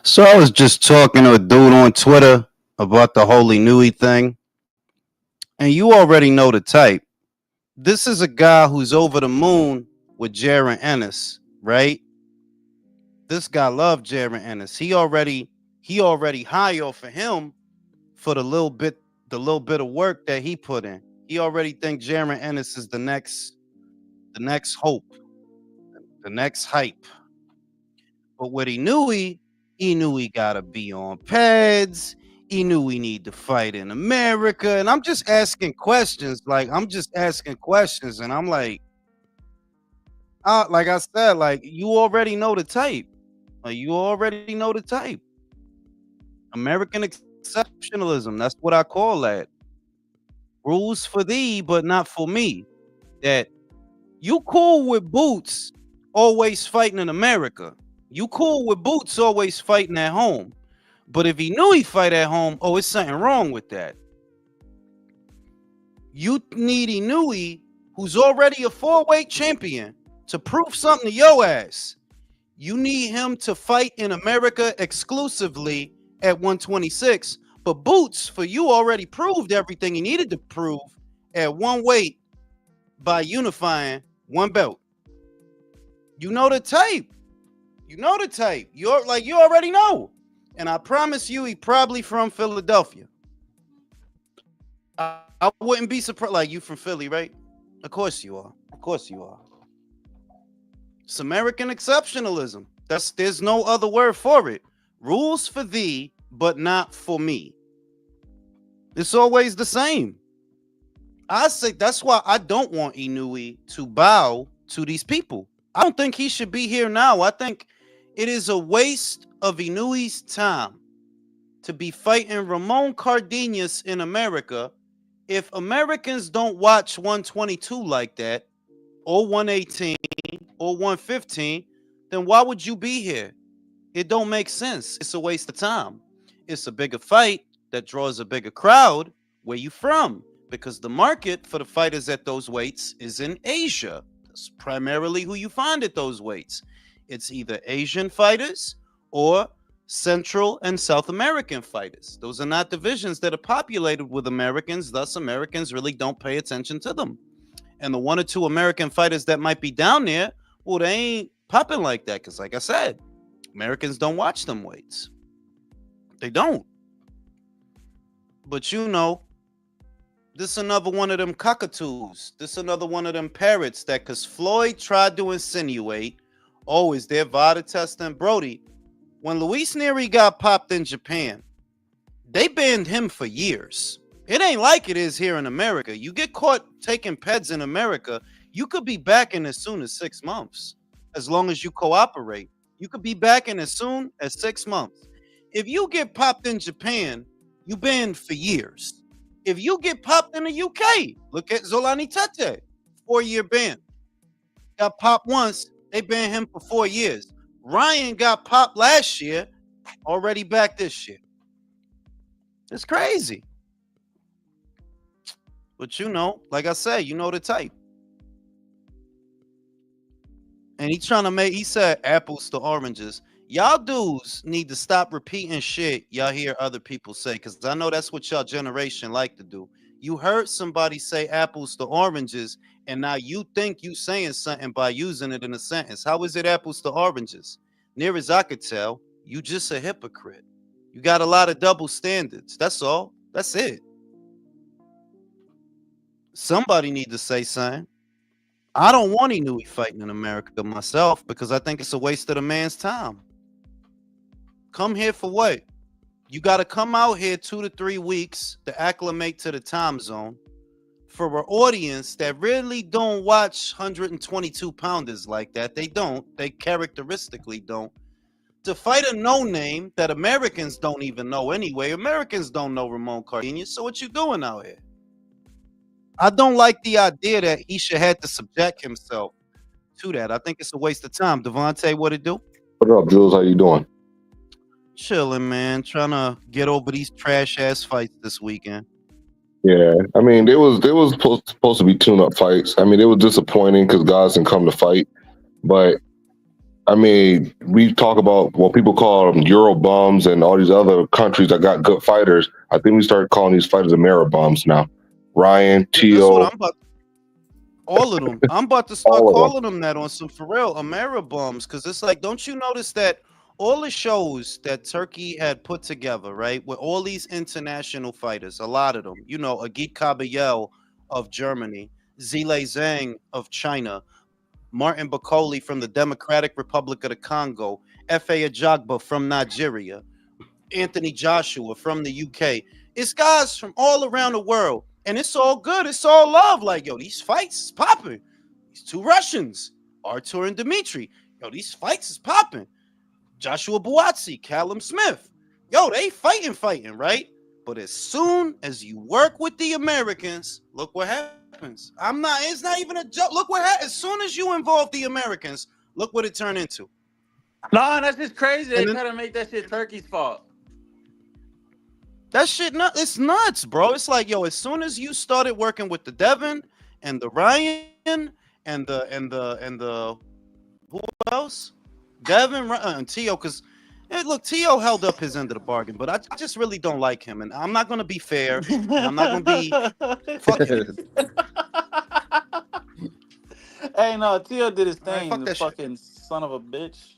So I was just talking to a dude on Twitter about the whole Inoue thing, and you already know the type. This is a guy who's over the moon with Jaron Ennis, right? This guy loved Jaron Ennis. He already high off of him for the little bit of work that he put in. He already think Jaron Ennis is the next hope, the next hype. But with he knew he gotta be on pads. He knew we need to fight in America. And I'm just asking questions. And I'm like I said, like you already know the type. Like you already know the type. American exceptionalism. That's what I call that. Rules for thee, but not for me. That you cool with Boots always fighting in America. You cool with Boots always fighting at home. But if he knew he fight at home, oh, it's something wrong with that. You need Inoue, who's already a four-weight champion, to prove something to your ass. You need him to fight in America exclusively at 126. But Boots, for you, already proved everything he needed to prove at one weight by unifying one belt. You know the type. You know the type. You already know. And I promise you, he probably from Philadelphia. I wouldn't be surprised. Like, you from Philly, right? Of course you are. Of course you are. It's American exceptionalism. There's no other word for it. Rules for thee, but not for me. It's always the same. I say that's why I don't want Inoue to bow to these people. I don't think he should be here now. I think it is a waste of Inoue's time to be fighting Ramon Cardenas in America. If Americans don't watch 122 like that, or 118, or 115, then why would you be here? It don't make sense. It's a waste of time. It's a bigger fight that draws a bigger crowd. Where you from? Because the market for the fighters at those weights is in Asia. That's primarily who you find at those weights. It's either Asian fighters or Central and South American fighters. Those are not divisions that are populated with Americans. Thus, Americans really don't pay attention to them. And the one or two American fighters that might be down there, well, they ain't popping like that. Because like I said, Americans don't watch them weights. They don't. But you know, this another one of them cockatoos. This another one of them parrots that, because Floyd tried to insinuate, oh, is there VADA testing? Brody, when Luis Nery got popped in Japan, they banned him for years. It ain't like it is here in America. You get caught taking peds in America, you could be back in as soon as 6 months, as long as you cooperate. You could be back in as soon as 6 months. If you get popped in Japan, you banned for years. If you get popped in the UK, look at Zolani Tete, 4-year ban. Got popped once, they banned him for 4 years. Ryan got popped last year, already back this year. It's crazy. But you know, like I said, you know the type. And he said apples to oranges. Y'all dudes need to stop repeating shit y'all hear other people say, because I know that's what y'all generation like to do. You heard somebody say apples to oranges, and now you think you saying something by using it in a sentence. How is it apples to oranges? Near as I could tell, you just a hypocrite. You got a lot of double standards. That's all. That's it. Somebody need to say something. I don't want Inoue fighting in America myself, because I think it's a waste of the man's time. Come here for what? You got to come out here 2 to 3 weeks to acclimate to the time zone for an audience that really don't watch 122 pounders like that. They don't. They characteristically don't. To fight a no-name that Americans don't even know anyway. Americans don't know Ramon Cardenas. So what you doing out here? I don't like the idea that he should have to subject himself to that. I think it's a waste of time. Devontae, what it do? What up, Jules? How you doing? Chilling, man. Trying to get over these trash ass fights this weekend. Yeah, I mean, there was supposed to be tune-up fights. I mean, it was disappointing because guys didn't come to fight, but I mean, we talk about what people call them Euro bums and all these other countries that got good fighters. I think we started calling these fighters Ameri bums now. Ryan, That's what Teo, I'm about. All of them. I'm about to start all of them. calling them that on some for real Ameribums, because it's like, don't you notice that all the shows that Turkey had put together, right, with all these international fighters, a lot of them, you know, Agit Kabayel of Germany, Zile Zhang of China, Martin Bakoli from the Democratic Republic of the Congo, F.A. Ajagba from Nigeria, Anthony Joshua from the UK. It's guys from all around the world, and it's all good. It's all love. Like, yo, these fights is popping. These two Russians, Artur and Dmitry. Yo, these fights is popping. Joshua Buatsi, Callum Smith. Yo, they fighting, right? But as soon as you work with the Americans, look what happens. It's not even a joke. Look what happens. As soon as you involve the Americans, look what it turned into. No, that's just crazy. They And then try to make that shit Turkey's fault. that shit, it's nuts, bro. It's like, yo, as soon as you started working with the Devin and the Ryan and the who else? Devin and Teo, because look, Teo held up his end of the bargain, but I just really don't like him, and I'm not gonna be fair, and I'm not gonna be fucking. Hey, no, Tio did his All right, thing. fuck The that shit. fucking son of a bitch.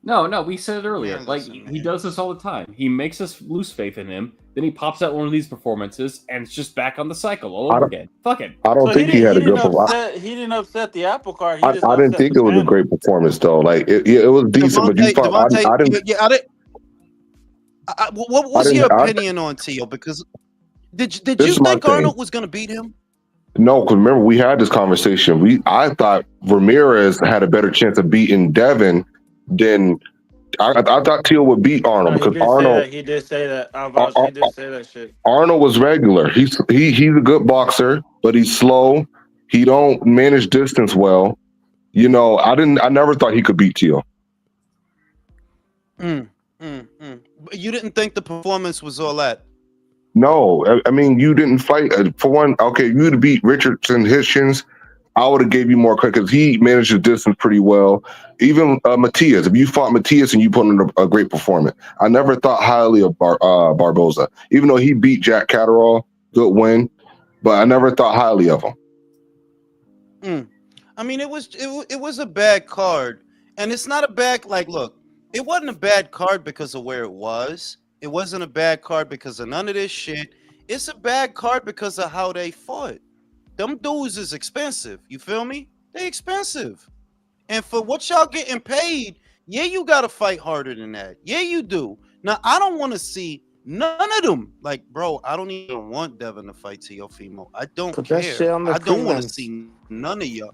No, we said it earlier. Man, Like, listen, he man. does this all the time. He makes us lose faith in him. Then he pops out one of these performances, and it's just back on the cycle all I over don't, again. Fuck him. I don't So think he had a good performance. he didn't upset the apple cart. He just I didn't upset think the it was a fandom. great performance though. Like it was decent, but you thought Devontae, I didn't. yeah, I didn't. What I was didn't. your opinion on Teo? Because did This you is my think thing. Arnold was gonna beat him? No, because remember we had this conversation. I thought Ramirez had a better chance of beating Devin than I thought Teal would beat Arnold No, he because did say that. He did say that. He did say that shit. Arnold was regular. He's a good boxer, but he's slow. He don't manage distance well. You know, I never thought he could beat Teal. But you didn't think the performance was all that? No, I mean you didn't fight for one. Okay, you would beat Richardson Hitchens. I would have gave you more credit because he managed the distance pretty well. Even Matias, if you fought Matias and you put in a great performance, I never thought highly of Barboza, even though he beat Jack Catterall, good win, but I never thought highly of him. I mean, it was a bad card, and it's not a bad look. It wasn't a bad card because of where it was. It wasn't a bad card because of none of this shit. It's a bad card because of how they fought. Them dudes is expensive. You feel me? They expensive. And for what y'all getting paid, yeah, you gotta fight harder than that. Yeah, you do. Now, I don't want to see none of them. Like, bro, I don't even want Devin to fight Teofimo. I don't Put that care. shit on the I don't want to prelims. see none of y'all.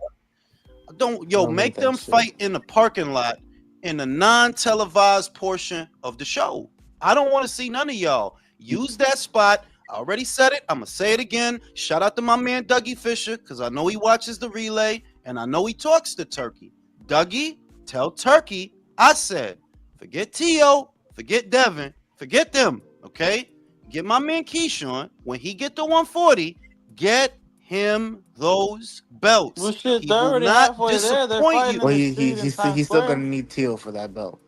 I don't, Don't make make that them shit. fight in the parking lot in the non-televised portion of the show. I don't want to see none of y'all. Use that spot. I already said it. I'm gonna say it again. Shout out to my man Dougie Fisher, because I know he watches the relay and I know he talks to Turkey. Dougie, tell Turkey I said, forget Teo, forget Devin, forget them. Okay, get my man Keyshawn when he get to 140. Get him those belts. Well, shit, He they're will already not halfway there. They're disappoint fighting you. in Well, the street in he's Times still Square. gonna need Teal for that belt.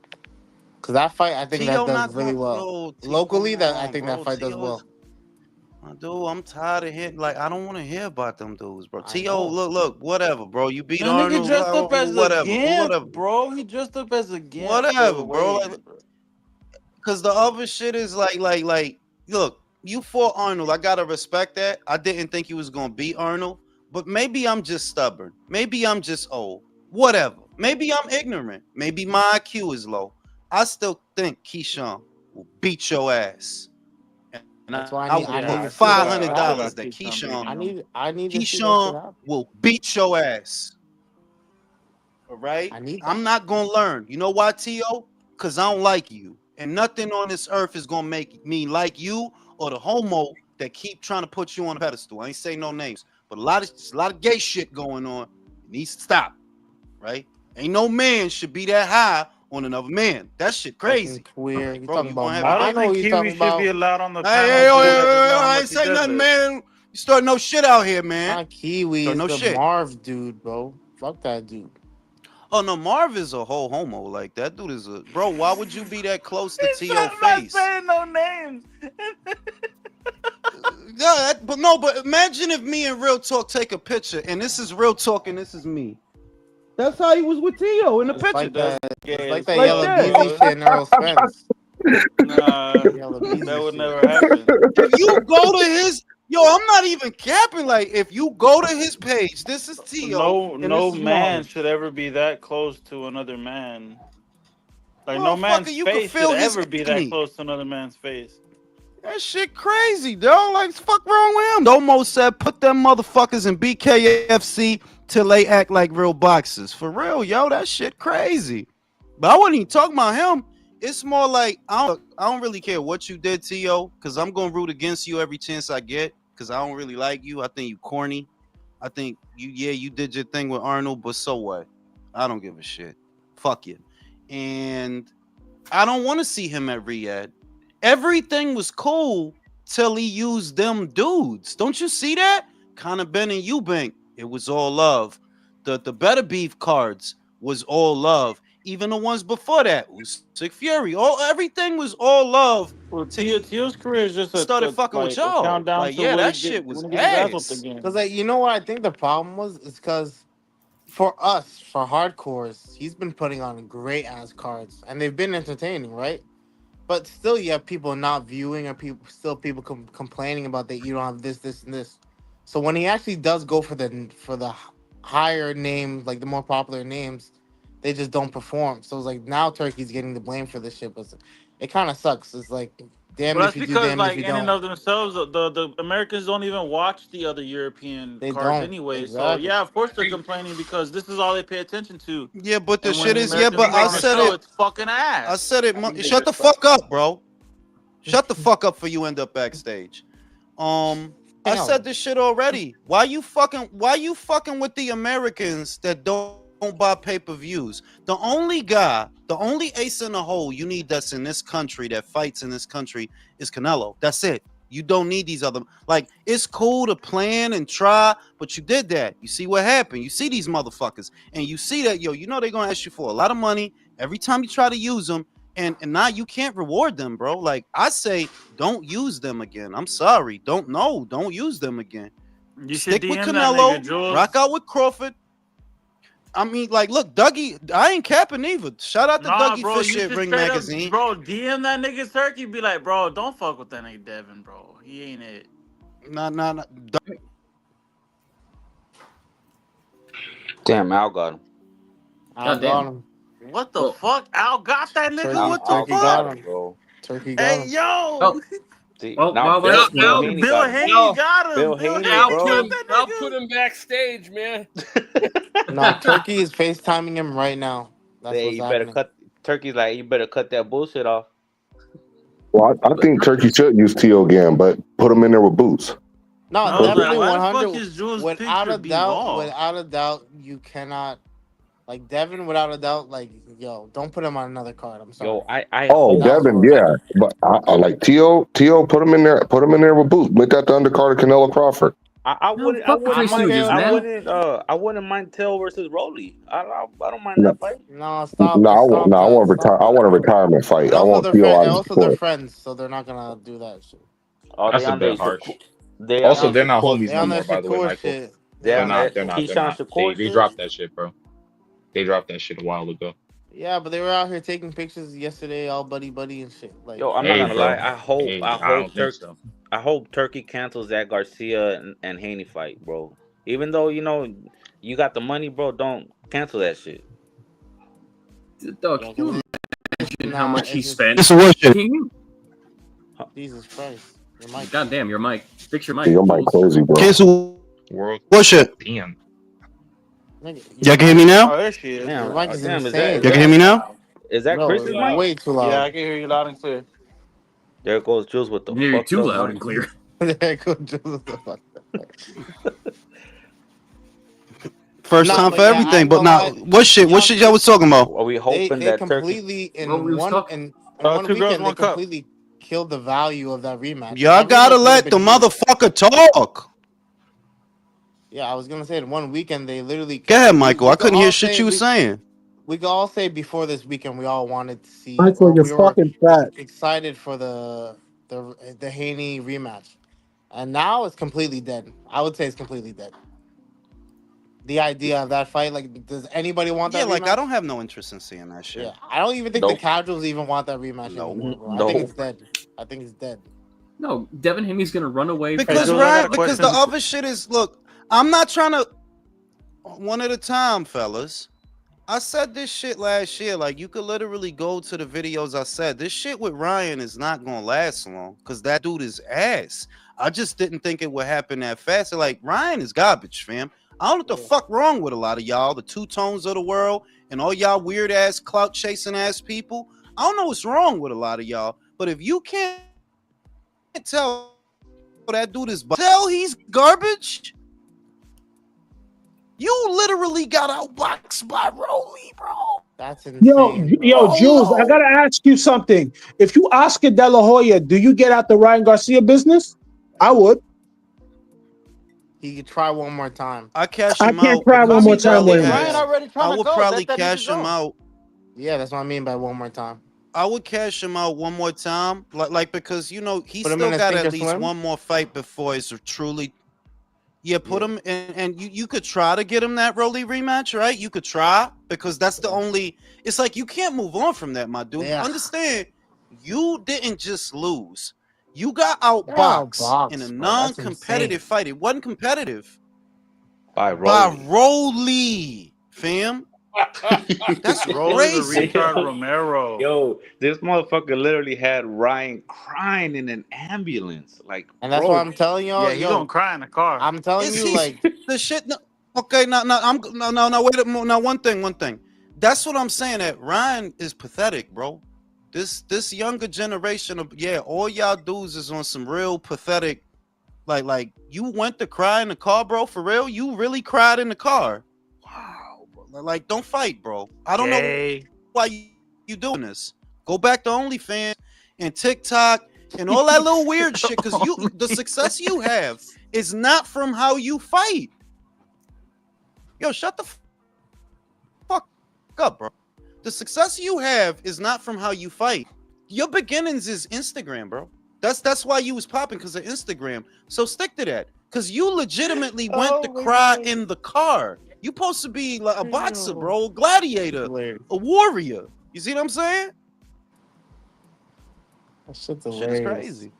Cause that fight, I think Teo that does not really gonna, well. bro. Locally, Come I on, think that bro. fight does Teo well. is, dude, I'm tired of hearing. Like, I don't want to hear about them dudes, bro. I Teo, know. look, whatever, bro. You beat That nigga Arnold, dressed up as a whatever, gimp, bro. He dressed up as a gimp for the whatever, bro. wave. Like, because the other shit is like, look, you fought Arnold. I gotta respect that. I didn't think you was gonna beat Arnold, but maybe I'm just stubborn. Maybe I'm just old. Whatever. Maybe I'm ignorant. Maybe my IQ is low. I still think Keyshawn will beat your ass. And That's I why will I put need to I see still that got shit $500 happen. that Keyshawn beating him. I need to see that shit Keyshawn happen. will beat your ass. All right? I need that. I'm not gonna learn. You know why, T.O.? Because I don't like you. And nothing on this earth is gonna make me like you or the homo that keep trying to put you on a pedestal. I ain't say no names, but a lot of gay shit going on. It needs to stop. Right? Ain't no man should be that high on another man. That shit crazy. Fucking queer. You Bro, talking you about? gonna have I a don't I know think what you're Kiwi talking should be about. allowed on the Hey, panel hey, because that's just how I much ain't he saying does nothing, it. man. You start no shit out here, man. Not Kiwi. Start It's no the shit. Marv dude, bro. Fuck that dude. Oh no, Marv is a whole homo. Like that dude is a bro. Why would you be that close to He said, T.O. I'm not face? saying no names. Yeah, but imagine if me and Real Talk take a picture, and this is Real Talk, and this is me. That's how he was with T.O. in the That's picture. Like that. gay It's like as that Like Yellow that. Beezy shit in Earl Spence. Nah, Yellow Beezy that would shit. never happen. If you go to his, yo, I'm not even capping. Like if you go to his page, this is T.O. and No this is man Marv. should ever be that close to another man. Like no Motherfucker, man's you can face should feel his ever be that agony. close to another man's face. That shit crazy, dog. Like, fuck wrong with him? The almost said, put them motherfuckers in BKFC till they act like real boxers. For real, yo, that shit crazy. But I wasn't even talking about him. It's more like, I don't really care what you did, T.O., because I'm going to root against you every chance I get, because I don't really like you. I think you corny. I think you did your thing with Arnold, but so what? I don't give a shit. Fuck you. And I don't want to see him at Riyadh. Everything was cool till he used them dudes. Don't you see that? Conor Ben and Eubank. It was all love. The Better Beef cards was all love. Even the ones before that was Sick Fury. Everything was all love. Well, Tio's career is just Started fucking with like a y'all. countdown Like, to yeah, when that he shit was gets his ass whooped ass. again. Because, like, you know what I think the problem was? Is because for us, for hardcores, he's been putting on great ass cards, and they've been entertaining, right? But still, you have people not viewing, or people complaining about that you don't have this, and this. So when he actually does go for the higher names, like the more popular names, they just don't perform. So it's like now Turkey's getting the blame for this shit, but it kind of sucks. It's like damn But if that's you do, because, damn if like, you in and don't. of themselves, the Americans don't even watch the other European They cards don't anyway. So exactly. yeah, of course they're complaining because this is all they pay attention to. Yeah, but the And when shit the is, yeah, Americans but put I on a said show, it. it's fucking I ass. said it. Shut the fuck up, bro. Shut the fuck up for you end up backstage. I said this shit already. Why you fucking with the Americans that don't buy pay-per-views? The only ace in the hole you need that's in this country that fights in this country is Canelo. That's it. You don't need these other, like, it's cool to plan and try, but you did that. You see what happened. You see these motherfuckers, and you see that, yo, you know they're gonna ask you for a lot of money every time you try to use them, and now you can't reward them, bro. Like, I say, don't use them again. I'm sorry. Don't use them again. You should Stick with DM that nigga, Canelo, Jules. rock out with Crawford. I mean, like, look, Dougie, I ain't capping either. Shout out to Nah, Dougie bro, you Fisher at should Ring straight Magazine. up, bro, DM that nigga Turkey. Be like, bro, don't fuck with that nigga Devin, bro. He ain't it. Nah. Damn, Al got him. I got him. What the fuck? Al got that nigga? What the Al Turkey fuck? got him. bro. Turkey got Hey, him. yo! See, Well, now well, Bill Al- Haney Bill got him. Haney got him. Bill Bill Haney, Haney bro. got that I'll nigga. put him backstage, man. No, Turkey is FaceTiming him right now. That's Hey, what's you better happening. cut. Turkey's like, you better cut that bullshit off. Well, I think Turkey should use T.O. again, but put him in there with boots. No, I was like, definitely why the 100. fuck is Jules' Without picture a be doubt, ball? without a doubt, you cannot. Like Devin, without a doubt, like yo, don't put him on another card. I'm sorry. Yo, I Oh, hope. Devin, yeah, but I like T.O. Put him in there. Put him in there with boots. Make that the undercard of Canelo Crawford. I No, wouldn't. I fuck the wouldn't Three mind. Stooges, man. I wouldn't mind Tail versus Rolly. I don't mind No, that fight. No, no, stop I that, want stop I that. want a retirement fight. And I also want T.O. out of they're sport. friends, so they're not gonna do that shit. Oh, That's a bit harsh. They on Also, their they're not Shakur. homies They no on their more, by the way, Shakur Michael. shit. They They're on their not. They're not. They're Keyshawn not. Shakur They shit. dropped that shit, bro. They dropped that shit a while ago. Yeah, but they were out here taking pictures yesterday, all buddy and shit. Like, Yo, I'm not Hey, gonna lie. bro. Hey, I I hope don't think so. I hope Turkey cancels that Garcia and Haney fight, bro. Even though you got the money, bro, don't cancel that shit. Dog, can you imagine how much he it's just- spent? It's worship. Can you- Jesus Christ, your mic. Goddamn, your mic. Fix your mic. Your mic Jules. crazy, bro. Cancel World worship. PM. Nigga, Y'all can hear me now? Oh, there she is. Damn, Your mic is damn, insane. Y'all can hear me now? Is that No, Chris's it's mic? way too Yeah, I loud. can hear you loud and clear. There goes Jules with the You're fucked too up loud mic. and clear. There goes Jules the fuck. First Nah, time but for yeah, I everything. ain't But gonna now, lie. what shit y'all was talking about? Are we hoping They that Turkey? completely in Well, we was one talking- in one Two girls, weekend they one cup. completely killed the value of that rematch. Y'all That gotta rematch would've let the been huge. motherfucker talk. Yeah, I was gonna say in one weekend they literally. Go ahead, Michael. We I could couldn't hear all shit say you was saying. we could all say before this weekend we all wanted to see, Michael, or you're we were fucking fat. excited for the Haney rematch, and now it's completely dead. I would say it's completely dead. The idea of that fight, like, does anybody want Yeah, that like rematch? I don't have no interest in seeing that shit. Yeah, I don't even think Nope. the casuals even want that rematch No. anymore, bro. I No. think it's dead. I think it's dead. No, Devin Haney's gonna run away Because Jules, I got a Ryan, because the question. other shit is, look, I'm not trying to one at a time, fellas. I said this shit last year. Like, you could literally go to the videos I said. This shit with Ryan is not gonna last long because that dude is ass. I just didn't think it would happen that fast. Like, Ryan is garbage, fam. I don't know what the fuck wrong with a lot of y'all, the two tones of the world, and all y'all weird ass clout chasing ass people. I don't know what's wrong with a lot of y'all, but if you can't tell that dude is tell he's garbage, you literally got outboxed by Rolly, bro. That's Yo, insane. yo, bro. Jules, I gotta ask you something. If you Oscar De La Hoya, do you get out the Ryan Garcia business? I would. He could try one more time. I cash I him can't out try because one I more mean, he time probably with him. Ryan has. already I trying to would go. probably Let that cash nigga him go. out. Yeah, that's what I mean by one more time. I would cash him out one more time, like because you know he Put him still in a got sink at or least swim? one more fight before it's truly. Yeah, put Yeah. him in, and you could try to get him that Rolly rematch, right? You could try because that's the only. It's like you can't move on from that, my dude. Yeah. Understand? You didn't just lose. You got Yeah, outboxed in a box, bro. That's non-competitive insane. fight. It wasn't competitive By by Rolly. Rolly, fam. That's Rolly the crazy. retard Romero. Yo, this motherfucker literally had Ryan crying in an ambulance. Like, And that's bro, why I'm telling y'all, Yeah, he gonna yo, cry in the car. I'm telling Is you, he like, the shit? No, okay, no. Wait a minute. Now, one thing. That's what I'm saying. That Ryan is pathetic, bro. This younger generation of all y'all dudes is on some real pathetic. Like you went to cry in the car, bro. For real, you really cried in the car. Wow, bro. Like, don't fight, bro. I don't know Gay. why you doing this. Go back to OnlyFans and TikTok and all that little weird shit. Because the success you have is not from how you fight. Yo, shut the fuck up, bro. The success you have is not from how you fight. Your beginnings is Instagram, bro. That's why you was popping, because of Instagram. So stick to that. Because you legitimately went to cry in the car. You supposed to be like a boxer, bro, a gladiator, hilarious. a warrior. You see what I'm saying? That shit's Shit is hilarious. crazy.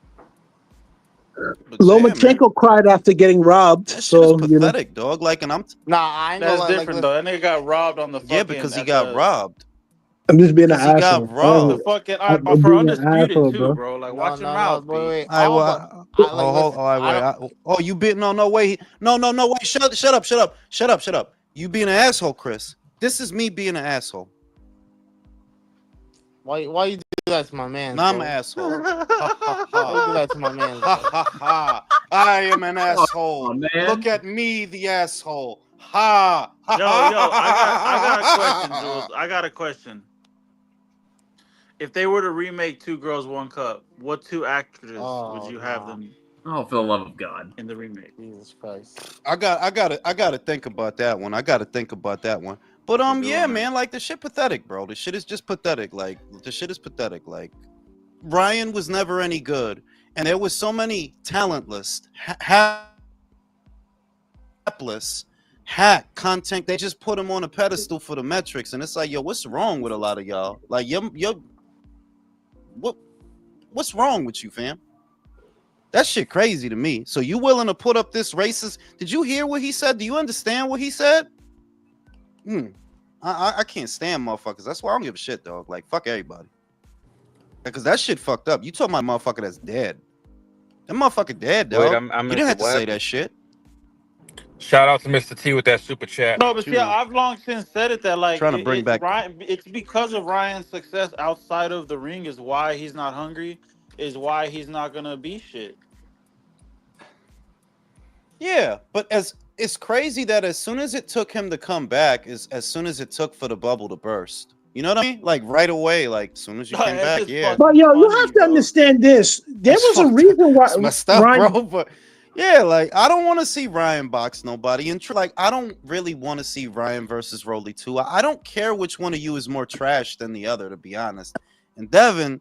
But damn, man, Lomachenko cried after getting robbed. that shit is So, you know. pathetic, dog. Like, and I'm Nah, I ain't gonna That's lie. different though. That nigga got robbed on the fucking. because he at got the- robbed. I'm just being an Because he got asshole. On the robbed. fucking I'm for being an undisputed asshole, too, bro. bro. Like, No, watch your no, mouth, no, wait. I All wa- but I like listen. oh, you been no wait. No, wait. Shut up. You being an asshole, Chris. This is me being an asshole. Why you do that to my man? Now I'm bro? an asshole. Why you do that to my man? I am an asshole. Oh, man. Look at me, the asshole. Ha. Yo, I got a question, Jules. I got a question. If they were to remake Two Girls, One Cup, what two actors would you have them Oh, for the love of God. in the remake? Jesus Christ. I gotta think about that one. But We're doing yeah, that. man, like the shit pathetic, bro. The shit is just pathetic. Like the shit is pathetic. Like Ryan was never any good, and there was so many talentless, hapless, hack content. They just put him on a pedestal for the metrics, and it's like, yo, what's wrong with a lot of y'all? Like, what's wrong with you, fam? That shit crazy to me. So you willing to put up this racist? Did you hear what he said? Do you understand what he said? I can't stand motherfuckers. That's why I don't give a shit, dog. Like, fuck everybody. Because that shit fucked up. You talking about a motherfucker that's dead. That motherfucker dead, dog. Wait, You didn't have to say that shit. Shout out to Mr. T with that super chat. No, but see, I've long since said it that like Trying to bring back Ryan. It's because of Ryan's success outside of the ring is why he's not hungry. Is why he's not gonna be shit. Yeah, but it's crazy that as soon as it took him to come back, is as soon as it took for the bubble to burst. You know what I mean? Like right away, like as soon as you No, came that's back, just yeah. fucking But yo, you funny, have to bro. understand this. There That's was a fucked reason why It's messed up, Ryan, bro. But Yeah, like I don't want to see Ryan box nobody, and like I don't really want to see Ryan versus Rolly too. I don't care which one of you is more trash than the other, to be honest. And Devin,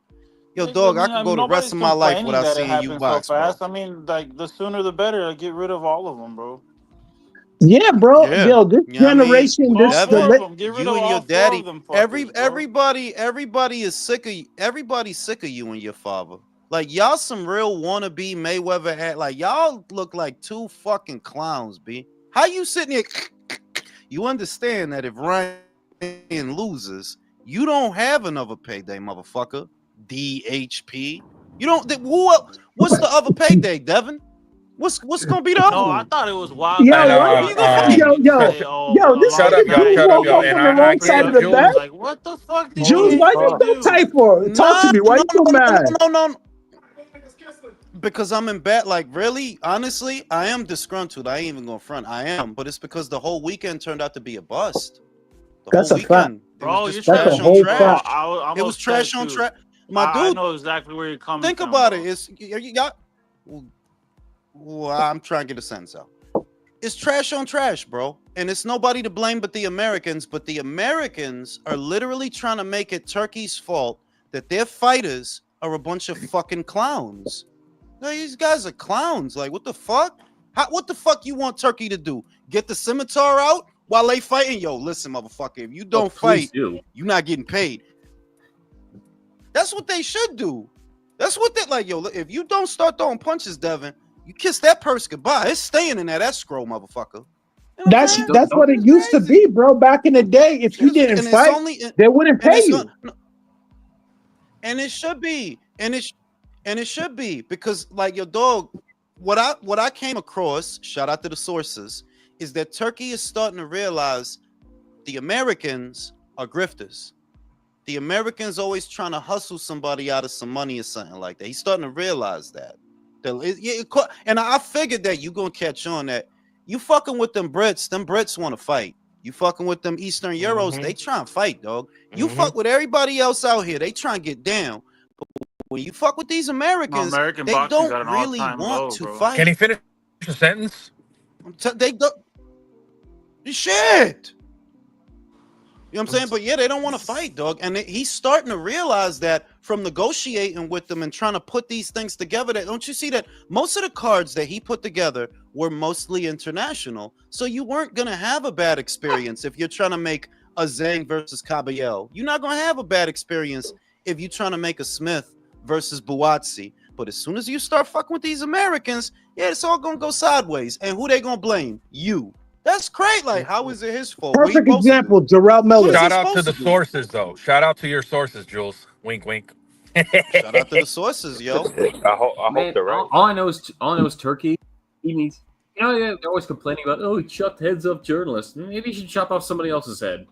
yo, dog, I could go the rest Nobody's of my life complaining without that it seeing you happened so box, bro. fast. I mean, like the sooner the better. Like, get rid of all of them, bro. Yeah, bro. Yeah, Yo, this you know what I mean, generation, All four of Devin, them. Get rid you of and your all four of daddy, them fuckers, bro. everybody is sick of everybody's sick of you and your father. Like y'all some real wannabe Mayweather like y'all look like two fucking clowns, B. How you sitting here? You understand that if Ryan loses, you don't have another payday, motherfucker. DHP. You don't. What's the other payday, Devin? What's gonna be the other No, I one? thought it was wild yo, that And what? Who you gonna fuck? Canelo used to say, "Oh, Yo, this shut long up, nigga y'all. night, Jules Shut up, woke y'all. up Philly, And on the I wrong bring side of up the Canelo." bed. Jules. Like, what the fuck did Jules, he why you so do? tight for? Talk to Nah, me. Why no, you so mad? no. Because I'm in bed. Like, really, honestly, I am disgruntled. I ain't even gonna front. I am, but it's because the whole weekend turned out to be a bust. The That's whole a fact. weekend, it was Bro, just you're That's a trash tripping, on whole bro. fact. trash. I'm It was upset trash on too. trash. My I dude, know exactly where you're coming think from, about it. bro. It's you got. Well, I'm trying to get a sense out. It's trash on trash, bro. And it's nobody to blame but the Americans. But the Americans are literally trying to make it Turkey's fault that their fighters are a bunch of fucking clowns. No, these guys are clowns. Like, what the fuck? What the fuck you want Turkey to do? Get the scimitar out while they fighting? Yo, listen, motherfucker. If you Oh, don't please fight, do. you're not getting paid. That's what they should do. That's what they like. Yo, if you don't start throwing punches, Devin, you kiss that purse goodbye. It's staying in there. That scroll, motherfucker. You know what I'm That's saying? that's what it It's used to be, crazy. bro. Back in the day, if you didn't And it's fight, only they wouldn't and pay it's you. and it should be and it should be because like your dog, what I came across, shout out to the sources, is that Turkey is starting to realize the Americans are grifters. The Americans always trying to hustle somebody out of some money or something like that. He's starting to realize that. And I figured that you gonna catch on that you fucking with them Brits want to fight. You fucking with them Eastern Euros, they try and fight, dog. You fuck with everybody else out here, they try and get down. But when you fuck with these No, Americans, American they boxing's don't at an really all-time want low, to bro. Can he fight. finish a sentence? They don't. Shit. You know what I'm saying? But yeah, they don't want to fight, dog. And he's starting to realize that from negotiating with them and trying to put these things together. That don't you see that most of the cards that he put together were mostly international. So you weren't gonna have a bad experience if you're trying to make a Zhang versus Caballero. You're not gonna have a bad experience if you're trying to make a Smith versus Buatsi. But as soon as you start fucking with these Americans, yeah, it's all gonna go sideways. And who they gonna blame? You. That's great. Like, how is it his fault? What he Perfect supposed to do? example, Jarrell What is Miller. he Shout out to supposed to the do? sources, though. Shout out to your sources, Jules. Wink, wink. Shout out to the sources, yo. I hope Man, they're right. all I know is Turkey. He needs. You know, yeah, they're always complaining about, oh, he chopped heads off journalists. Maybe you should chop off somebody else's head.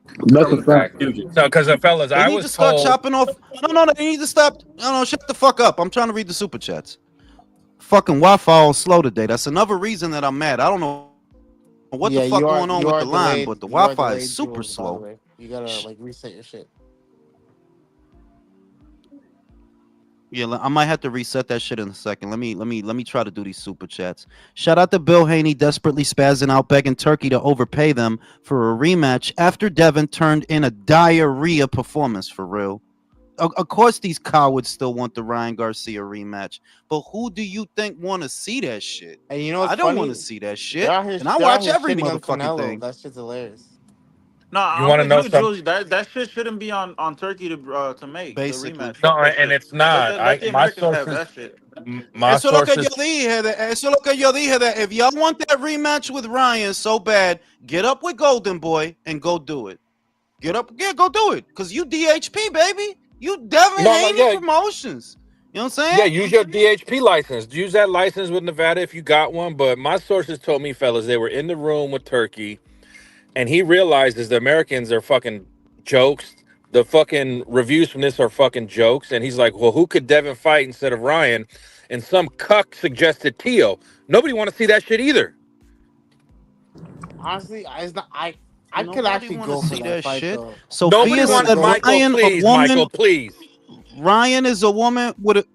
That's a Start with the fact. Exactly. Stooges. So, because fellas, They I need was to start told. chopping off. No, they need to stop. No, shut the fuck up. I'm trying to read the super chats. Fucking Wi-Fi all slow today. That's another reason that I'm mad. I don't know what the Yeah, fuck going on you with are the line, delayed. but the You are Wi-Fi is delayed, super Jules. By the slow. way, you gotta like reset your shit. Yeah, I might have to reset that shit in a second. Let me try to do these super chats. Shout out to Bill Haney desperately spazzing out begging Turkey to overpay them for a rematch after Devin turned in a diarrhea performance for real. Of course, these cowards still want the Ryan Garcia rematch, but who do you think want to see that shit? And you know what's I don't want to funny? see that They're shit, out here. and I They're out watch here every shitting on motherfucking Canelo. thing. That shit's hilarious. No, You I'm want to with know you, something? Jules. That shit shouldn't be on Turkey to make the Basically, rematch. Fuck No, that and shit. it's not. Let the My Americans have sources, that shit. my eso es lo que yo sources. dije. Eso es lo que yo dije. That if y'all want that rematch with Ryan so bad, get up with Golden Boy and go do it. Get up, yeah, go do it, cause you DHP baby. You Devin No, Haney yeah, Promotions. You know what I'm yeah. saying? Use your DHP license. Use that license with Nevada if you got one. But my sources told me, fellas, they were in the room with Turkey, and he realizes the Americans are fucking jokes. The fucking reviews from this are fucking jokes. And he's like, well, who could Devin fight instead of Ryan? And some cuck suggested Tio. Nobody want to see that shit either. Honestly, it's not. I could Nobody actually want to go for see that that fight shit. though. I Nobody Sophia could wants said go. Michael, Ryan, a please, woman. Michael, please. Ryan is a woman with a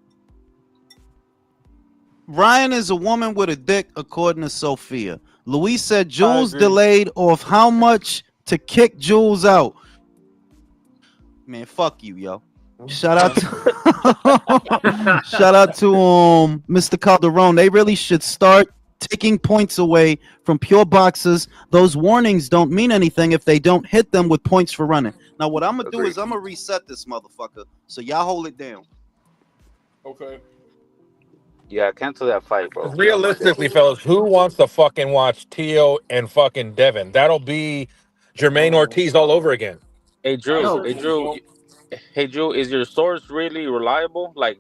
Ryan is a woman with a dick, according to Sophia. Luis said Jules agree. delayed off how much to kick Jules out. Man, fuck you, yo. Shout out to shout out to Mr. Calderon. They really should start taking points away from pure boxers. Those warnings don't mean anything if they don't hit them with points for running. Now, what I'm gonna do is I'm gonna reset this motherfucker. So y'all hold it down. Okay. Yeah, cancel that fight, bro. Realistically, fellas, who wants to fucking watch Tio and fucking Devin? That'll be Jermaine Ortiz all over again. Hey I Drew, No. hey certainly Drew, will. hey Drew, is your source really reliable? Like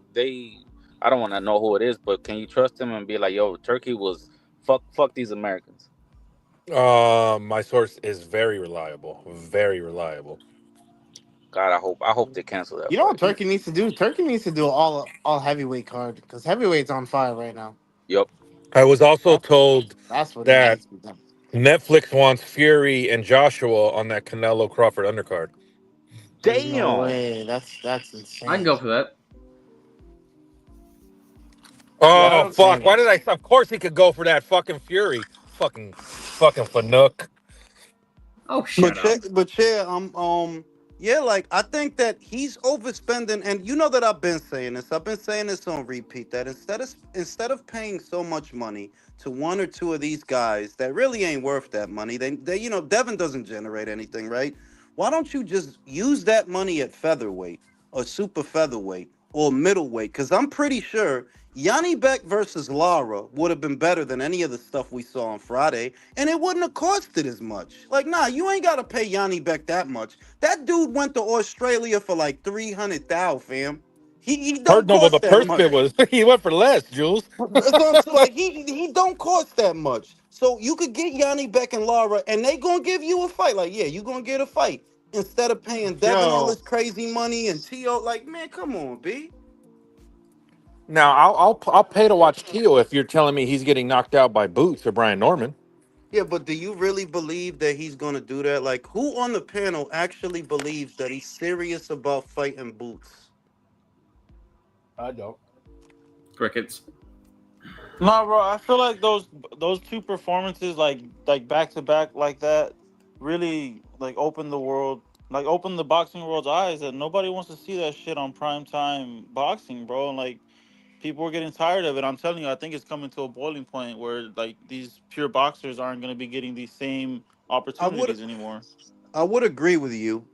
I don't want to know who it is, but can you trust them and be like, yo, Turkey was fuck these Americans? My source is very reliable. Very reliable. God, I hope they cancel that You know what fight. Turkey needs to do? Turkey needs to do all heavyweight card because heavyweight's on fire right now. Yep. I was also That's told that's what that needs to be done. Netflix wants Fury and Joshua on that Canelo Crawford undercard. There's no Damn. way. That's I can insane. go for that. Yeah, I Oh don't. fuck! Why did I? Of course he could go for that fucking Fury. Fucking Fanook. Oh, shut up. But yeah, like I think that he's overspending, and you know that I've been saying this. I've been saying this on repeat that instead of paying so much money to one or two of these guys that really ain't worth that money, they Devin doesn't generate anything, right? Why don't you just use that money at featherweight or super featherweight or middleweight? Because I'm pretty sure Yanni Beck versus Lara would have been better than any of the stuff we saw on Friday, and it wouldn't have costed as much. Like, nah, you ain't gotta pay Yanni Beck that much. That dude went to Australia for like 300,000, fam. He Heard don't no, but the cost that purse much. bid was he went for less, Jules. That's what I'm saying. Like he don't cost that much. So you could get Yanni Beck and Lara, and they gonna give you a fight. Like, yeah, you gonna get a fight instead of paying Devin all Yo, this crazy money and T.O. Like, man, come on, B. Now I'll pay to watch Tio if you're telling me he's getting knocked out by Boots or Brian Norman. Yeah, but do you really believe that he's gonna do that? Like, who on the panel actually believes that he's serious about fighting Boots? I don't. Crickets. No, bro. I feel like those two performances, like back to back, like that, really like opened the world, like opened the boxing world's eyes that nobody wants to see that shit on primetime boxing, bro. And like people are getting tired of it. I'm telling you, I think it's coming to a boiling point where like these pure boxers aren't gonna be getting these same I would opportunities anymore. I would agree with you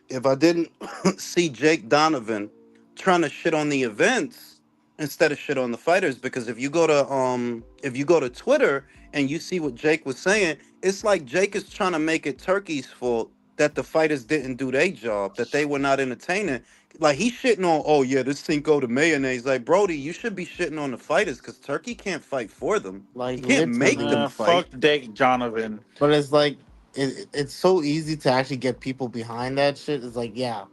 if I didn't see Jake Donovan trying to shit on the events instead of shit on the fighters. Because if you go to Twitter and you see what Jake was saying, it's like Jake is trying to make it Turkey's fault that the fighters didn't do their job, that they were not entertaining. Like he's shitting on, oh yeah, this Cinco de mayonnaise. Like Brody, you should be shitting on the fighters because Turkey can't fight for them. He like can't make them literally. fight. Fuck Jake Donovan. But it's like it's so easy to actually get people behind that shit. It's like, yeah,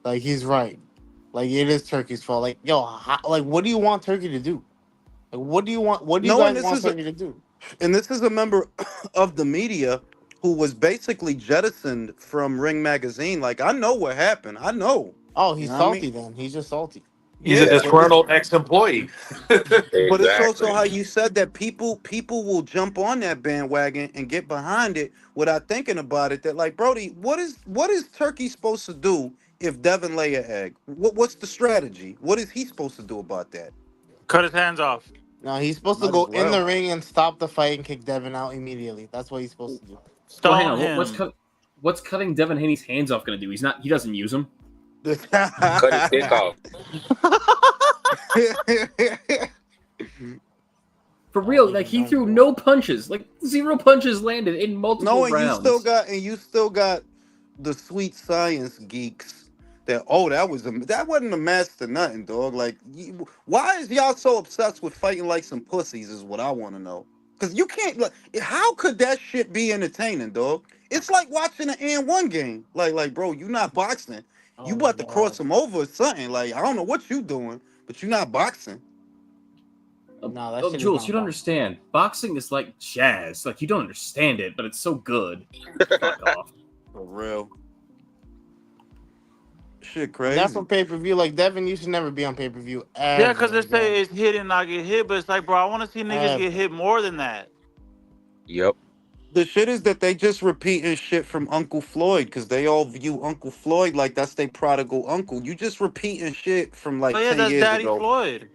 like he's right. Like it is Turkey's fault. Like, yo, like what do you want Turkey to do? Like what do you want? What do you No, and guys this want is a, Turkey to do? and this is a member of the media who was basically jettisoned from Ring Magazine. Like I know what happened. I know. Oh, You he's know what I mean? salty. Then he's just salty. He's a Yeah, disgruntled ex-employee. but it's Exactly. also how you said that people will jump on that bandwagon and get behind it without thinking about it. That like, Brody, what is Turkey supposed to do if Devin lay an egg? What's the strategy? What is he supposed to do about that? Cut his hands off. No, he's supposed to Might as go in the well. ring and stop the fight and kick Devin out immediately. That's what he's supposed to do. Well, hang Stone on. him. What's cutting Devin Haney's hands off going to do? He's not. He doesn't use them. Cut his dick off. For real, like he threw no punches, like 0 punches landed in multiple No, and rounds. you still got the sweet science geeks that that wasn't a match to nothing, dog. Like, why is y'all so obsessed with fighting like some pussies? Is what I want to know. Because you can't. Like, how could that shit be entertaining, dog? It's like watching an N1 game. Like, bro, you not boxing. You Oh my about to cross god. them over or something. Like, I don't know what you doing, but you're not boxing. No, that Oh, shit is Jules, not you don't fun. understand. Boxing is like jazz. Like you don't understand it, but it's so good. Fuck off. For real. Shit, And that's crazy. on pay per view. Like Devin, you should never be on pay per view Yeah, because ever they say again. it's hit and not get hit, but it's like, bro, I want to see niggas get Ever. hit more than that. Yep. The shit is that they just repeating shit from Uncle Floyd because they all view Uncle Floyd like that's their prodigal uncle. You just repeating shit from Oh like yeah, 10 that's years Daddy ago. Floyd.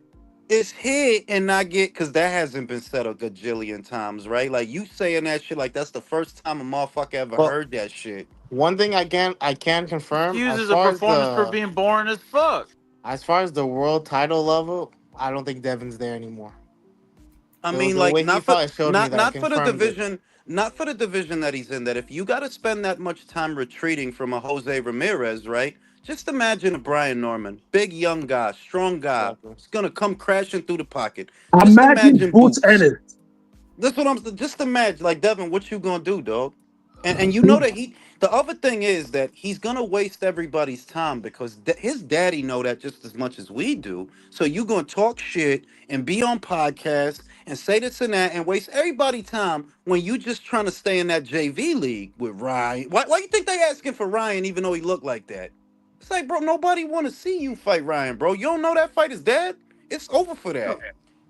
It's hit and not get because that hasn't been said a gajillion times, right? Like you saying that shit like that's the first time a motherfucker ever Well, heard that shit. one thing I can confirm Excuses a performance for being boring as fuck. as far as the world title level, I don't think Devin's there anymore. I The mean, the like way he not for fought showed me not that, not for the confirmed it. division, not for the division that he's in. That if you got to spend that much time retreating from a Jose Ramirez, right? Just imagine a Brian Norman, big young guy, strong guy, Exactly. he's gonna come crashing through the pocket. Just Imagine imagine Boots Boots. Ennis. That's what I'm. Just imagine, like Devin, what you gonna do, dog? And you know that he. The other thing is that he's gonna waste everybody's time because his daddy know that just as much as we do. So you gonna talk shit and be on podcasts and say this and that and waste everybody's time when you just trying to stay in that JV league with Ryan. Why you think they asking for Ryan even though he looked like that? It's like, bro, nobody want to see you fight Ryan, bro. You don't know that fight is dead. It's over for that.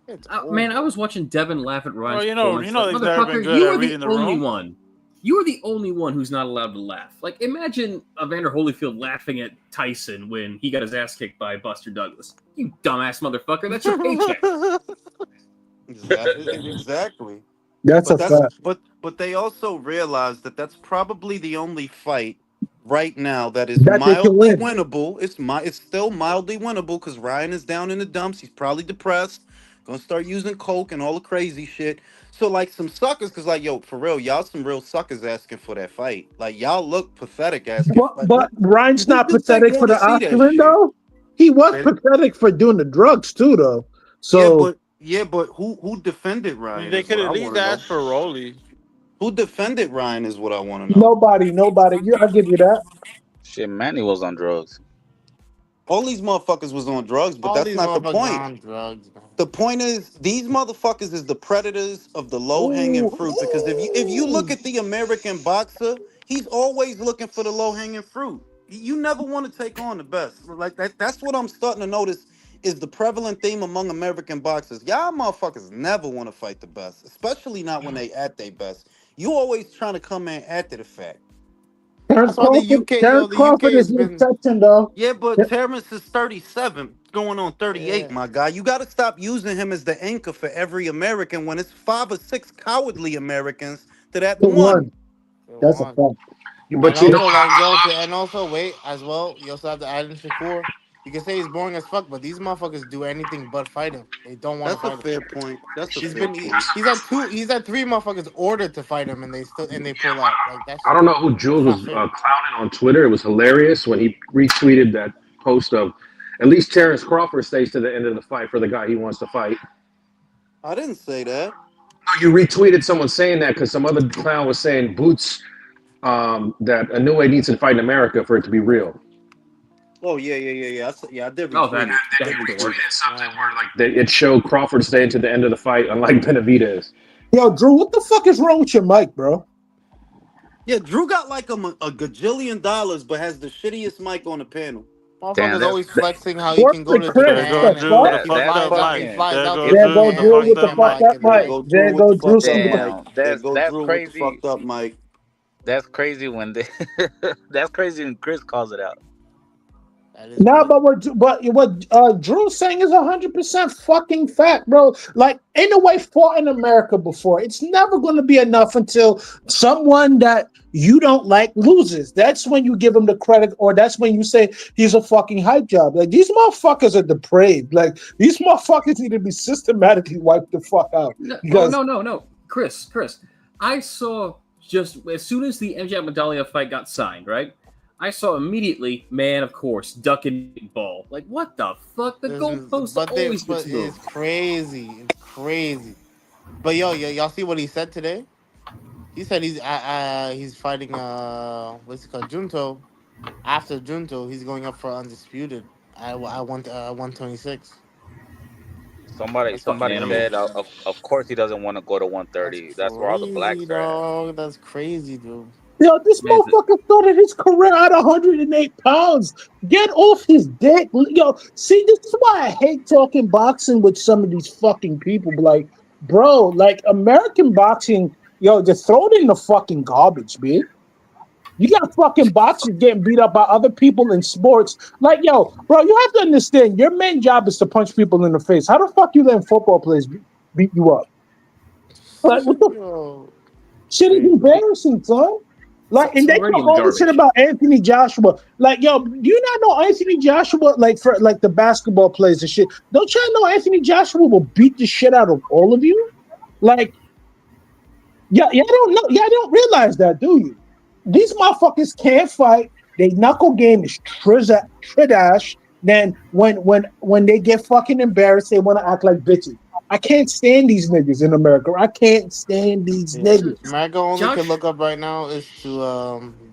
It's Man, I over. was watching Devin laugh at Bro, Ryan's you performance. Like, he's never been motherfucker, good you at are the reading the only room. one. You are the only one who's not allowed to laugh. Like, imagine Evander Holyfield laughing at Tyson when he got his ass kicked by Buster Douglas. You dumbass motherfucker, that's your paycheck. Exactly. That's But a that's fact. but they also realize that that's probably the only fight right now that is That they can mildly win. winnable. It's still mildly winnable because Ryan is down in the dumps. He's probably depressed. Gonna start using coke and all the crazy shit. So like some suckers, cause like yo, for real, y'all some real suckers asking for that fight. Like y'all look pathetic asking. But, Like but Ryan's who not you think pathetic for want the to see that Oscarin shit? though. He was Say pathetic for doing the drugs too though. So yeah, but who defended I mean, Ryan they is could what at I least want to know. ask for Rolly. Who defended Ryan is what I want to know. nobody. I'll give you that. Shit, Manny was on drugs. All these motherfuckers was on drugs, but All that's these not the motherfuckers point. on drugs, man. The point is these motherfuckers is the predators of the low hanging Ooh, fruit. Because if you look ooh. at the American boxer, he's always looking for the low hanging fruit. You never want to take on the best. Like that. That's what I'm starting to notice is the prevalent theme among American boxers. Y'all motherfuckers never want to fight the best, especially not when they at their best. You always trying to come in after the fact. Terrence That's why Crawford. Terrence The UK Crawford is has the been, exception though. Yeah, but Terrence is 37, going on 38, yeah, my guy. You got to stop using him as the anchor for every American when it's 5 or 6 cowardly Americans to that The one. one. the That's a one. fact. And But you know also, what like, yo, and also, wait, as well, you also have to add in Shakur. You can say he's boring as fuck, but these motherfuckers do anything but fight him. They don't want to That's a fight him. fair point. That's a He's fair been point. he's had three motherfuckers ordered to fight him, and they pull out. Like I don't know who Jules that's not was fair. clowning on Twitter. It was hilarious when he retweeted that post of at least Terrence Crawford stays to the end of the fight for the guy he wants to fight. I didn't say that. No, you retweeted someone saying that because some other clown was saying Boots that Inoue needs to fight in America for it to be real. Oh, yeah. Yeah, I did Oh, retweet it. He that dork. retweeted something Uh-huh. where like it showed Crawford staying to the end of the fight, unlike Benavidez. Yo, Drew, what the fuck is wrong with your mic, bro? Yeah, Drew got like a gajillion dollars, but has the shittiest mic on the panel. Damn, Motherfuckers always flexing how he What can go the to Chris? There The go Japan and Drew with the fuck? he fucked that's up flies out. He mic. fucking flies There out go there There to Drew go with the Japan Drew and he with fucked the up can't fuck fly mic. up because There mic. go Ryan's Drew There with go the Drew fucked with up the mic. damn. There That's go that's Drew with the crazy. fucked up mic. That's crazy when they, that's crazy when Chris calls it out. that is Nah, crazy. but what Drew's saying is 100% fucking fact, bro. Like, ain't no way fought in America before. It's never going to be enough until someone that you don't like loses. That's when you give him the credit, or that's when you say he's a fucking hype job. Like, these motherfuckers are depraved. Like, these motherfuckers need to be systematically wiped the fuck out. No, oh Because no, Chris. I saw just as soon as the MJ Medalia fight got signed, right? I saw immediately, man, of course, duck and ball. Like, what the fuck? The goalpost always But gets it's moved. crazy. It's crazy. But y'all see what he said today? He said he's fighting what's it called, Junto. After Junto, he's going up for undisputed. I want 126. Somebody That's Fucking somebody animal. said, crazy. of course he doesn't want to go to That's 130. That's where all the crazy, blacks are at. dog. That's crazy, dude. Yo, this Man's motherfucker started his career at 108 pounds. Get off his dick. Yo, see, this is why I hate talking boxing with some of these fucking people. Like, bro, like American boxing, yo, just throw it in the fucking garbage, man. You got fucking boxers getting beat up by other people in sports. Like, yo, bro, you have to understand your main job is to punch people in the face. How the fuck you letting football players beat you up? Like, what the Yo, shit is crazy. embarrassing, son. Like, and It's they already talk in the all this shit garbage. about Anthony Joshua. Like, yo, do you not know Anthony Joshua? Like, for like the basketball players and shit. Don't y'all know Anthony Joshua will beat the shit out of all of you? Like, yeah, y'all don't know. Y'all don't realize that, do you? These motherfuckers can't fight. Their knuckle game is trash. Then when they get fucking embarrassed, they want to act like bitches. I can't stand these niggas in America. I can't stand these Yeah. niggas. America only Josh, could look up right now is to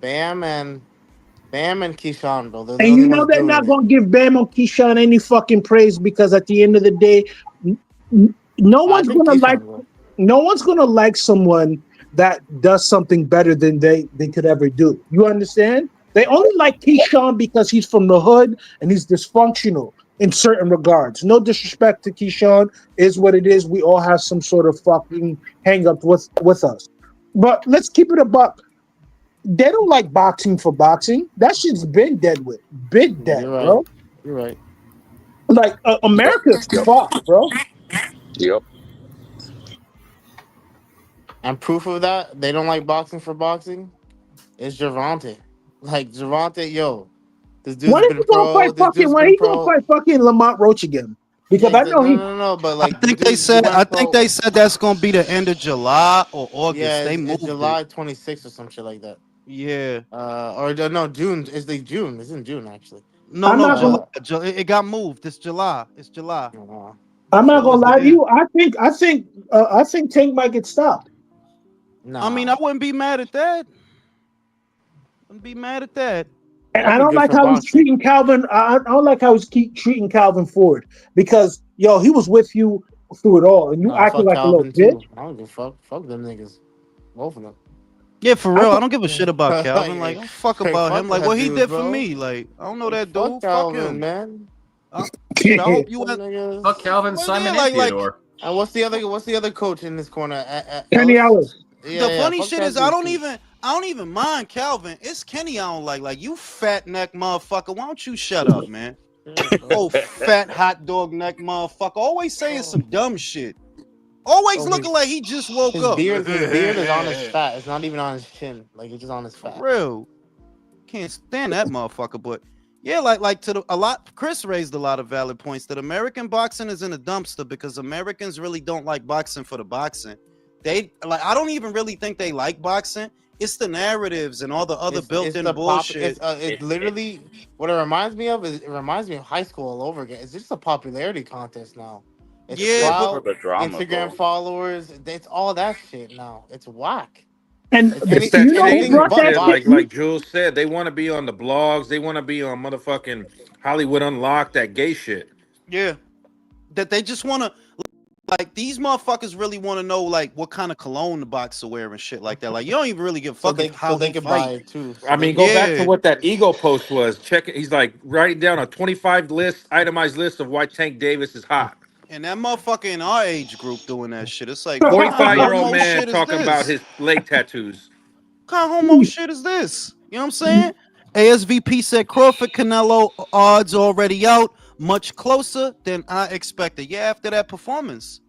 Bam and Keyshawn, bro. They're the And only you know ones they're doing not it. gonna give Bam or Keyshawn any fucking praise because at the end of the day, no I one's think gonna like Keyshawn will. someone that does something better than they could ever do. You understand? They only like Keyshawn because he's from the hood and he's dysfunctional in certain regards. No disrespect to Keyshawn, is what it is. We all have some sort of fucking hang up with us. But let's keep it a buck. They don't like boxing for boxing. That shit's been dead with. Been Yeah, dead, you're right. bro. You're right. Like Yep. America's Yep. fucked, bro. Yep. And proof of that, they don't like boxing for boxing, is Gervonta. Like Gervonta, yo, this dude's When is been he gonna pro. fight This fucking? dude's When been he gonna pro. fight fucking Lamont Roach again? Yeah, Because I know no, he. no, no. But I like the think they dude, he said went pro. that's gonna be the end of July or August. Yeah, They it's moved it. July 26th or some shit like that. Yeah. Or no, June. It's the June. It's in June actually. No, I'm no, not gonna. July. It got moved. It's July. It's July. Uh, I'm not So gonna it's lie the to end. you. I think Tank might get stopped. I mean, nah, I wouldn't be mad at that. Wouldn't be mad at that. And that'd I be don't good like for how he's boxing. treating Calvin. I don't like how he's keep treating Calvin Ford because yo, he was with you through it all, and you Nah, acting fuck like a little Calvin bitch. too. I don't give a fuck. Fuck them niggas. Both of them. Yeah, for I real. I think don't give a shit about Calvin. Like, like, I don't fuck about him. fuck Like, that what he dude, did for bro. me. Like, I don't know Like, that fuck dude. Fuck Calvin, him. man. Shit, I hope you. Them fuck niggas. Calvin, But yeah, Simon, and Theodore. And what's the other coach in this corner? Kenny Ellis. Ellis. The Yeah, yeah. funny Fuck shit that is dude too. I don't even mind Calvin. It's Kenny I don't like. Like, you fat neck motherfucker. Why don't you shut up, man? Yeah, bro. Oh, fat hot dog neck motherfucker. Always saying some dumb shit. Always Oh, looking like he just woke up. his beard is on his fat. It's not even on his chin. Like it's just on his For fat. real. Can't stand that motherfucker. But yeah, like to a lot. Chris raised a lot of valid points that American boxing is in a dumpster because Americans really don't like boxing for the boxing. They like. I don't even really think they like boxing. It's the narratives and all the other It's built-in the pop. bullshit. It's literally what it reminds me of. Is it reminds me of high school all over again. It's just a popularity contest now. It's Yeah, It's but for clout, the drama, Instagram bro. followers. It's all that shit now. It's whack. And It's It's you that know who anything shaming brought but that shit. shit? boxing. Like Jules said, they want to be on the blogs. They want to be on motherfucking Hollywood Unlocked. That gay shit. yeah, that they just want to like these motherfuckers really want to know like what kind of cologne the boxer wear and shit like that. Like you don't even really give a fuck So how they he could buy fight. it too. So I they mean, could go buy back it. to Yeah, what that ego post was. Check it. He's like writing down a 25 itemized list of why Tank Davis is hot. and that motherfucker in our age group doing that shit. It's like what kind of 45-year-old homo man shit is talking about this? his leg tattoos. What kind of homo shit is this? You know what I'm saying? ASVP said Crawford Canelo odds already out, much closer than I expected. Yeah, after that performance.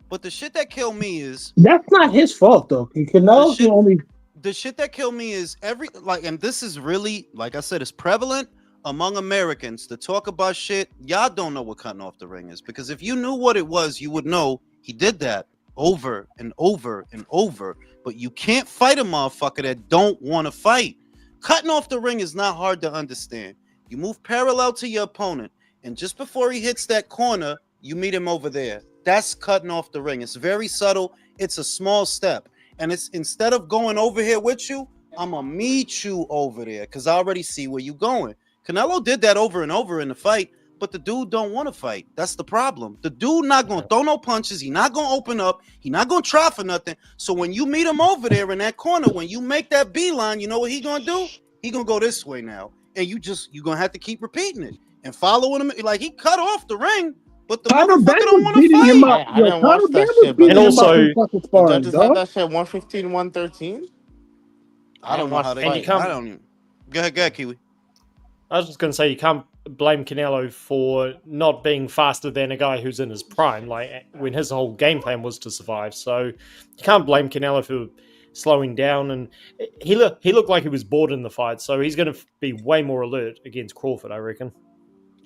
But the shit that killed me is That's not his fault though. the Canelo's the shit only. the shit that killed me is every like, and this is really, like I said, it's prevalent among Americans to talk about shit. Y'all don't know what cutting off the ring is because if you knew what it was, you would know he did that over and over and over. But you can't fight a motherfucker that don't want to fight. Cutting off the ring is not hard to understand. You move parallel to your opponent, and just before he hits that corner, you meet him over there. That's cutting off the ring. It's very subtle. It's a small step. And it's instead of going over here with you, I'm gonna meet you over there because I already see where you're going. Canelo did that over and over in the fight, but the dude don't want to fight. That's the problem. The dude not gonna throw no punches. He not gonna open up. He not gonna try for nothing. So when you meet him over there in that corner, when you make that beeline, you know what he gonna do? He gonna go this way now, and you gonna have to keep repeating it and following him. Like, he cut off the ring, but the Conor motherfucker Ben don't was want to beating him fight. up. I Yo, didn't Conor watch Ben that was shit, but beating And him up also- in fucking the sparring, judges had dog. that shit 115, 113. I don't know how they. And you can't- I don't even. Go ahead, Kiwi. I was just going to say, you can't blame Canelo for not being faster than a guy who's in his prime, like when his whole game plan was to survive. So you can't blame Canelo for slowing down. And he looked like he was bored in the fight, so he's going to be way more alert against Crawford, I reckon.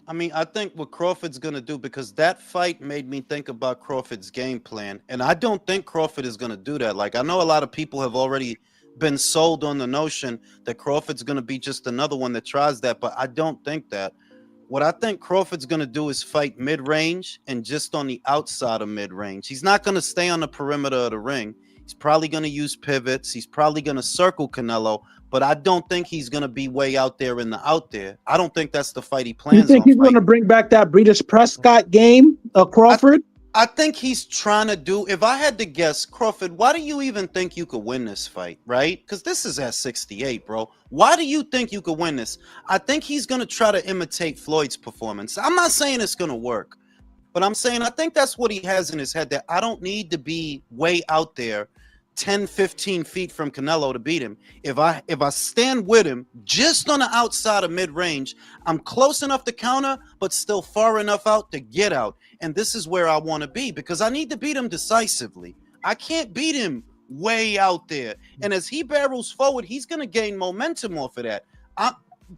I mean, I think what Crawford's going to do, because that fight made me think about Crawford's game plan. And I don't think Crawford is going to do that. Like, I know a lot of people have already been sold on the notion that Crawford's going to be just another one that tries that, but I don't think that. What I think Crawford's going to do is fight mid-range and just on the outside of mid-range. He's not going to stay on the perimeter of the ring. He's probably going to use pivots. He's probably going to circle Canelo, but I don't think he's going to be way out there in the out there. I don't think that's the fight he plans You think on he's going to fighting. bring back that Breeders' Prescott game, Crawford? I think he's trying to do, if I had to guess, Crawford, why do you even think you could win this fight, right? Because this is at 68, bro. Why do you think you could win this? I think he's going to try to imitate Floyd's performance. I'm not saying it's going to work, but I'm saying I think that's what he has in his head, that I don't need to be way out there 10, 15 feet from Canelo to beat him. If I stand with him just on the outside of mid-range, I'm close enough to counter, but still far enough out to get out. And this is where I want to be, because I need to beat him decisively. I can't beat him way out there. And as he barrels forward, he's going to gain momentum off of that.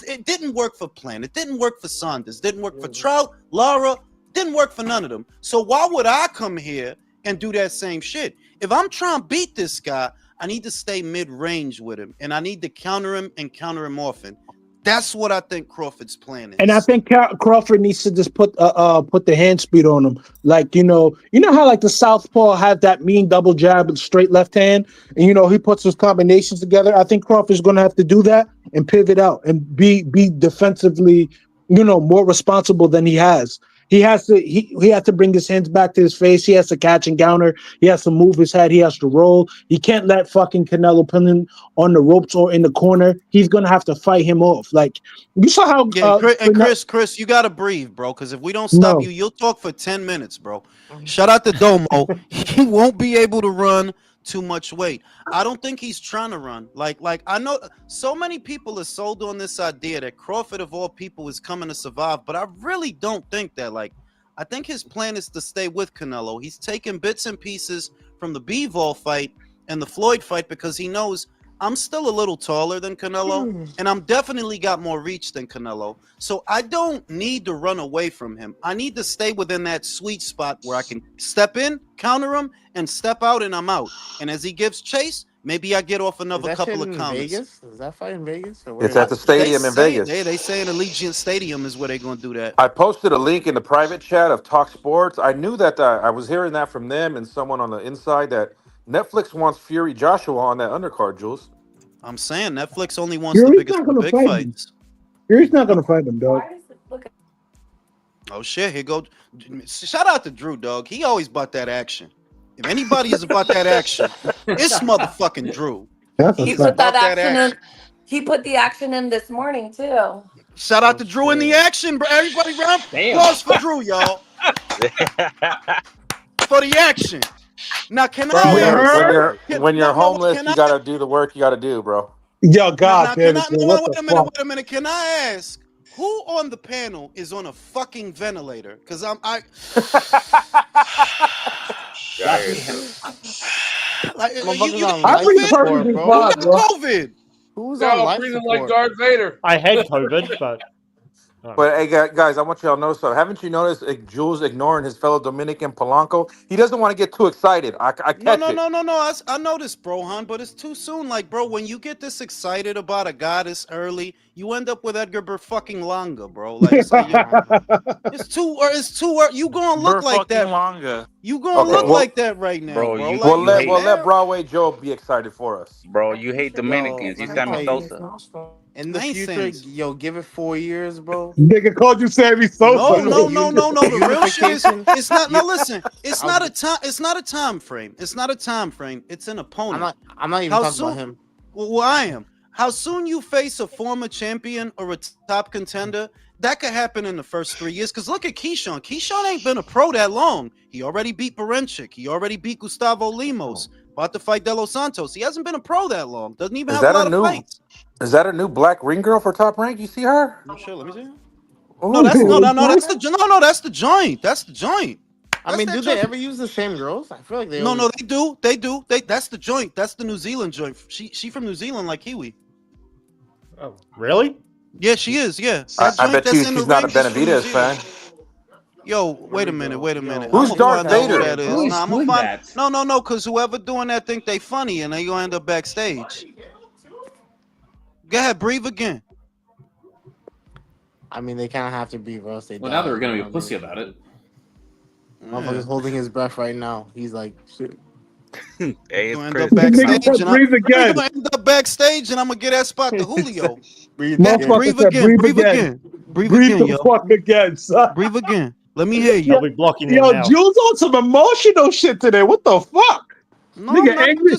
It didn't work for Plant. It didn't work for Saunders. Didn't work for Trout, Lara. Didn't work for none of them. So why would I come here and do that same shit? If I'm trying to beat this guy, I need to stay mid-range with him, and I need to counter him and counter him often. That's what I think Crawford's plan is. And I think Crawford needs to just put the hand speed on him. Like, you know how like the southpaw have that mean double jab with straight left hand, and he puts his combinations together. I think Crawford's going to have to do that and pivot out and be defensively, more responsible than he has. He has to bring his hands back to his face. He has to catch and counter. He has to move his head. He has to roll. He can't let fucking Canelo pin him on the ropes or in the corner. He's gonna have to fight him off. Like, you saw how. Chris, you gotta breathe, bro. Because if we don't stop you, you'll talk for 10 minutes, bro. Shout out to Domo. He won't be able to run too much weight. I don't think he's trying to run. Like I know so many people are sold on this idea that Crawford of all people is coming to survive, but I really don't think that. Like, I think his plan is to stay with Canelo. He's taking bits and pieces from the Bivol fight and the Floyd fight because he knows I'm still a little taller than Canelo, and I'm definitely got more reach than Canelo. So I don't need to run away from him. I need to stay within that sweet spot where I can step in, counter him, and step out, and I'm out. And as he gives chase, maybe I get off another couple of counters. Vegas? Is that fight in Vegas? Or It's at the stadium in Vegas. They say in Allegiant Stadium is where they're going to do that. I posted a link in the private chat of Talk Sports. I knew that I was hearing that from them and someone on the inside that Netflix wants Fury Joshua on that undercard, Jules. I'm saying Netflix only wants the biggest of the big fights. Fury's not going to fight him, dog. Oh, shit. Here go. Shout out to Drew, dog. He always bought that action. If anybody is about that action, it's motherfucking Drew. He put that action in. He put the action in this morning, too. Shout out to Drew in the action, bro. Everybody round applause for Drew, y'all. For the action. Now, can when you're homeless, you gotta do the work you gotta do, bro. Yo, God, wait a minute. Can I ask who on the panel is on a fucking ventilator? Because I breathe perfectly fine, bro. COVID. Who's on life breathing support? like Darth Vader. I had COVID, but. But hey, guys, I want y'all to notice something. Haven't you noticed Jules ignoring his fellow Dominican Polanco? He doesn't want to get too excited. I catch it. No. I know this, Brohan, but it's too soon. Like, bro, when you get this excited about a guy this early, you end up with Edgar Berfucking-Langa, bro. Like, it's too early. You gonna look like that. Langa. You gonna look like that right now, bro. Bro, Like, let Broadway Joe be excited for us. Bro, you hate Dominicans. You Sammy Sosa. In the I ain't future, saying this. yo, give it 4 years, bro. Nigga called you Sammy Sosa. No. The real shit is Unification. it's not. No, listen. It's I'll- not a time. It's not a time frame. It's not a time frame. It's an opponent. I'm not even How talking soon? about him. Well, I am. How soon you face a former champion or a top contender, that could happen in the first 3 years. Because look at Keyshawn. Keyshawn ain't been a pro that long. He already beat Barenchik. He already beat Gustavo Limos. About to fight De Los Santos. He hasn't been a pro that long. Doesn't even Is have a that a lot of new? fights. Is that a new black ring girl for Top Rank? You see her? I'm sure. Let me see. Ooh. No, that's no. That's the that's the joint. That's the joint. I mean, do they ever use the same girls? I feel like they. No, always... they do. They do. That's the joint. That's the New Zealand joint. She from New Zealand, like Kiwi. Oh, really? Yeah, she is. Yeah, I bet you she's not a Benavidez fan. Yo, wait a minute. Who's I'ma Darth find out who Vader? that is. Who's Nah, I'ma doing find. that? No, because whoever doing that think they funny and they gonna end up backstage. Go ahead, breathe again. I mean, they kind of have to be, bro. Well, now they're gonna be a pussy about it. Motherfucker's holding his breath right now. He's like, shit. Hey, it's Gonna end Chris. up backstage, and Breathe again. I'm gonna end up backstage, and I'm gonna get that spot to Julio. Breathe Motherfucker Breathe said, again. Breathe again. Breathe Breathe again, the yo. fuck again, son. Breathe again. Let me hear you. I'll be blocking them Yo, now. Jules on some emotional shit today. What the fuck? No, Nigga I'm not. angry.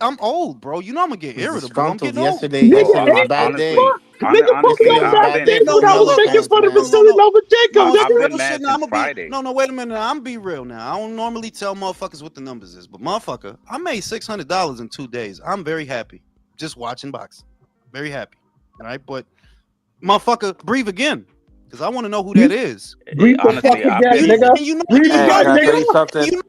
I'm old, bro. You know I'm gonna get He's irritable. I'm disgruntled. getting old. Yesterday Nigga was a angry. bad day. Fuck. Nigga Honestly, fucking on I've bad been- day. No, Dude, I was look, making fun of man. his son over Jacob. No, I've some been real mad shit. Now, since I'm Friday. No, wait a minute. I'm be real now. I don't normally tell motherfuckers what the numbers is, but motherfucker, I made $600 in 2 days. I'm very happy. Just watching boxing. Very happy. All right, but motherfucker, breathe again. Because I want to know who that is. Breathe the fuck Honestly, I've again, been. nigga. And you know, Breathe Hey, again, can I tell nigga. you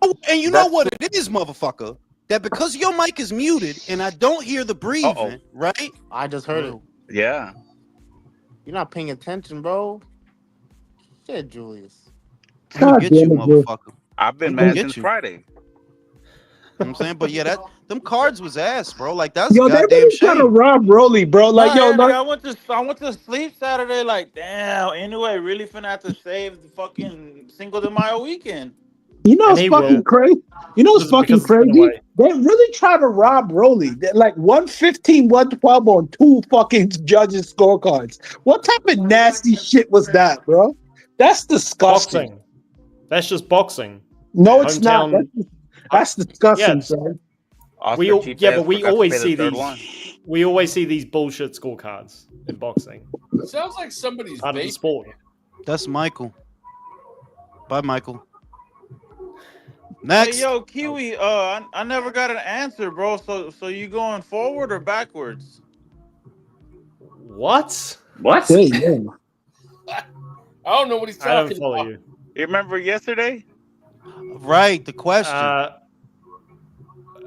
something? you know That's what it is, motherfucker. That because your mic is muted and I don't hear the breathing, right? I just heard it. Yeah. You're not paying attention, bro. Shit, Julius. I'm gonna God get you, damn it, bro. motherfucker. I've been I'm gonna mad get since you. Friday. You know what I'm saying? But yeah, them cards was ass, bro. Like that's Yo, a they goddamn really trying to shame. rob Rolly, bro. Like, yo, Nigga, like, I went to sleep Saturday. Like, damn, Inoue really finna have to save the fucking Cinco de Mayo weekend. you know And what's he fucking will. crazy? You know what's Because fucking it's been crazy? away. They really try to rob Rolly. They're like 115, 112 on 2 fucking judges' scorecards. What type of nasty shit was that, bro? That's disgusting. Boxing. That's just boxing. No, it's not. Hometown. That's disgusting, Yeah. son. We Oscar all, cheap yeah, ass but we forgot to always pay the see third these. one. We always see these bullshit scorecards in boxing. It sounds like somebody's Part of the vaping. sport. That's Michael. Bye, Michael. Next. Hey, yo, Kiwi, I never got an answer, bro. So you going forward or backwards? What? What? Hey, yeah. I don't know what he's I don't talking follow about. you. You remember yesterday? Right, the question.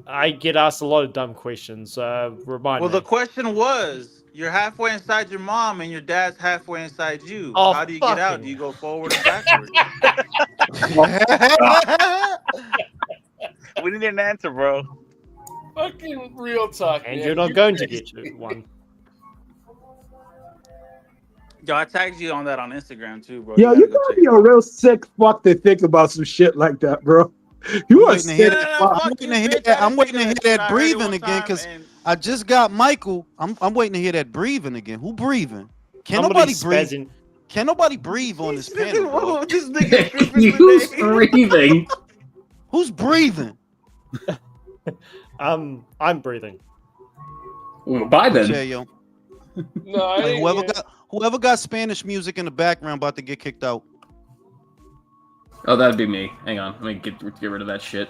I get asked a lot of dumb questions. Remind Well, me. the question was, you're halfway inside your mom and your dad's halfway inside you. Oh, How do you get out? fucking- Do you go forward or backwards? We need an answer, bro. Fucking real talk, And man. you're not going to get one. Yo, I tagged you on that on Instagram too, bro. Yo, gotta you go gotta check be it a out. real sick fuck to think about some shit like that, bro. You I'm are waiting to hear sick. that. No, I'm fuck waiting you, to hear bitch. that. I I'm didn't waiting to think hear of that I heard it breathing one again time because and- I just got Michael. I'm waiting to hear that breathing again. Who breathing? Can nobody Somebody's breathe? spazzing. Can nobody breathe on this panel, bro? Whoa, this nigga tripping Who's today. breathing? Who's breathing? I'm breathing. Well, bye then. Yeah, yo. No, I Like, ain't whoever got Spanish music in the background about to get kicked out. Oh, that'd be me. Hang on. Let me get rid of that shit.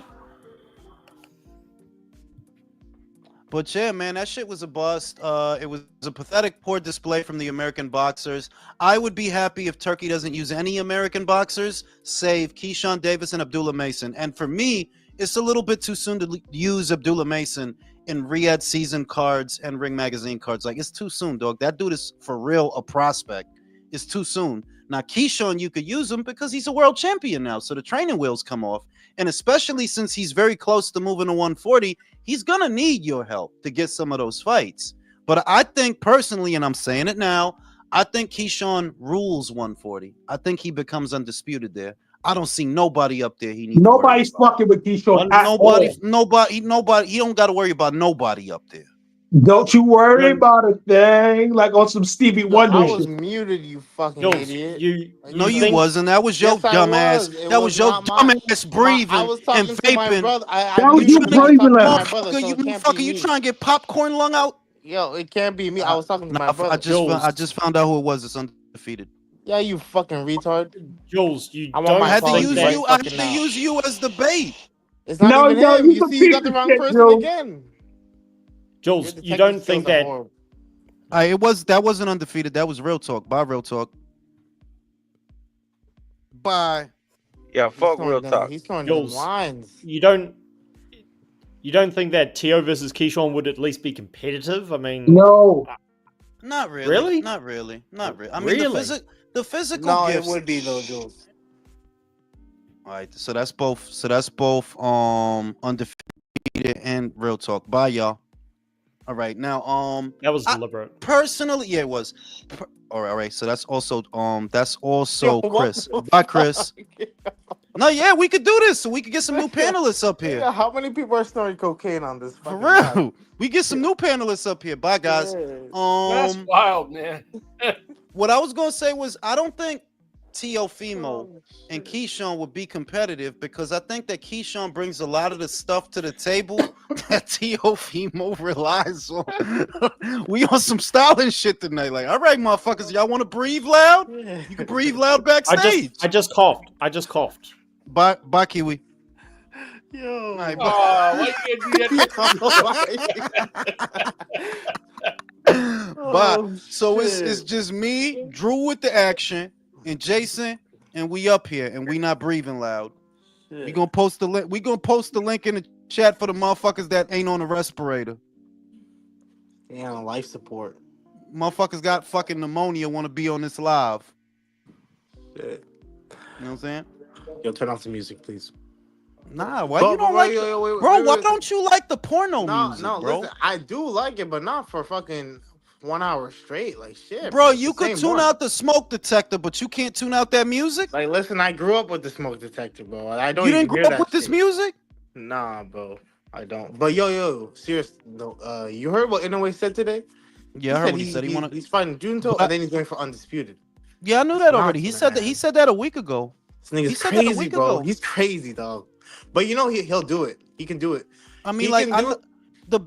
But yeah, man, that shit was a bust. It was a pathetic, poor display from the American boxers. I would be happy if Turkey doesn't use any American boxers, save Keyshawn Davis and Abdullah Mason. And for me, it's a little bit too soon to use Abdullah Mason in Riyadh season cards and Ring Magazine cards. Like, it's too soon, dog. That dude is for real a prospect. It's too soon. Now, Keyshawn, you could use him because he's a world champion now, so the training wheels come off. And especially since he's very close to moving to 140, he's going to need your help to get some of those fights. But I think personally, and I'm saying it now, I think Keyshawn rules 140. I think he becomes undisputed there. I don't see nobody up there he needs Nobody's fucking with Keyshawn at all. Nobody. He don't got to worry about nobody up there. Don't you worry Don't- about a thing. Like on some Stevie Yo, I Wonder was shit. muted, you fucking Jules, idiot. you Like, No, you you think wasn't. That was your yes, I dumb ass. was. It That was was your not dumb my. ass I breathing was and talking to my vaping. brother. I That was You muted you trying because I to was get breathing talking to out. my brother, motherfucker? so You it can't be motherfucker? You me. trying to get popcorn lung out? Yo, it can't be me. I Uh, was talking to nah, my brother. Jules, I just found out who it was. It's undefeated. Yeah, you fucking retard. Jules, you I'm on don't my I had to think apology use that right you. I had fucking to now. use you as the bait. It's not No, even no, him. you You a see, you piece got the of wrong shit, person Joe. again. Your Jules, you detective don't skills think are that horrible. That wasn't undefeated. That was real talk. Bye, real talk. Bye. Yeah, He's fuck real throwing them. talk. He's throwing them Jules, lines. you don't think that Tio versus Keyshawn would at least be competitive? I mean, No. Not really. Really? Not really. Not really. I mean, Really? the physical No, it gifts. would be though, Jules. All right. So that's both. Undefeated and real talk. Bye, y'all. All right. Now, that was I- deliberate. personally, yeah, it was. All right. So that's also Yo, what Chris. the Bye, Chris. fuck? No, yeah, we could do this so we could get some new panelists up here. Yeah, how many people are snorting cocaine on this? For fucking live? real. We get some new panelists up here. Bye, guys. Yeah. That's wild, man. What I was gonna say was I don't think Teofimo Oh, and shit. Keyshawn would be competitive because I think that Keyshawn brings a lot of the stuff to the table that Teofimo relies on. We on some styling shit tonight. Like, all right, motherfuckers, y'all want to breathe loud? Yeah. You can breathe loud backstage. I just coughed. Bye, Kiwi. Yo. All right, Oh, why you can't do that? But Oh, so it's shit. just me, Drew with the action, and Jason, and we up here, and we not breathing loud. We gonna post the link. We gonna post the link in the chat for the motherfuckers that ain't on the respirator. Damn, life support. Motherfuckers got fucking pneumonia. Want to be on this live? Shit. You know what I'm saying? Yo, turn off the music, please. Nah, why But- you don't but like, wait, wait, bro? Why wait. don't you like the porno No, music, no, bro? listen, I do like it, but not for fucking 1 hour straight. Like shit, Bro, it's you the could same tune one. out the smoke detector, but you can't tune out that music. Like, listen, I grew up with the smoke detector, bro. I don't You even didn't grow hear up that with this shit. music. Nah, bro, I don't. But yo, serious. No, you heard what Inoue said today? Yeah, I heard what he said. He's fighting Junto, But- and then he's going for undisputed. Yeah, I knew It's that already. nuts, He said that. man. He said that a week ago. This nigga's He said that a crazy, week bro. ago. He's crazy, dog. But you know he'll do it. He can do it. I mean, He like can do it. the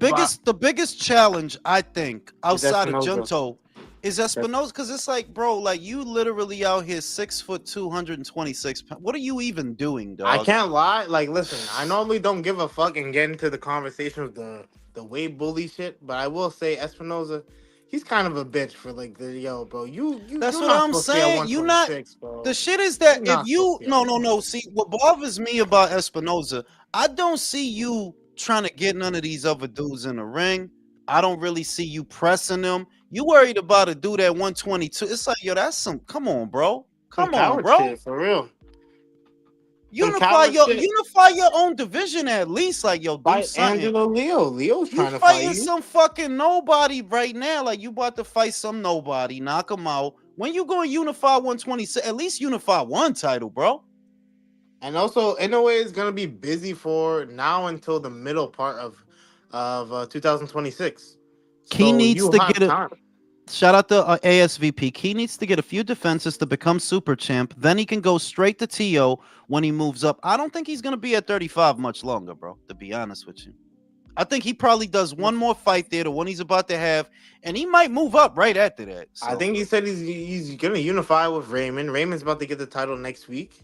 biggest challenge I think outside of Espinoza. Junto is Espinoza, because it's like, bro, like you literally out here 6 foot 226 pounds. What are you even doing, dog? I can't lie. Like, listen, I normally don't give a fuck and get into the conversation with the weight bully shit, but I will say Espinoza, he's kind of a bitch for like the bro. That's you're what not I'm supposed to be at saying. You not 126, bro. the shit is that You're if not you supposed to be no. See, what bothers me about Espinoza, I don't see you trying to get none of these other dudes in the ring. I don't really see you pressing them. You worried about a dude at 122. It's like, yo, that's some. Come on, bro. Come on, coward bro. shit, for real. Unify shit. your own division at least. Like, yo, do Fight something. Angelo Leo. Leo's You trying to fight fighting you. some fucking nobody right now. Like, you about to fight some nobody, knock him out. When you go unify 126, at least unify one title, bro. And also, Inoue is gonna be busy for now until the middle part of 2026. He So needs you to have get a time. shout out to ASVP. He needs to get a few defenses to become super champ. Then he can go straight to TO when he moves up. I don't think he's gonna be at 35 much longer, bro. To be honest with you, I think he probably does one more fight there, the one he's about to have, and he might move up right after that. So. I think he said he's gonna unify with Raymond. Raymond's about to get the title next week.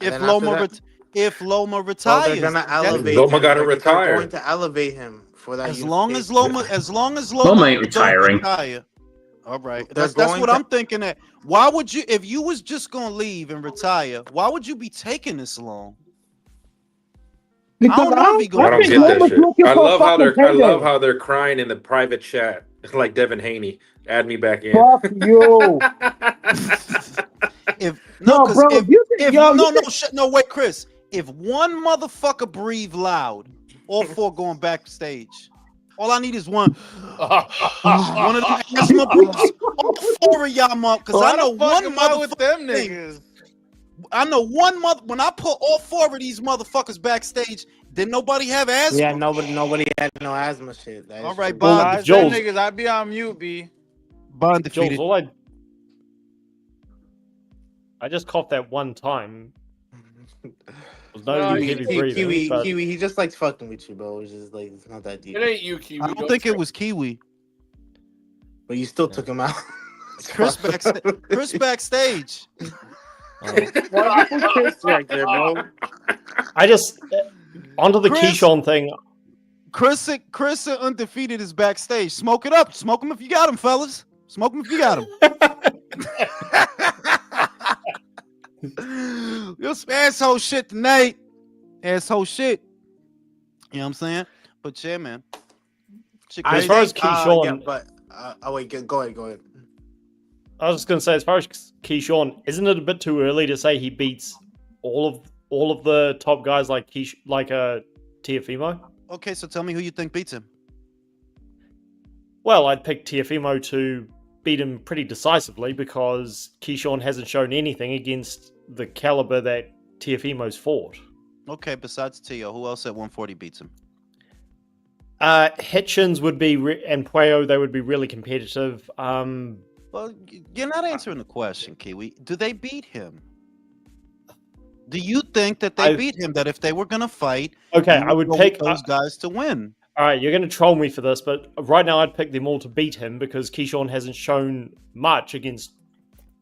And if then after Loma that- Loma well, retires, they're gonna elevate Loma him. gotta They're retire. going to elevate him for that. as long as unification. Loma ain't don't retiring. retire. All right, They're that's going what to- I'm thinking. That why would you, if you was just gonna leave and retire, why would you be taking this long? Because I don't know if he I gonna don't think get that Loma's shit. looking I for a love how fucking they're. I love payday. how they're crying in the private chat, like Devin Haney. Add me back in. Fuck you. If no, Yo, because bro, no, wait, Chris. If one motherfucker breathe loud, all four going backstage. All I need is one. One of them asthma breaths. All four of y'all up, because I know one motherfucker. niggas. I know one mother. When I put all four of these motherfuckers backstage, Didn't nobody have asthma? Yeah, nobody had no asthma shit. That All is right, true. Bond. I said Jules- niggas, I be on mute, B. Bond Jules, defeated. I just coughed that one time. There's no No, heavy Kiwi- breathing. But Kiwi, he just likes fucking with you, bro. It's just like it's not that deep. It ain't you, Kiwi. I don't think it was Kiwi. But you still took him out. Chris backstage. Why you put Chris right there, bro? I just onto the Chris- Keyshawn thing. Chris undefeated is backstage. Smoke it up. Smoke him if you got him, fellas. Smoke him if you got him. You're some asshole shit tonight. Asshole shit. You know what I'm saying? But yeah, man. Shit As crazy. far as Keyshawn, yeah, but wait, go ahead. I was just going to say, as far as Keyshawn, isn't it a bit too early to say he beats all of the top guys like Teofimo? Okay, so tell me who you think beats him. Well, I'd pick Teofimo to beat him pretty decisively because Keyshawn hasn't shown anything against the caliber that Teofimo's fought. Okay, besides Tio, who else at 140 beats him? Hitchens would be, and Puello, they would be really competitive. Well, you're not answering the question, Kiwi. Do they beat him? Do you think that they beat him? That if they were going to fight, Okay, you I would go pick with those guys to win. All right, you're going to troll me for this, but right now I'd pick them all to beat him because Keyshawn hasn't shown much against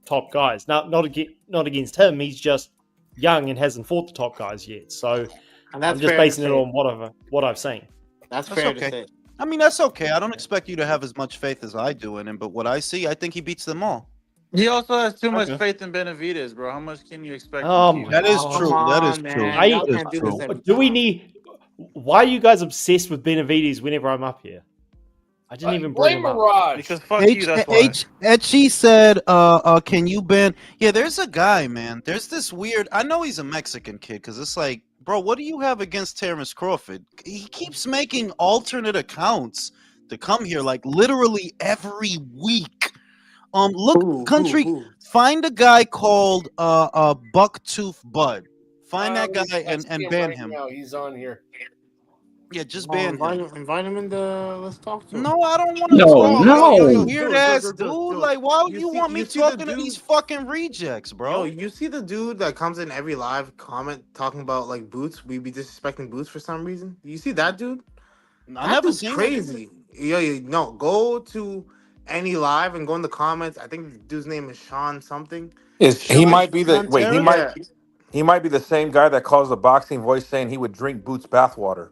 top guys. Not against him. He's just young and hasn't fought the top guys yet. So And that's I'm just fair basing to it say. on what I've seen. That's That's fair okay. to say. I mean, that's okay. I don't expect you to have as much faith as I do in him, but what I see, I think he beats them all. He also has too much Okay. faith in Benavidez, bro. How much can you expect? That is Oh, true. come That is on, true. man. I- Y'all That is can't do true. this every Do we time. need? Why are you guys obsessed with Benavidez whenever I'm up here? I didn't even bring Blame him up. Mirage. Because fuck you, that's why. Etchy said, can you ban? Yeah, there's a guy, man. There's this weird. I know he's a Mexican kid because it's like, bro, what do you have against Terrence Crawford? He keeps making alternate accounts to come here, like literally every week. Look, country, find a guy called Bucktooth Bud. Find that guy I and see ban right him. now. He's on here. Yeah, just ban him. Invite him in the. Let's talk to him. No, I don't want to No, talk. no. Yo, weird Dude, ass dude, dude. dude, dude. Like, why would You you see- want me you see the talking to dude- these fucking rejects, bro? Yo, you see the dude that comes in every live comment talking about like Boots? We be disrespecting Boots for some reason. You see that dude? I That never dude's seen crazy. No, go to any live and go in the comments. I think the dude's name is Sean something. He might be the wait. Montero? He might be the same guy that calls the boxing voice saying he would drink Boots bathwater.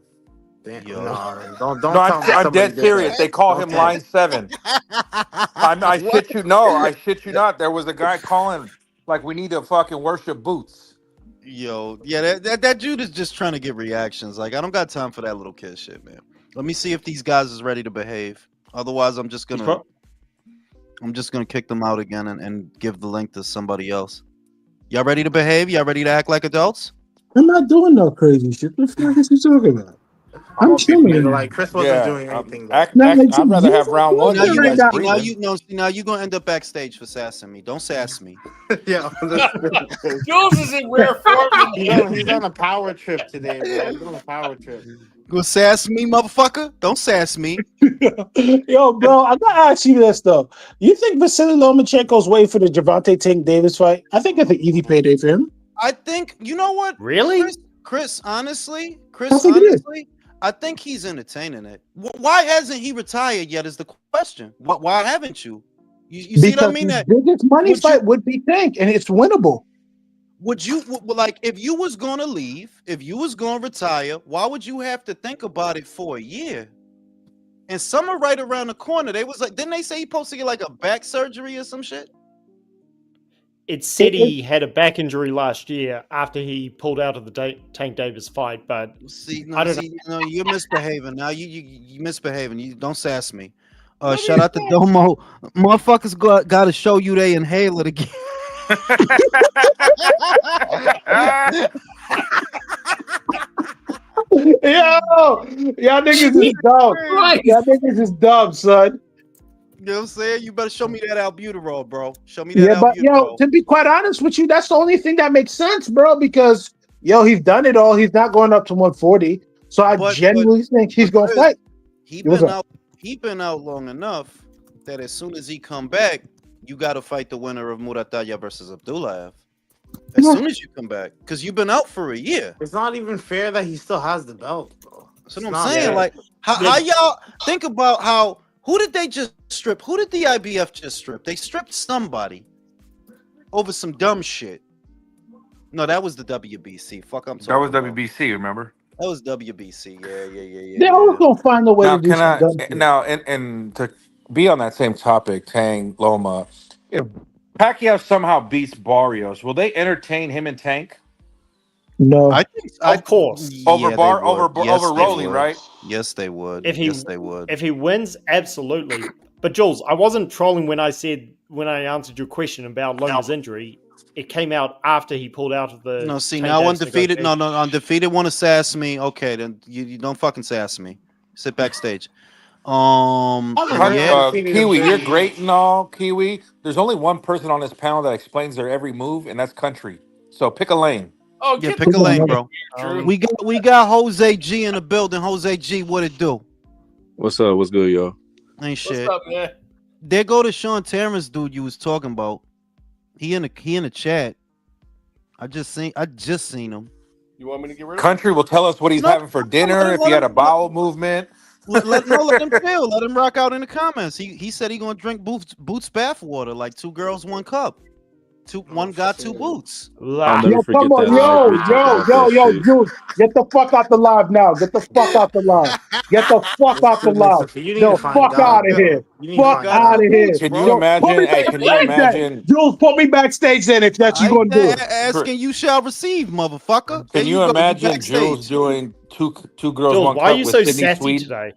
Damn, Yo. no, don't No, tell me I'm somebody dead did serious. that. They call Don't him tell Line 7. I What? shit you. No, I shit you not. There was a guy calling like we need to fucking worship Boots. Yo, yeah, that dude is just trying to get reactions. Like, I don't got time for that little kid shit, man. Let me see if these guys is ready to behave. Otherwise, I'm just gonna kick them out again and give the link to somebody else. Y'all ready to behave? Y'all ready to act like adults? I'm not doing no crazy shit. What the fuck is he talking about? I'm chilling. Like Chris wasn't doing anything. Though. I'd rather have round one Now than you you guys now breathing. you know. Now you gonna end up backstage for sassing me. Don't sass me. Yeah, Jules is in rare form. he's on a power trip today, bro. He's on a power trip. Go sass me, motherfucker. Don't sass me. Yo, bro, I gotta ask you this though. You think Vasily Lomachenko's waiting for the Gervonta Tank Davis fight? I think that's an easy payday for him. I think you know what. Really, Chris. Honestly, I think he's entertaining it. Why hasn't he retired yet? Is the question. Why haven't you? You see what I mean? The biggest money fight would be Tank, and it's winnable. Would you like if you was gonna leave, if you was gonna retire? Why would you have to think about it for a year? And summer right around the corner. They was like, didn't they say he supposed to get like a back surgery or some shit? it said he had a back injury last year after he pulled out of the Tank Davis fight, but See, I don't no, you're misbehaving now. You misbehaving. You don't sass me. Shout out to Domo. Motherfuckers got to show you they inhale it again. Y'all niggas is dumb. Y'all niggas is dumb, son. You know what I'm saying? You better show me that albuterol, bro. Show me that Yeah, but albuterol. to be quite honest with you, that's the only thing that makes sense, bro, because he's done it all. He's not going up to 140. So I But genuinely think he's gonna Chris, fight. he What's been up? out. He been out long enough that as soon as he come back, you got to fight the winner of Murataya versus Abdullah. As soon as you come back, because you've been out for a year. It's not even fair that he still has the belt, bro. That's It's what I'm not saying. fair. Like, how y'all think about how? Who did they just strip? Who did the IBF just strip? They stripped somebody over some dumb shit. No, that was the WBC. Fuck, I'm That talking was about. WBC, remember? That was WBC. They're always gonna find a way Now, to do can some I dumb shit. now and to be on that same topic, Tang Loma, if Pacquiao somehow beats Barrios, will they entertain him and Tank No. I think, Of course. yeah, they would. Yes, over they Rolly, would. right? Yes, they would. If he Yes, they would. if he wins, absolutely. But Jules, I wasn't trolling when I answered your question about Loma's injury. It came out after he pulled out of the No, see, Tank now Davis undefeated. No, negotiation. undefeated want to sass me. Okay, then you don't fucking sass me. Sit backstage. I've heard Yeah. undefeated in Kiwi, 30 you're years. great and all, Kiwi. There's only one person on this panel that explains their every move, and that's Country. So pick a lane. Oh, Yeah, get pick a lane, bro. Drew. We got Jose G in the building. Jose G, what it do? What's up? What's good, y'all? Ain't What's shit. up, man? There go to Sean Terrence dude you was talking about. He in the chat. I just seen him. You want me to get rid of him? Country will tell us what he's No, having for dinner, if he had a bowel movement. Let him chill. Let him rock out in the comments. He said he gonna drink Boots bath water, like 2 girls, 1 cup. One got 2 boots. I'll never Yo, forget come on, that night we talked about that shit. Jules, get the fuck out the live now. Get the fuck out the live. Get the fuck out the live. You need Yo, to find fuck God, out of bro. here. You need to Fuck find got out God. of 2 here. boots, Can you bro. Yo, put me imagine? Hey, can you backstage then. imagine? Jules, put me backstage then if that's you I gonna do ain't it. asking, you shall receive, motherfucker. There Can you you go. You imagine Jules backstage. doing two girls, Jules, 1 why are cup you with so Sydney sassy Swede? today?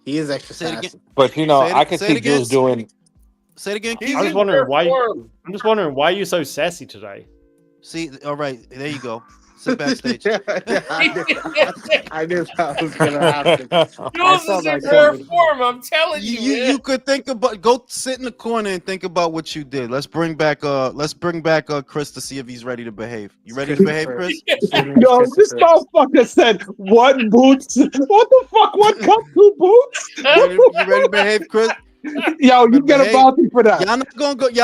He is extra Say it again. sassy. But I could Say see it again. Jules doing. Say it again, He's I'm Kiwi. just wondering why you're so sassy today. See, all right, there you go. Sit backstage. I knew that was gonna happen. I Jules saw is in that rare coming. form. I'm telling you, man. You could think about, go sit in the corner and think about what you did. Let's bring back Chris to see if he's ready to behave. You ready to behave, Chris? Yo, this motherfucker said 1 boots. What the fuck? 1 cup, 2 boots? You ready to behave, Chris? Yo, you get a Behave. bounty for that. Y'all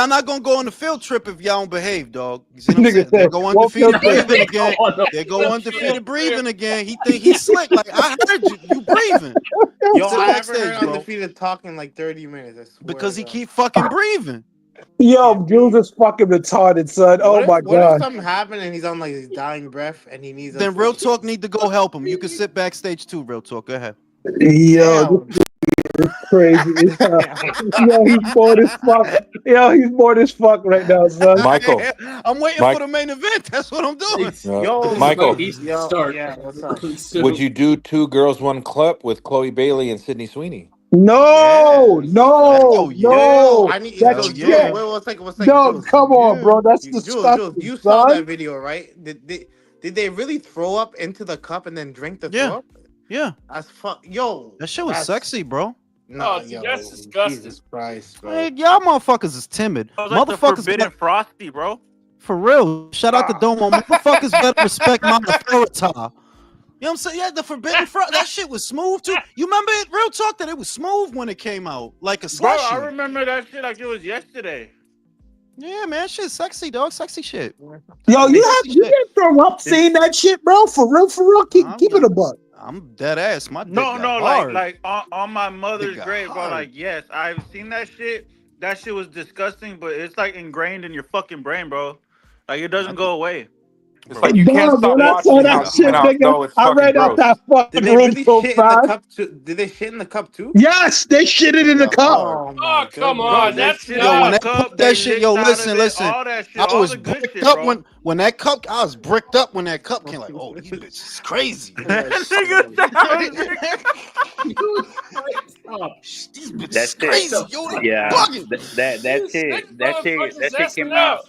not gonna go on the field trip if y'all don't behave, dog. You see what I'm Nigga saying? They said, go "What undefeated field trip?" breathing again. They go undefeated breathing again. He think he's slick. Like, I heard you breathing. Yo, Sit I haven't heard backstage, bro. undefeated talking like 30 minutes. I swear Because to he God. keep fucking breathing. Yo, Jules is fucking retarded, son. Oh my What if god. something happened and he's on like his dying breath and he needs us Then to Real Talk need to go help him. You can sit backstage too, Real Talk. Go ahead. Yo, this is crazy. Yo, he's bored as fuck. Yo, he's bored as fuck right now, son. Michael. I'm waiting Mike- for the main event. That's what I'm doing. Michael, Yeah, what's up? would you do 2 girls, 1 clip with Chloe Bailey and Sydney Sweeney? No, Hell yeah. no. I need That's Jules, shit. one second, No, Jules. come on, bro. That's Jules, disgusting, you saw son. that video, right? Did they really throw up into the cup and then drink the throw up? Yeah. That's fuck. Yo, That shit was sexy, bro. Nah, dude, yo, that's disgusting. Jesus Christ, bro. Hey, y'all motherfuckers is timid. That was like the Motherfuckers forbidden frosty, bro. for real. Shout out to Domo. Motherfuckers better respect my authority. You know what I'm saying? Yeah, the forbidden frost. That shit was smooth too. You remember it? Real talk that it was smooth when it came out, like a Bro, slushy. I remember that shit like it was yesterday. Yeah, man, shit, sexy, dog, sexy shit. Yo, you didn't throw up seeing that shit, bro. For real. Keep it a buck. I'm dead ass. My dick No, got hard. like on my mother's got grave, bro. hard. Like, yes, I've seen that shit. That shit was disgusting, but it's like ingrained in your fucking brain, bro. Like it doesn't go away. It's like you can't stop When I saw watching that how, shit, nigga, it's I fucking ran out gross. that fucking Did they room really so shit in the fast. cup too? Did they shit in the cup too? Yes, they shitted in the cup. Oh, come on, that's Yo, when not that cup. that They shit, yo, licked out of listen, it, listen. all that shit, I all was the good bricked shit, up bro. when that cup. I was bricked up when that cup came. Like, oh, these bitches is crazy. These bitches is That's it. crazy. Yo, they Yeah, bugging. that shit came out.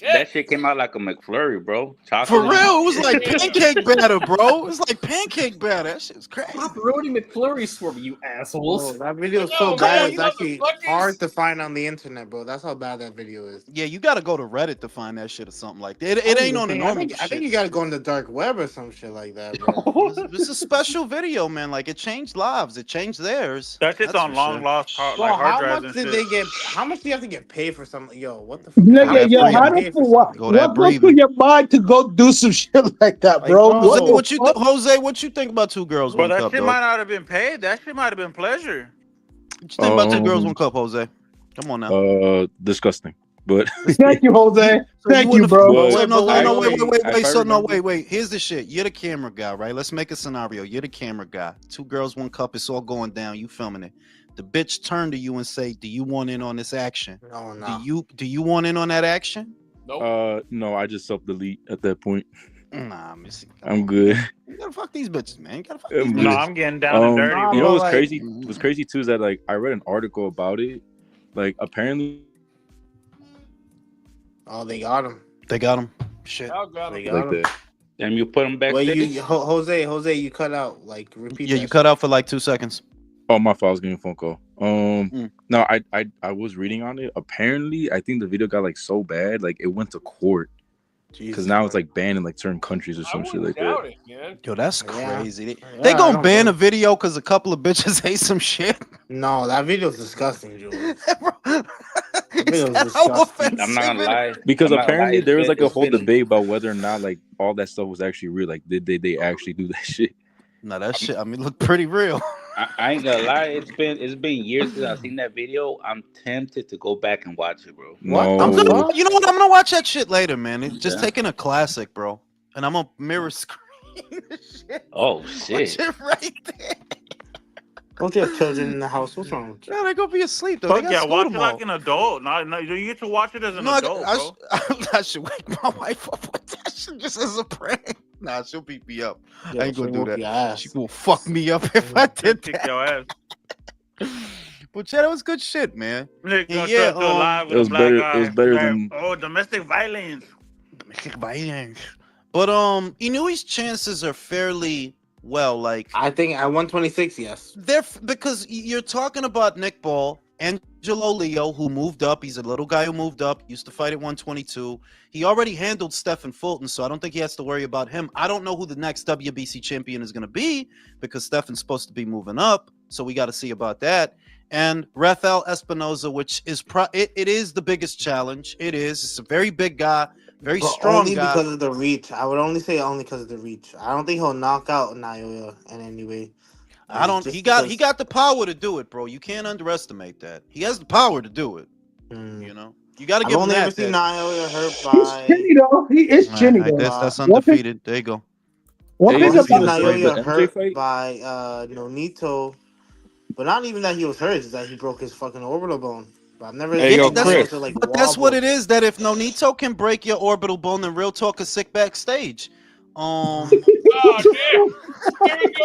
That shit came out like a McFlurry, bro. For Chocolate. real, it was like pancake batter, bro. It was like pancake batter. That shit was crazy. Stop ruining McFlurries for me, you assholes. Bro, that video is No, so man, bad. It's you actually motherfuckers. hard to find on the internet, bro. That's how bad that video is. Yeah, you gotta go to Reddit to find that shit or something like that. I It don't ain't even on the think- normal I think you gotta go on the dark web or some shit like that, bro. It's a special video, man. Like it changed lives. It changed theirs. That shit's That's on for long sure. lost Bro, like hard how drives much and did shit. they get? How much do you have to get paid for something? Yo, what the fuck? Nigga, that yeah, breathing. how the what? Go that What goes through breathing. your mind to go do some shit like that, Like, bro? bro, Jose, What the what you fuck? Jose, what you think about 2 girls, But 1 that cup, shit dog? might not have been paid. That shit might have been pleasure. What you think about 2 girls, 1 cup, Jose? Come on now. Disgusting. But Thank you, Jose. So Thank you, wouldn't bro. But So no, I no, wait. if I So no, remember- wait. Here's the shit. You're the camera guy, right? Let's make a scenario. You're the camera guy. 2 girls, 1 cup. It's all going down. You filming it. The bitch turn to you and say, "Do you want in on this action? No. Do you want in on that action?" no, I just self-delete at that point. Nah, Missy. I'm good. You gotta fuck these bitches, man. You gotta fuck these I'm bitches. No, good. I'm getting down and dirty, Nah, You know bro. what's like- crazy? What's crazy too is that like I read an article about it. Like apparently, Oh, they got him. They got him. Shit. They got like him. that. Damn, you put them back. Wait, Jose, you cut out. Like, repeat. Yeah, that you cut out for like 2 seconds. Oh, my fault. I was getting a phone call. No, I was reading on it. Apparently, I think the video got like so bad, like it went to court because now it's like banned in like certain countries or some shit like that. It, man. Yo, that's Yeah. crazy. Yeah, They I gonna don't ban know. a video because a couple of bitches hate some shit. No, that video's disgusting, Jules. Bro, video's is that how disgusting. I'm not gonna lie. Because I'm not gonna lie, apparently it's there was been- like a it's whole been- debate about whether or not like all that stuff was actually real. Like, did they actually do that shit? No, that shit. I mean, look pretty real. I ain't gonna lie. It's been years since I've seen that video. I'm tempted to go back and watch it, bro. What? I'm the gonna, fuck? you know what? I'm gonna watch that shit later, man. It's just Yeah. taking a classic, bro. And I'm gonna mirror screen the shit. Oh Watch shit! it right there. Don't you have children in the house? What's wrong with you? No, they gonna be asleep though. Fuck They got yeah, school watch it tomorrow. like an adult. No, you get to watch it as an No, adult, bro. I should wake my wife up with that shit just as a prank. Nah, she'll beat me up. Yeah, I ain't gonna she'll do whoop that. your ass. She will fuck me up if I did Kick that. your ass. But yeah, that was good shit, man. Nigga, Yeah, yeah, live It with was a black better. guy. It was better Like, than. oh, domestic violence. Domestic violence. But Inoue's chances are fairly well, like I think at 126, yes. they're because you're talking about Nick Ball, Angelo Leo, who moved up. He's a little guy who moved up. Used to fight at 122. He already handled Stephen Fulton, so I don't think he has to worry about him. I don't know who the next WBC champion is going to be because Stephen's supposed to be moving up, so we got to see about that. And Rafael Espinoza, which is it is the biggest challenge. It is. It's a very big guy, very But strong only guy. because of the reach. I would only say only because of the reach. I don't think he'll knock out Naoya in any way. I don't. He got the power to do it, bro. You can't underestimate that. He has the power to do it. You know, you got to I've give him only that. ever seen Naoya hurt He's by. chinny though. He is chinny though. That's One thing- undefeated. There you go. One I've thing only seen about Naoya the MJ hurt fight? by Nonito, but not even that he was hurt. It's that he broke his fucking orbital bone. But I've never Hey, seen yo, Naoya Chris. to, like, But that's what wobble. it is. That if Nonito can break your orbital bone, then real talk is sick backstage. Oh, damn. Here we go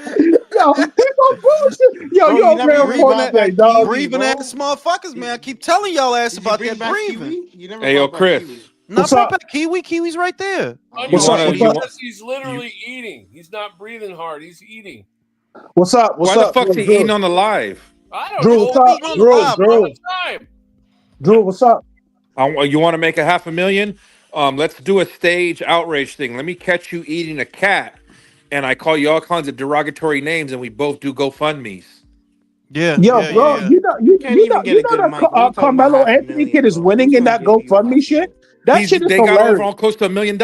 again. yo, bullshit. Yo, Bro, you you over never there read recording about that, that dog. Kiwi, breathing bro. ass motherfuckers, man. I keep telling y'all ass Did you about bring that back breathing. Kiwi? You never Hey, yo, brought back Chris. Kiwi. Not What's brought up? back Kiwi. Kiwi's right there. On What's your up? watch, What's up? because he's literally eating. He's not breathing hard. He's eating. What's up? What's Why the up? fuck's he Drew? eating on the live? I don't Drew, know. what's up? He eats Drew, all Drew. the time. Drew, what's up? You want to make a $500,000? Let's do a stage outrage thing. Let me catch you eating a cat, and I call you all kinds of derogatory names, and we both do GoFundMes. Yeah. Yo, yeah, bro, yeah, yeah. you know, you, Can't you even know, get you a know good that mic. What are you talking Carmelo about, Anthony kid is $500,000, winning bro? in that Who's gonna give you GoFundMe shit. That shit is They got hilarious. over close to $1 million.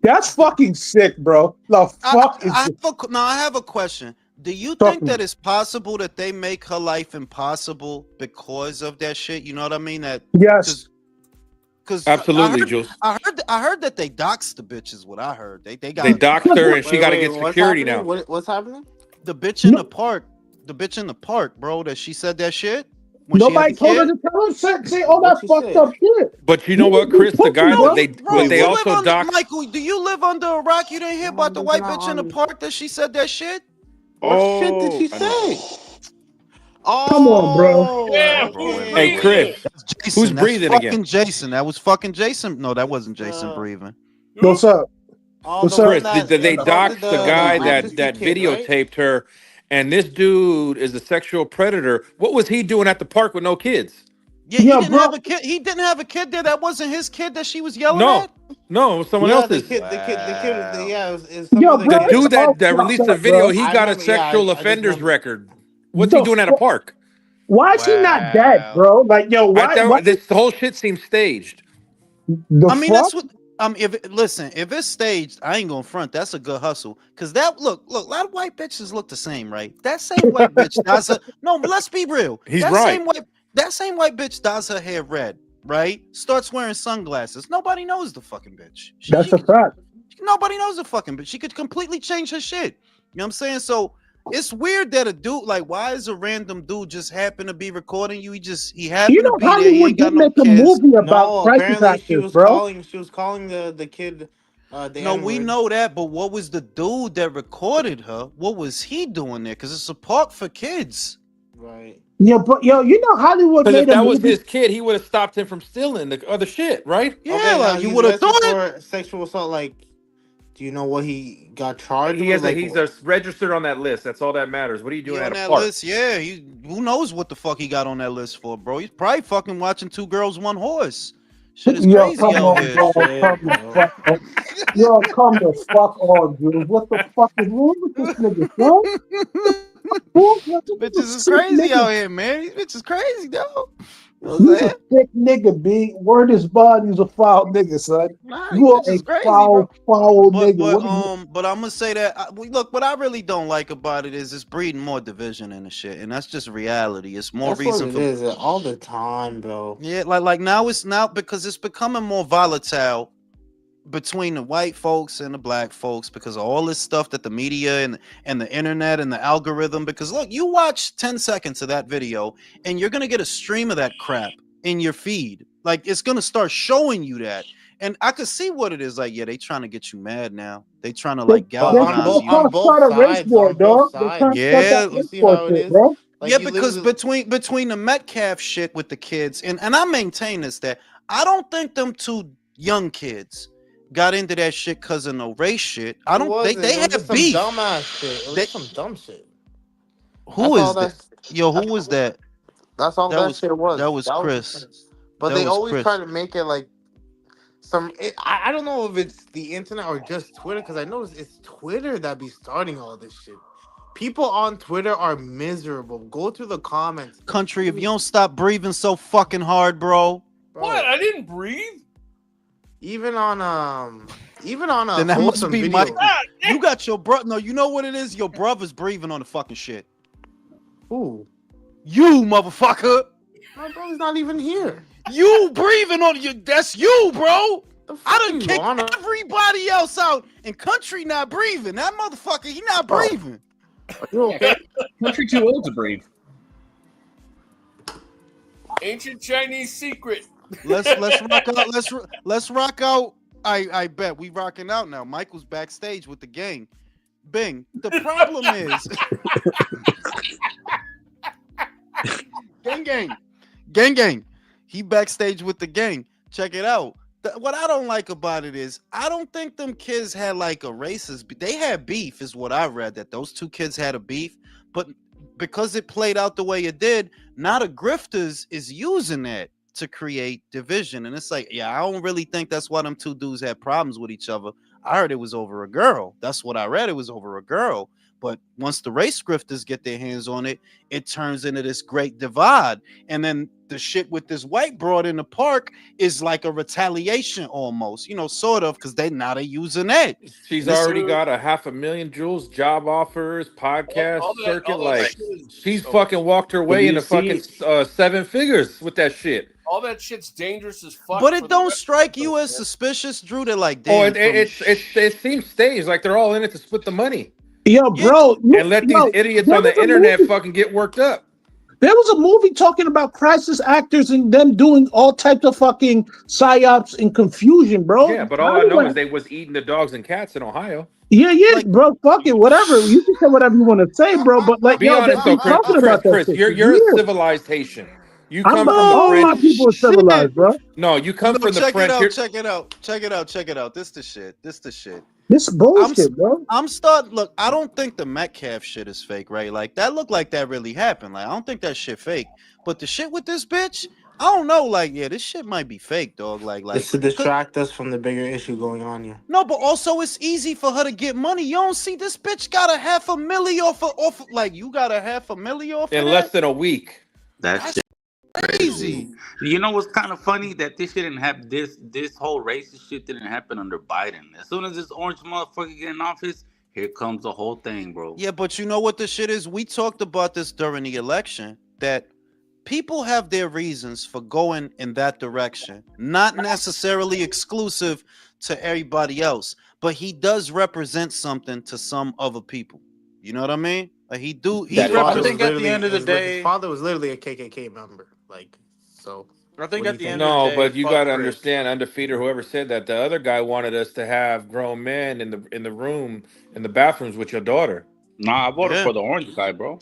That's fucking sick, bro. The fuck is this? I have a question. Do you Talk think to me. that it's possible that they make her life impossible because of that shit? You know what I mean? That Yes. because Absolutely, Jules. I heard that they doxed the bitch is what I heard. They got They doxed her, and she Wait, got to wait, get what's security happening? now. What's happening? the bitch in No. the park. The bitch in the park, bro. That she said that shit when Nobody she had told her the to tell her say all What'd that she fucked say? up shit. But you know what, Chris? The guy bro. that they Bro, what they you also live under, doxed. Michael, do you live under a rock? You didn't hear about the it's white not bitch in the on- park that she said that shit? What shit did she I know. say? Come on, bro. Yeah, Okay. Hey, Chris, Jason, who's that's breathing fucking again? Jason. That was fucking Jason. No, that wasn't Jason breathing. What's up? Oh, What's the up? one Chris, that they assaulted doxed the the guy that autistic kid, right? videotaped her, and this dude is a sexual predator. What was he doing at the park with no kids? Yeah, he Yeah, didn't bro. have a kid. He didn't have a kid there. That wasn't his kid that she was yelling No, at. no, it was someone Yeah, else's. yeah, it was some Yo, other bro, The kid. it's dude all that fucked released the up, bro. video, he I got a remember. Yeah, sexual I just offenders remember. record. What's he The doing at a fuck? park? Why is he not dead, bro? Like, yo, I why thought this whole shit seems staged. the I mean, fuck? that's what. If it's staged, I ain't gonna front. That's a good hustle. Cause look, a lot of white bitches look the same, right? That same white bitch does her. No, but let's be real. He's right. That same white bitch dyes her hair red, right? Starts wearing sunglasses. Nobody knows the fucking bitch. That's a fact. Nobody knows the fucking bitch. She could completely change her shit. You know what I'm saying? So it's weird that a dude, like, why is a random dude just happen to be recording you? He happened You to know, be there. He Hollywood ain't got did no make a kids. movie about No, crisis apparently actors, bro. she was calling the kid the No, we N-word. know that, but what was the dude that recorded her? What was he doing there? Because it's a park for kids. Right. Yeah, but yo, you know, Hollywood Because if made a that was movie. his kid, he would have stopped him from stealing the other shit, right? Yeah, Okay, now like you he's would have arrested thought. for sexual assault. Like, do you know what he got charged with? He's registered on that list. That's all that matters. What are you He doing on at a that park? list, yeah. Who knows what the fuck he got on that list for, bro? He's probably fucking watching Two Girls, One Horse. Shit is Yo, crazy come out on, here. bro. Come Shit, the bro. fuck on. Yo, come the fuck on, dude. What the fuck is wrong with this nigga, son? Bitches is Sick crazy nigga. out here, man. These bitches crazy, though. You know what I'm You's a saying? sick nigga, B. Word is bond, you's a foul nigga, son. Nah, these You are a bitches crazy, bro. foul But nigga. but What are you? but I'm gonna say that look, what I really don't like about it is it's breeding more division in the shit, and that's just reality. It's more That's what reason it for is all the time, bro. yeah, like now because it's becoming more volatile between the white folks and the black folks because of all this stuff that the media and the internet and the algorithm. Because look, you watch 10 seconds of that video and you're gonna get a stream of that crap in your feed. Like it's gonna start showing you that. And I could see what it is. Like, yeah, they trying to get you mad now. They trying to like But on galvanize both you. on both Start a race sides, war, on both dog. They're trying to sides. start that Yeah, You race see war how it shit, is? bro. Like yeah, you because literally between the Metcalf shit with the kids, and I maintain this that I don't think them two young kids got into that shit because of no race shit. I it don't. wasn't. They It was just have some beef. dumbass shit. It was They, just some dumb shit. who That's all is that? that. Yo, who That's, was that? that's all That that was shit was. that was That was. Chris. But That they was always try Chris. to make it like I don't know if it's the internet or just Twitter because I noticed it's Twitter that be starting all this shit. People on Twitter are miserable. Go to the comments. Country, if you don't stop breathing so fucking hard, bro. What? I didn't breathe. Even on a Then that must wholesome be video. Mike. You got your bro. No, you know what it is? Your brother's breathing on the fucking shit. Who? You motherfucker. My brother's not even here. You breathing on you. That's you, bro. I done you kicked wanna- everybody else out, and Country not breathing. That motherfucker, he not breathing. Are you okay? Country too old to breathe. Ancient Chinese secret. Let's rock out. Let's rock out. I bet we rocking out now. Michael's backstage with the gang. Bing. The problem is, gang. He backstage with the gang. Check it out. What I don't like about it is I don't think them kids had like a racist. They had beef, is what I read. That those two kids had a beef, but because it played out the way it did, not a grifters is using that to create division. And it's like, yeah, I don't really think that's why them two dudes had problems with each other. I heard it was over a girl. That's what I read. It was over a girl. But once the race grifters get their hands on it, it turns into this great divide. And then the shit with this white broad in the park is like a retaliation almost, sort of, because they using that. She's already got 500,000 jewels, job offers, podcast circuit. Like she's fucking walked her way into fucking 7 figures with that shit. All that shit's dangerous as fuck. But it don't strike you as suspicious, Drew. They're like, damn. It seems staged. Like they're all in it to split the money. Yo, bro, and let these idiots on the internet fucking get worked up. There was a movie talking about crisis actors and them doing all types of fucking psyops and confusion, bro. Yeah, but all I know is they was eating the dogs and cats in Ohio. Yeah, Like, bro. Fuck it, whatever. You can say whatever you want to say, bro. But like, Be yo, they honest though, keep Chris. talking Chris, about that Chris, shit you're for you're a years. civilized Haitian. You come from the All my French. people are shit. civilized, bro. No, you come No, from the check it French. out. You're- Check it out. Check it out. Check it out. This the shit. This I'm bullshit, bro. I'm starting. Look, I don't think the Metcalf shit is fake, right? Like that looked like that really happened. Like I don't think that shit fake. But the shit with this bitch, I don't know. Like yeah, this shit might be fake, dog. Like It's to distract us from the bigger issue going on here. no, but also it's easy for her to get money. You don't see this bitch got a $500,000 off. Like you got a $500,000 off in of less that? than a week. That's Crazy. You know what's kind of funny that this shit didn't happen. This whole racist shit didn't happen under Biden. As soon as this orange motherfucker get in office, here comes the whole thing, bro. Yeah, but you know what the shit is? We talked about this during the election that people have their reasons for going in that direction, not necessarily exclusive to everybody else, but he does represent something to some other people. You know what I mean? Like he His father think was at the end of the day- his father was literally a KKK member. Like, so. I think What at do the you end think? of the No, day, but you fuck got to Chris. understand, undefeated. Whoever said that, the other guy wanted us to have grown men in the room in the bathrooms with your daughter. Nah, I voted Yeah. for the orange guy, bro.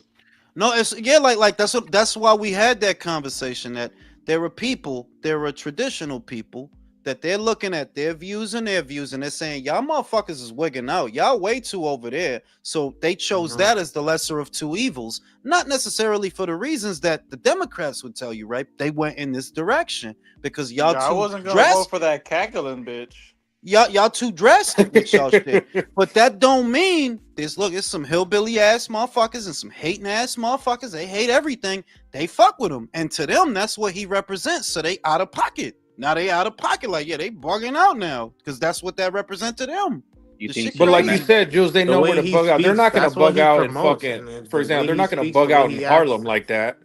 No, it's yeah, like that's why we had that conversation that there are traditional people that they're looking at their views and they're saying y'all motherfuckers is wigging out, y'all way too over there. So they chose that as the lesser of two evils, not necessarily for the reasons that the Democrats would tell you, right? They went in this direction because y'all I too wasn't gonna dressed. vote for that cackling bitch. Y'all too drastic with y'all shit. But that don't mean it's some hillbilly ass motherfuckers and some hating ass motherfuckers. They hate everything. They fuck with him. And to them, that's what he represents. So they out of pocket. Now they out of pocket. Like, yeah, they bugging out now. Because that's what that represents to them. You The think? shit But like you crazy. said, Jules, they The know way where to he bug out. They're speaks, not going to that's what bug he out and promotes, fucking. and For the example, way they're he not going to speaks, bug the way out in he Harlem acts, like that.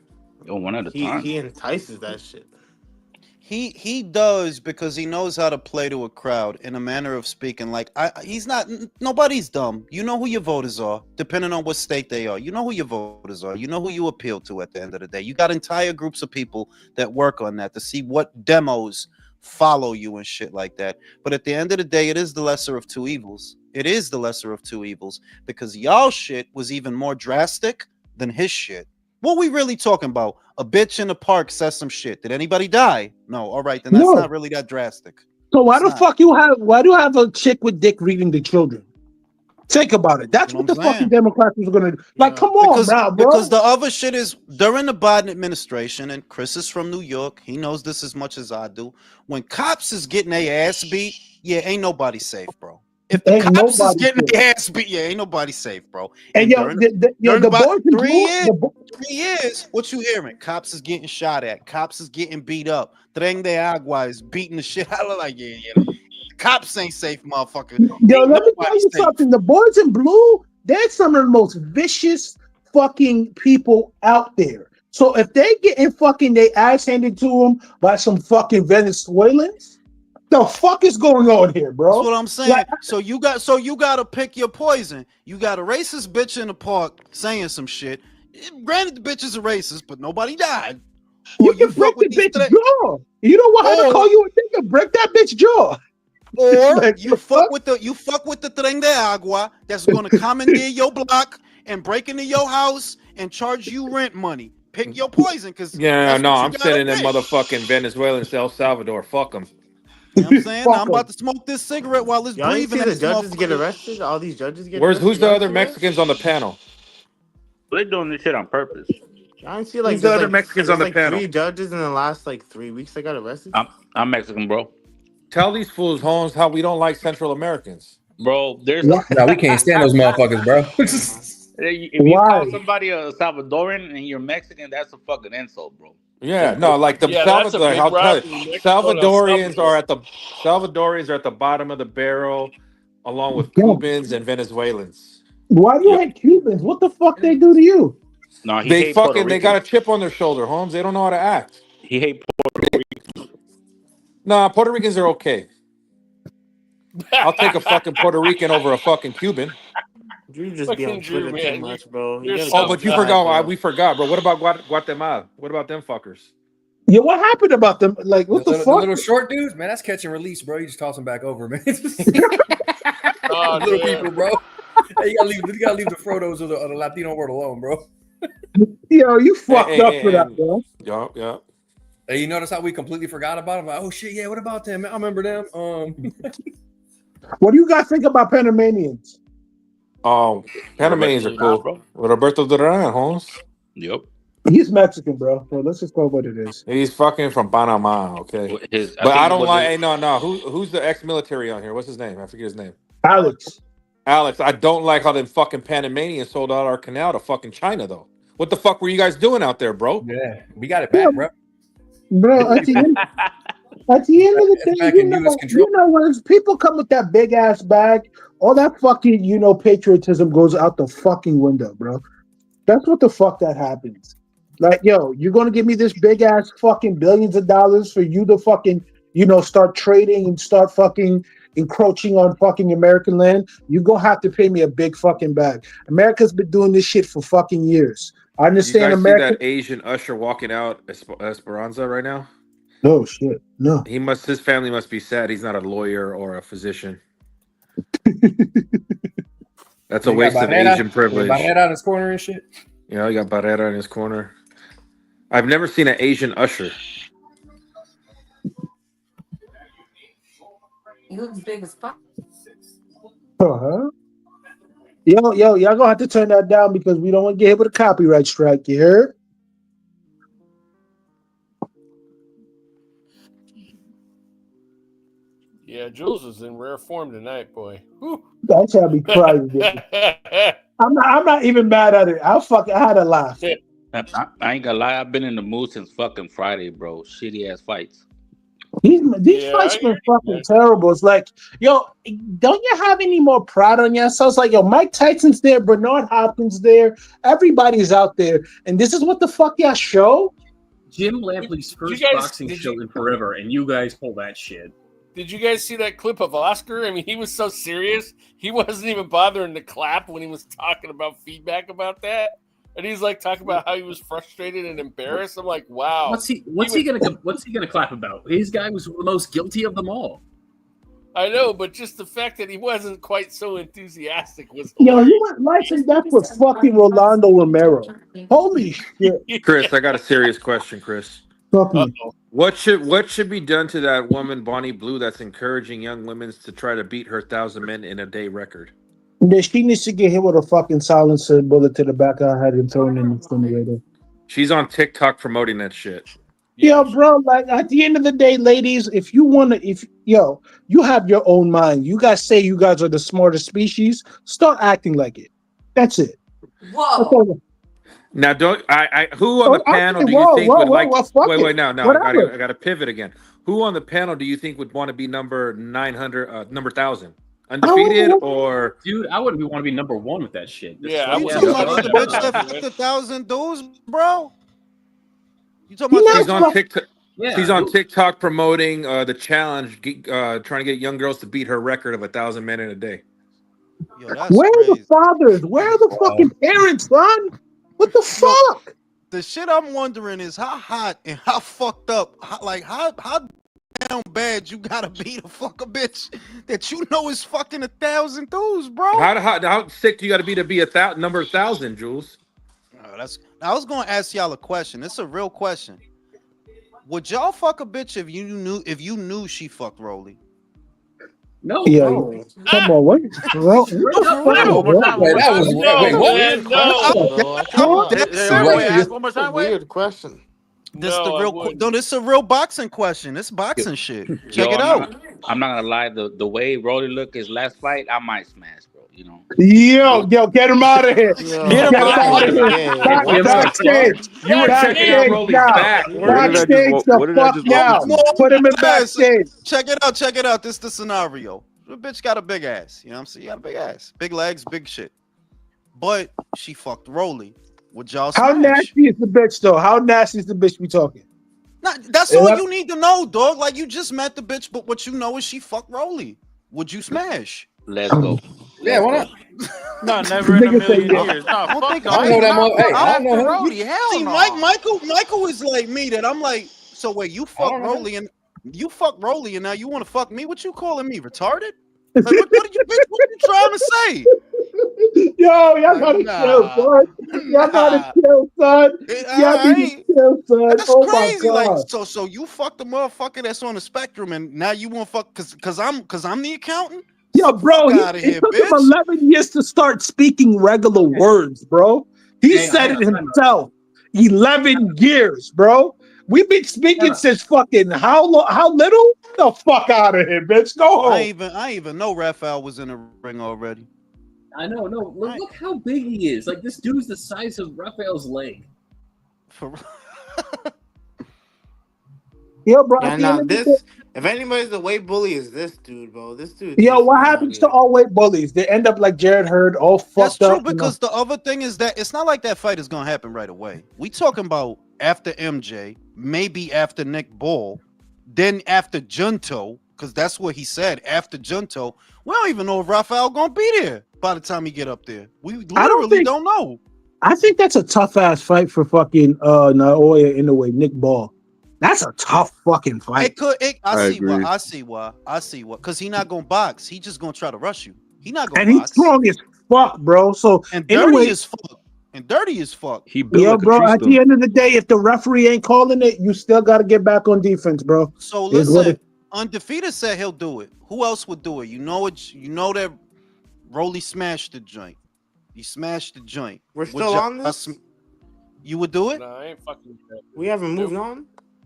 Yo, one at a time. he entices that shit. He does because he knows how to play to a crowd in a manner of speaking. Like he's not nobody's dumb. You know who your voters are, depending on what state they are. You know who your voters are. You know who you appeal to at the end of the day. You got entire groups of people that work on that to see what demos follow you and shit like that. But at the end of the day, it is the lesser of two evils. It is the lesser of two evils because y'all shit was even more drastic than his shit. What we really talking about? A bitch in the park says some shit. Did anybody die? No. All right, then that's No. not really that drastic. So why It's the not. fuck why do you have a chick with dick reading the children? Think about it. That's what the fucking Democrats are gonna do. Like, come on, bro. Because the other shit is during the Biden administration, and Chris is from New York. He knows this as much as I do. When cops is getting their ass beat, yeah, ain't nobody safe, bro. If the cops is getting their ass beat, yeah, ain't nobody safe, bro. And yo, the boys in blue, 3 years, what you hearing? Cops is getting shot at. Cops is getting beat up. Tren de Agua is beating the shit out of like, yeah. The cops ain't safe, motherfucker. Yo, Ain't let me tell nobody you safe. something. The boys in blue, they're some of the most vicious fucking people out there. So if they getting fucking their ass handed to them by some fucking Venezuelans, the fuck is going on here, bro? That's what I'm saying. Like, so you got to pick your poison. You got a racist bitch in the park saying some shit. Granted, the bitch is a racist, but nobody died. You can break the bitch jaw. You don't want her to call you a nigga. Break that bitch jaw. Or like, you fuck with the Tren de Agua that's gonna commandeer your block and break into your house and charge you rent money. Pick your poison, because I'm sending them motherfucking Venezuelans to El Salvador. Fuck them. You know what I'm saying? Now I'm about to smoke this cigarette while it's Y'all ain't breathing. see the judges get arrested? All these judges get arrested? Who's the other Mexicans on the panel? They're doing this shit on purpose. I ain't see like who's the other Mexicans on the panel? 3 judges in the last 3 weeks that got arrested. I'm Mexican, bro. Tell these fools, Holmes, how we don't like Central Americans. Bro, there's no, we can't stand those motherfuckers, bro. If you call somebody a Salvadoran and you're Mexican, that's a fucking insult, bro. Yeah, no, like the Salvadorians are at the bottom of the barrel, along with Cubans and Venezuelans. Why do you hate Cubans? What the fuck they do to you? No, they got a chip on their shoulder, Holmes. They don't know how to act. He hate Puerto Ricans. Nah, Puerto Ricans are okay. I'll take a fucking Puerto Rican over a fucking Cuban. You just be on Fucking Drew, Twitter too man. much, bro. You're gotta so Oh, keep but you it forgot. bro. We forgot, bro. What about Guatemala? What about them fuckers? Yeah, what happened about them? Like, what the The fuck? little short dudes, man, that's catch and release, bro. You just toss them back over, man. Oh, Little dude. people, bro. Hey, you gotta leave the Frodos of the Latino world alone, bro. Yo, you fucked up for that, bro. Yeah. Hey, you notice how we completely forgot about them? Like, oh shit, yeah. What about them? I remember them. What do you guys think about Panamanians? Panamanians are cool. bro. Roberto Duran, Holmes. Yep. He's Mexican, bro. So let's just call it what it is. He's fucking from Panama, okay. But I don't like. Hey, no. Who's the ex-military on here? What's his name? I forget his name. Alex. I don't like how them fucking Panamanians sold out our canal to fucking China, though. What the fuck were you guys doing out there, bro? Yeah, we got it back, bro. Bro, at the end of the day, you know, when people come with that big ass bag, all that fucking, patriotism goes out the fucking window, bro. That's what the fuck that happens. Like, yo, you're gonna give me this big ass fucking billions of dollars for you to fucking, start trading and start fucking encroaching on fucking American land? You're gonna have to pay me a big fucking bag. America's been doing this shit for fucking years. I understand. You guys America. see that Asian usher walking out Esperanza right now? No shit. No. His family must be sad. He's not a lawyer or a physician. That's a waste of Asian privilege. Barrera in his corner and shit. You know, you got Barrera in his corner. I've never seen an Asian usher. He looks big as fuck. Uh-huh. Yo, y'all gonna have to turn that down because we don't want to get hit with a copyright strike. You heard? Yeah, Jules is in rare form tonight, boy. Whew. That shall be crazy. I'm not even mad at it. I had a laugh. I ain't gonna lie. I've been in the mood since fucking Friday, bro. Shitty ass fights. These fights been fucking terrible. It's like, yo, don't you have any more pride on yourselves? Like, yo, Mike Tyson's there, Bernard Hopkins there, everybody's out there, and this is what the fuck y'all show? Jim Lampley's first boxing show in forever, and you guys pull that shit. Did you guys see that clip of Oscar? I mean, he was so serious. He wasn't even bothering to clap when he was talking about feedback about that. And he's like talking about how he was frustrated and embarrassed. I'm like, wow. What's he gonna clap about? His guy was the most guilty of them all. I know, but just the fact that he wasn't quite so enthusiastic was. Yo, you went life and death with fucking Rolando Romero. Holy shit. Chris, I got a serious question, Chris. What should be done to that woman, Bonnie Blue, that's encouraging young women to try to beat her 1,000 men in a day record? She needs to get hit with a fucking silencer bullet to the back of her head and thrown in the incinerator. She's on TikTok promoting that shit. Yo, bro, like at the end of the day, ladies, if you have your own mind. You guys say you guys are the smartest species. Start acting like it. That's it. Whoa. Now, who on the panel do you think would like? Wait, no, I got to pivot again. Who on the panel do you think would want to be number 900, number 1,000? Undefeated or dude, I wouldn't want to be number one with that shit. Yeah, you talking about the bitch that fucked 1,000 dudes, bro? You talking about she's on TikTok? Yeah. She's on TikTok promoting the challenge, trying to get young girls to beat her record of 1,000 men in a day. Yo, where are the fathers? Where are the fucking parents, son? What the fuck? The shit I'm wondering is how hot and how fucked up, how down bad you gotta be to fuck a bitch that you know is fucking 1,000 dudes, bro. How sick do you gotta be to be number 1,000, Jules? I was gonna ask y'all a question. It's a real question. Would y'all fuck a bitch if you knew she fucked Rolly? No. Yeah. Come on, what? Well, weird question. This is a real boxing question. This boxing shit. Check it out. I'm not gonna lie. The way Rolly looked his last fight, I might smash, bro. You know. Yo, get him out of here. Get him out of here. Backstage. You were checking out Rolly's back. Backstage the fuck now. Put him in backstage. Check it out. This is the scenario. The bitch got a big ass. You know what I'm saying? You got a big ass. Big legs, big shit. But she fucked Rolly. Would y'all smash? How nasty is the bitch, though? How nasty is the bitch we talking? Nah, that's all you need to know, dog. Like, you just met the bitch, but what you know is she fucked Rolly. Would you smash? Let's go. Yeah, why not? No, never in a Nigga say million yeah. years. No, I don't fuck think no. I I know do that not mo- fuck hey, I after know him. Brody. Hell See, no. Michael is like me that I'm like, so wait, you I fuck don't know him. Rolly and you fuck Rolly and now you want to fuck me? What you calling me retarded? Like what did you bitch? What you trying to say? Yo, y'all Like gotta chill, nah, son. Y'all gotta nah. chill, son. Y'all I need to ain't. chill, son. That's Oh my crazy. Like god. so you fucked the motherfucker that's on the spectrum and now you want to fuck cause I'm the accountant? Yo, bro, Fuck out of it here, took him bitch. 11 years to start speaking regular words, bro. He Hang on, said hang it on, time out. himself. 11 years, bro. We've been speaking Time out. since fucking how little? The fuck out of here, bitch. Go home. I ain't even know Raphael was in the ring already. I know, no. Look, I- look how big he is. Like this dude's the size of Raphael's leg. For Yo, bro, Yeah, at the end now of the this. day, If anybody's the weight bully, is this dude, bro? This dude yo, needs to what get out of happens to here. all weight bullies? They end up like Jared Hurd, all That's fucked true up. because the other thing is that it's not like that fight is gonna happen right away. We talking about after MJ, maybe after Nick Ball, then after Junto, because that's what he said. After Junto, we don't even know if Raphael gonna be there by the time he get up there. We I don't literally think. don't know. I think that's a tough ass fight for fucking Naoya Inoue, Nick Ball. That's a tough fucking fight. It could. I I see why. agree. I see why. I see why. Because he not gonna box. He just gonna try to rush you. He not gonna And he's box. strong as fuck, bro. So And dirty Inoue, as fuck. And dirty as fuck. He built yeah, like a bro. tree At the stump. end of the day, if the referee ain't calling it, you still got to get back on defense, bro. So Is what listen, it. Undefeated said he'll do it. Who else would do it? You know it. You know that Rolly smashed the joint. He smashed the joint. We're Would still on this. you would do it? No, I ain't fucking with that. We haven't moved Nope. on.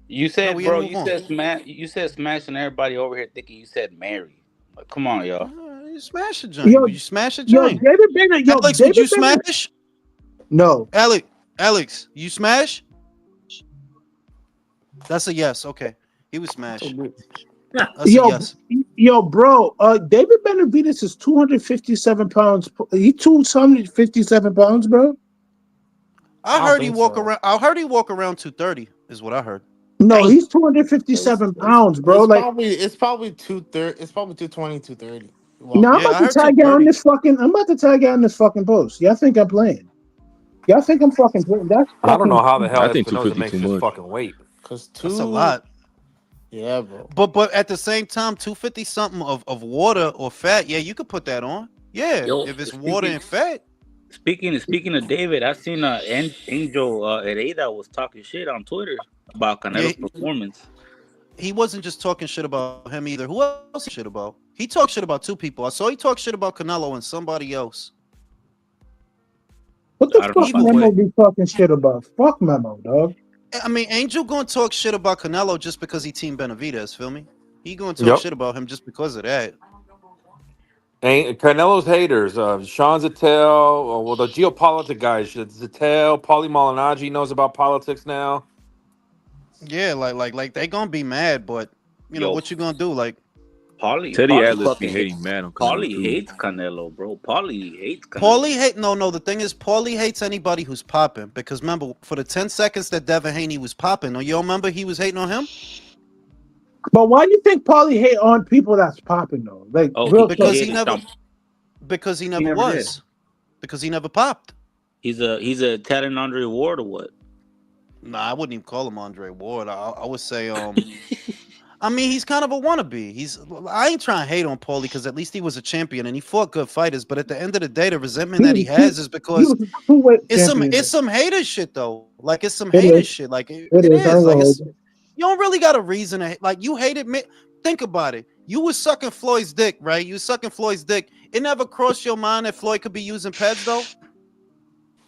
You No, said, we bro. didn't move You on. said smash. You said smashing everybody over here thinking you said Mary. Like, come on, y'all. You smash the joint. Yo, Would you smash the yo, joint? David Bennett. Yo, Alex, would David you Bennett. smash? No. Alex, you smash? That's a yes. Okay. He would smash. That's a Yo, yes. yo, bro. David Benavidez is 257 pounds. He 257 pounds, bro. I don't heard he think walk so. around. I heard he walk around 230. Is what I heard. No, Damn. he's 257 pounds, bro. It's Like, probably 230. It's probably 220, 230. now I'm Yeah, about I to heard tag you on 230. this fucking. I'm about to tag you on this fucking post. Y'all think I'm playing? Y'all think I'm fucking playing? That's I don't know fucking. how the hell I think Espinoza 250 makes too this much. fucking weight. Cause That's a lot. Yeah, bro. But at the same time, 250 something of water or fat. Yeah, you could put that on. Yeah, Yo, if it's water and fat. speaking of David, I seen Angel Herrera was talking shit on Twitter about Yeah, Canelo's performance. he wasn't just talking shit about him either. Who else he shit about? He talked shit about two people. I saw he talk shit about Canelo and somebody else. What the I don't know fuck about Either Memo way, be talking shit about? Fuck Memo, dog. I mean, Angel gonna talk shit about Canelo just because he Team Benavidez. Feel me? He gonna talk Yep. shit about him just because of that. And Canelo's haters, Sean Zattel, well, the geopolitical guys, Zattel, Paulie Malignaggi knows about politics now. Yeah, like they gonna be mad, but you know yo, what you gonna do? Like Teddy Paulie Atlas be fucking hating mad on Canelo Paulie too. hates Canelo, bro. Paulie hates Canelo. Paulie hate no. The thing is, Paulie hates anybody who's popping because remember, for the 10 seconds that Devin Haney was popping, you remember he was hating on him But why do you think Paulie hate on people that's popping though? Like Oh, real talk. because he hated never Sean. because he He never never did. was because he never popped. He's a Italian Andre Ward or what? Nah, I wouldn't even call him Andre Ward. I would say I mean, he's kind of a wannabe. I ain't trying to hate on Paulie because at least he was a champion and he fought good fighters. But at the end of the day, the resentment that he has is He because was a two-weight champion. it's some hater shit though. Like it's some It hater is. shit. Like it It is. I is. ain't Like gonna hold it's you. you don't really got a reason to like you hated me. Think about it. You was sucking Floyd's dick, right? You was sucking Floyd's dick. It never crossed your mind that Floyd could be using pads though.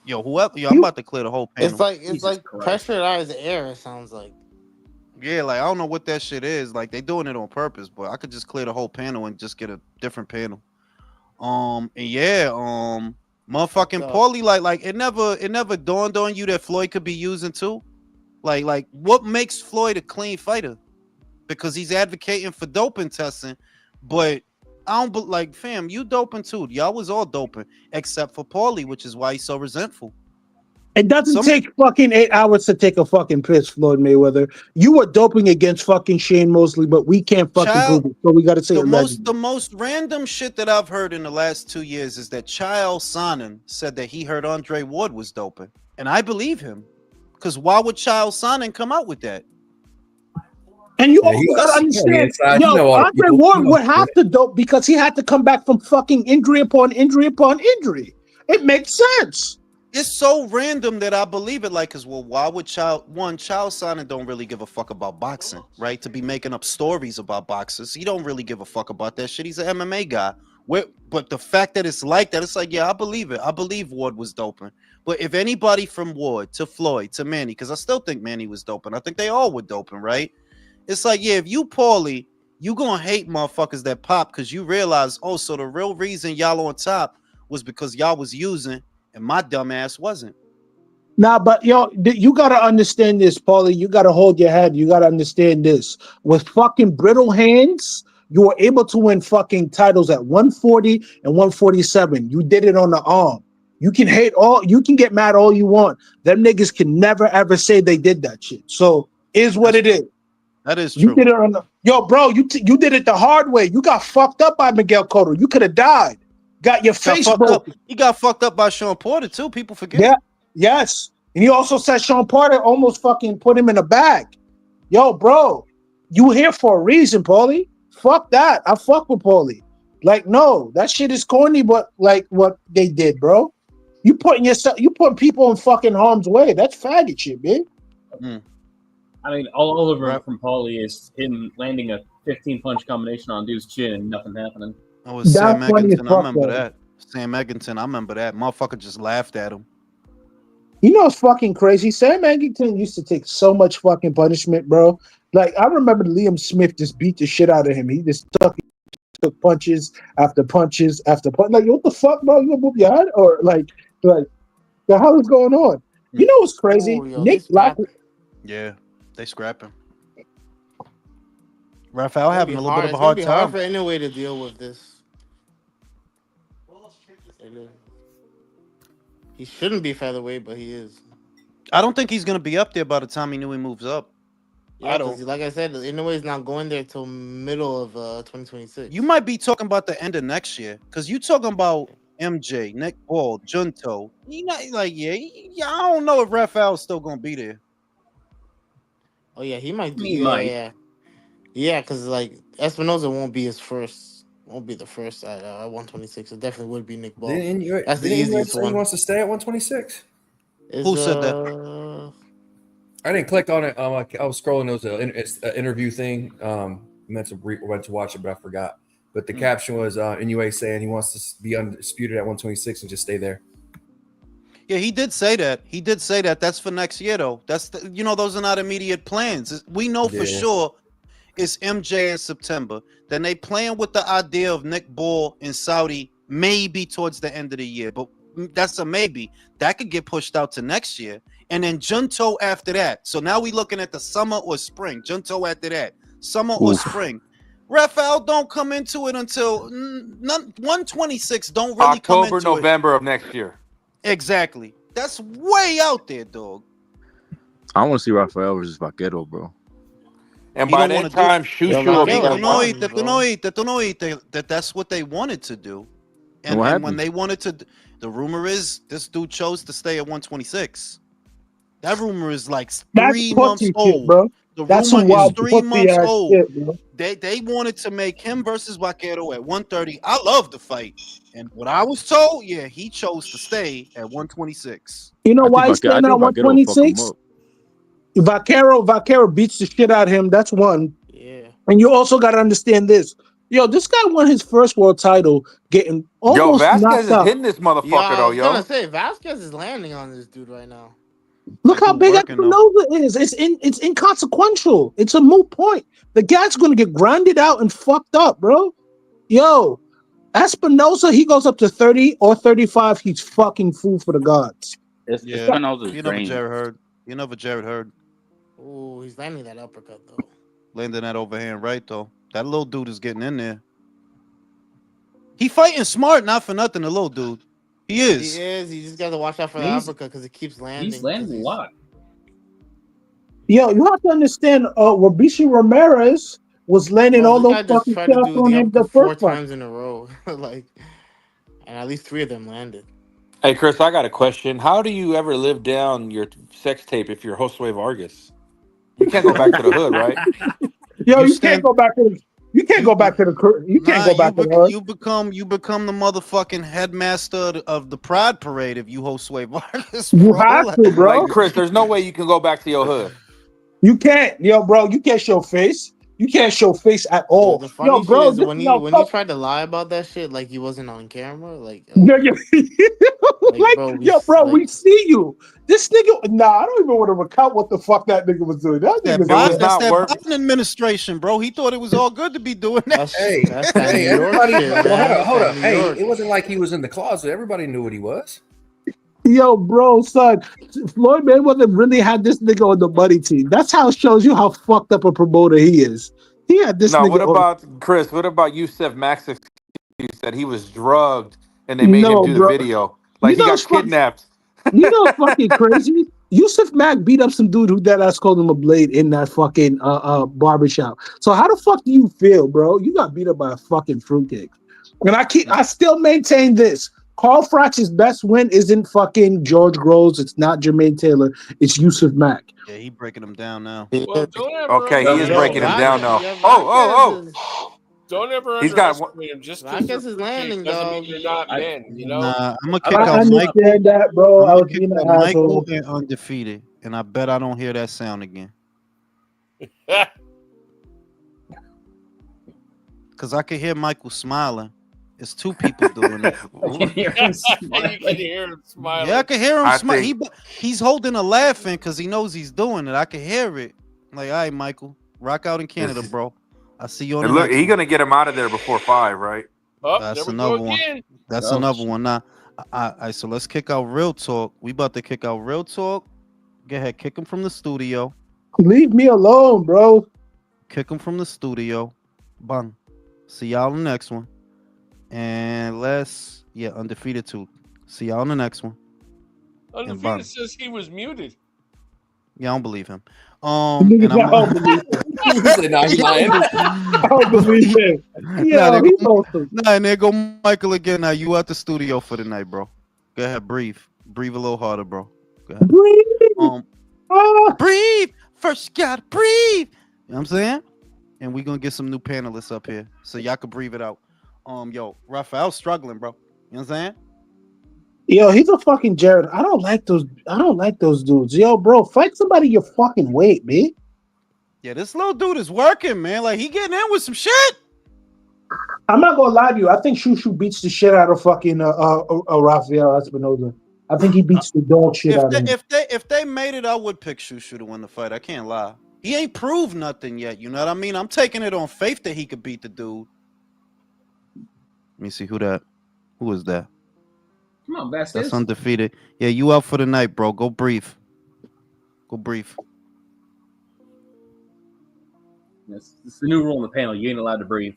Yo, I'm about to clear the whole panel. It's Jesus like Christ. pressurized air. It sounds like. Yeah, like I don't know what that shit is. Like they doing it on purpose, but I could just clear the whole panel and just get a different panel. And yeah, motherfucking up. Paulie, like it never dawned on you that Floyd could be using too. Like what makes Floyd a clean fighter? Because he's advocating for doping testing, but I don't like fam, you doping too. Y'all was all doping except for Paulie, which is why he's so resentful. It doesn't take fucking 8 hours to take a fucking piss, Floyd Mayweather. You were doping against fucking Shane Mosley, but we can't fucking prove it. So we got to say allegedly. The most random shit that I've heard in the last 2 years is that Chael Sonnen said that he heard Andre Ward was doping, and I believe him, because why would Chael Sonnen come out with that? And you also gotta understand, Andre Ward would have to dope because he had to come back from fucking injury upon injury upon injury. It makes sense. It's so random that I believe it. Like, cause why would Chael Sonnen don't really give a fuck about boxing, right? To be making up stories about boxers, he don't really give a fuck about that shit. He's an MMA guy. But the fact that it's like that, it's like, yeah, I believe it. I believe Ward was doping. But if anybody from Ward to Floyd to Manny, because I still think Manny was doping, I think they all were doping, right? It's like, yeah, if you Paulie, you gonna hate motherfuckers that pop because you realize, oh, so the real reason y'all on top was because y'all was using and my dumb ass wasn't. Nah, but yo, you gotta understand this, Paulie. You gotta hold your head. You gotta understand this. With fucking brittle hands, you were able to win fucking titles at 140 and 147. You did it on the arm. You can get mad all you want. Them niggas can never ever say they did that shit. So is what it is. That is true. You did it on the you did it the hard way. You got fucked up by Miguel Cotto. You could have died. Got your face broken. He got fucked up by Sean Porter too. People forget. Yeah, yes. And he also said Sean Porter almost fucking put him in a bag. Yo, bro, you here for a reason, Paulie. Fuck that. I fuck with Paulie. Like, no, that shit is corny, but like what they did, bro. You putting people in fucking harm's way. That's faggot shit, man. I mean, all over from Paulie is him landing a 15-punch combination on dude's chin and nothing happening. Oh, was Sam Egginton. I remember that. Sam Egginton. I remember that. Motherfucker just laughed at him. You know, it's fucking crazy. Sam Egginton used to take so much fucking punishment, bro. Like, I remember Liam Smith just beat the shit out of him. He just took punches after punches after punches. Like, what the fuck, bro? You gonna move your head? Or like the hell is going on? You know what's crazy? Nick Black. Yeah, they scrapping. Raphael having a little bit of a hard time. It's hard for Inoue to deal with this. He shouldn't be featherweight, but he is. I don't think he's gonna be up there by the time Inoue moves up. Yeah, like I said, Inoue is not going there till middle of 2026. You might be talking about the end of next year, because you talking about MJ, Nick Ball, Junto. You not like, I don't know if Raphael's still gonna be there. Oh yeah, he might. Yeah, because like Espinosa won't be the first at 126. It definitely would be Nick Ball. That's the easiest one. He wants to stay at 126. Who said that? I didn't click on it. I was scrolling. It was an interview thing. Went to watch it, but I forgot. But the caption was Inoue saying he wants to be undisputed at 126 and just stay there. Yeah, he did say that. That's for next year, though. Those are not immediate plans. We know for sure it's MJ in September. Then they playing with the idea of Nick Ball in Saudi maybe towards the end of the year, but that's a maybe. That could get pushed out to next year. And then Junto after that. So now we looking at the summer or spring. Junto after that. Summer or spring. Raphael don't come into it until 126 don't really October, come into November of next year. Exactly. That's way out there, dog. I want to see Raphael versus Vaquero, bro. And by that time, Shushu will be that's what they wanted to do. And when they wanted to, the rumor is this dude chose to stay at 126. That rumor is like 3 months old, bro. The That's rumor is 3 months old. Shit, they wanted to make him versus Vaquero at 130. I love the fight. And what I was told, he chose to stay at 126. You know why he's staying at 126? Vaquero beats the shit out of him. That's one. Yeah. And you also got to understand this. Yo, this guy won his first world title getting almost Vasquez is knocked out. hitting this motherfucker, though, yo. I was gonna say, Vasquez is landing on this dude right now. Look how big Espinosa is. It's inconsequential. It's a moot point. The guy's going to get grinded out and fucked up, bro. Yo, Espinosa, he goes up to 30 or 35. He's fucking food for the gods. Espinosa's You never Jared Hurd. Oh, he's landing that uppercut, though. Landing that overhand right, though. That little dude is getting in there. He fighting smart, not for nothing, the little dude. He He is. is. You just got to watch out for the uppercut because it keeps landing. He's landing a lot. Yo, you have to understand, Robishi Ramirez was landing Bro, all this those guy just fucking tried to shots do on the him the uppercut 4 first fight. times in a row, like, and at least 3 of them landed. Hey, Chris, I got a question. How do you ever live down your sex tape if you're Josue Vargas? You can't go back to the hood, right? Yo, You you can't stand. go back to the. You can't go back to the. You can't Nah, go back to the hood. you become the motherfucking headmaster of the Pride Parade if you host Sway Vargas, You bro. have to, bro. Like, Chris, there's no way you can go back to your hood. You can't, yo, bro. You can't show face. You can't show face at all. The Yo, funny shit bro, is this, when yo, he fuck, tried to lie about that shit, like he wasn't on camera, like, yo, yo, like bro, we see you. This nigga, nah, I don't even want to recount what the fuck that nigga was doing. That That nigga It was said, not that worth. Biden administration, bro. He thought it was all good to be doing that. that's that Hey, New York everybody. shit, Well, man. hold up. New Hey, York. it wasn't like he was in the closet. Everybody knew what he was. yo, bro, son, Floyd Mayweather really had this nigga on the money team. That's how it shows you how fucked up a promoter he is. He had this No, nigga what on. about Chris? What about Yusef Maxix? Said he was drugged and they made him No, do the bro. video. You Like he know got it's fuck, kidnapped. You know what's fucking crazy? Yusuf Mack beat up some dude who dead ass called him a blade in that fucking barbershop. So how the fuck do you feel, bro? You got beat up by a fucking fruitcake. And I still maintain this. Carl Froch's best win isn't fucking George Groves. It's not Jermaine Taylor. It's Yusuf Mack. Yeah, he breaking them down now. Well, don't ever Okay, he is breaking him down now. Vasquez Don't ever He's got underestimate him. Just because Vasquez is landing, doesn't mean dog. you're not men. You know. Nah, I'm gonna I kick out Michael. understand that, bro. I'm I gonna was kick being out an Michael asshole. and Undefeated, and I bet I don't hear that sound again. Cause I can hear Michael smiling. It's 2 people doing it. I can hear him smiling. You can hear him smiling. Yeah, I can hear him I smile. think- He's holding a laughing because he knows he's doing it. I can hear it. Like, all right, Michael, rock out in Canada, bro. I see you on the And look, next he's one. gonna get him out of there before 5, right? Oh, That's there we another go one. again. That's Oh, another one. Now, so let's kick out Real Talk. We about to kick out Real Talk. Go ahead, kick him from the studio. Leave me alone, bro. Kick him from the studio. Bang. See y'all in the next one. And Undefeated too. See y'all in the next one. Undefeated bang. says he was muted. Yeah, I don't believe him. I And don't believe him. He said, "Nah, he lying." I don't believe him. Nah, Yo, there he go, awesome. and there go Michael again. Now you out the studio for the night, bro. Go ahead, breathe. Breathe a little harder, bro. Go ahead. Breathe. Breathe. First you gotta breathe. You know what I'm saying? And we're gonna get some new panelists up here. So y'all can breathe it out. Yo, Raphael's struggling, bro. You know what I'm saying? Yo, he's a fucking Jared. I don't like those dudes. Yo, bro, fight somebody your fucking weight, man. Yeah, this little dude is working, man. Like he getting in with some shit. I'm not gonna lie to you. I think Shushu beats the shit out of fucking Rafael Espinoza. I think he beats the dog shit out of him. If they made it, I would pick Shushu to win the fight. I can't lie. He ain't proved nothing yet. You know what I mean? I'm taking it on faith that he could beat the dude. Let me see who is that? Come on, Vasquez. That's Undefeated. Yeah, you out for the night, bro. Go breathe. Go breathe. It's the new rule in the panel. You ain't allowed to breathe.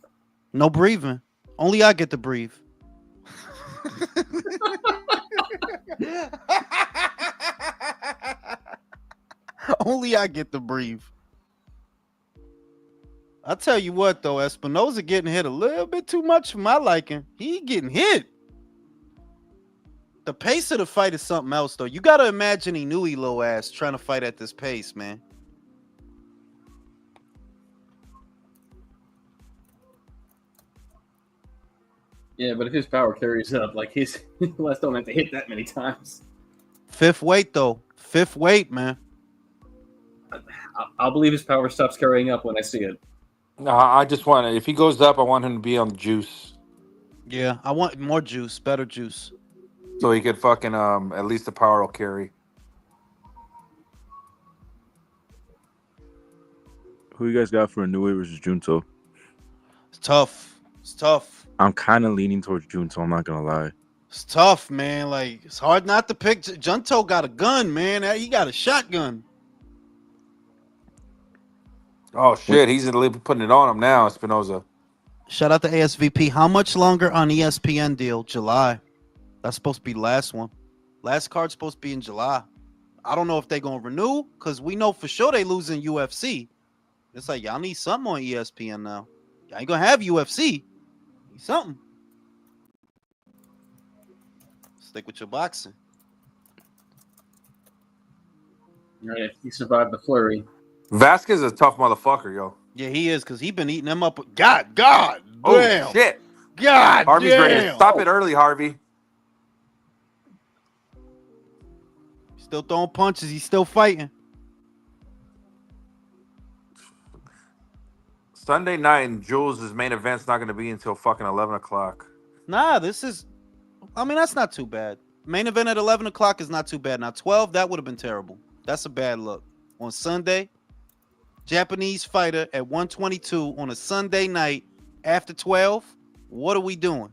No breathing. Only I get to breathe. Only I get to breathe. I tell you what, though, Espinoza getting hit a little bit too much for my liking. He getting hit. The pace of the fight is something else, though. You got to imagine Inoue low ass trying to fight at this pace, man. Yeah, but if his power carries up, like his less don't have to hit that many times. 5th weight, though. 5th weight, man. I'll believe his power stops carrying up when I see it. No, I just want to. If he goes up, I want him to be on the juice, Yeah, I want more juice, better juice. so he could fucking at least the power will carry. Who you guys got for Inoue versus Junto? It's tough. It's tough. I'm kind of leaning towards Junto. I'm not gonna lie. It's tough, man. Like, it's hard not to pick. Junto got a gun, man. He got a shotgun. Oh shit, he's putting it on him now, Espinoza. Shout out to ASVP. How much longer on ESPN deal? July. That's supposed to be the last one. Last card's supposed to be in July. I don't know if they're gonna renew because we know for sure they losing UFC. It's like y'all need something on ESPN now. Y'all ain't gonna have UFC. Need something. Stick with your boxing. Right, he survived the flurry. Vasquez is a tough motherfucker, yo. Yeah, he is because he been eating them up. God damn. Oh shit. God Harvey's ready to damn. stop it early, Harvey. Still throwing punches. He's still fighting. Sunday night and Jules' main event's not going to be until fucking 11 o'clock. Nah, this is. I mean, that's not too bad. Main event at 11 o'clock is not too bad. Now, 12, that would have been terrible. That's a bad look. On Sunday, Japanese fighter at 122 on a Sunday night after 12. What are we doing?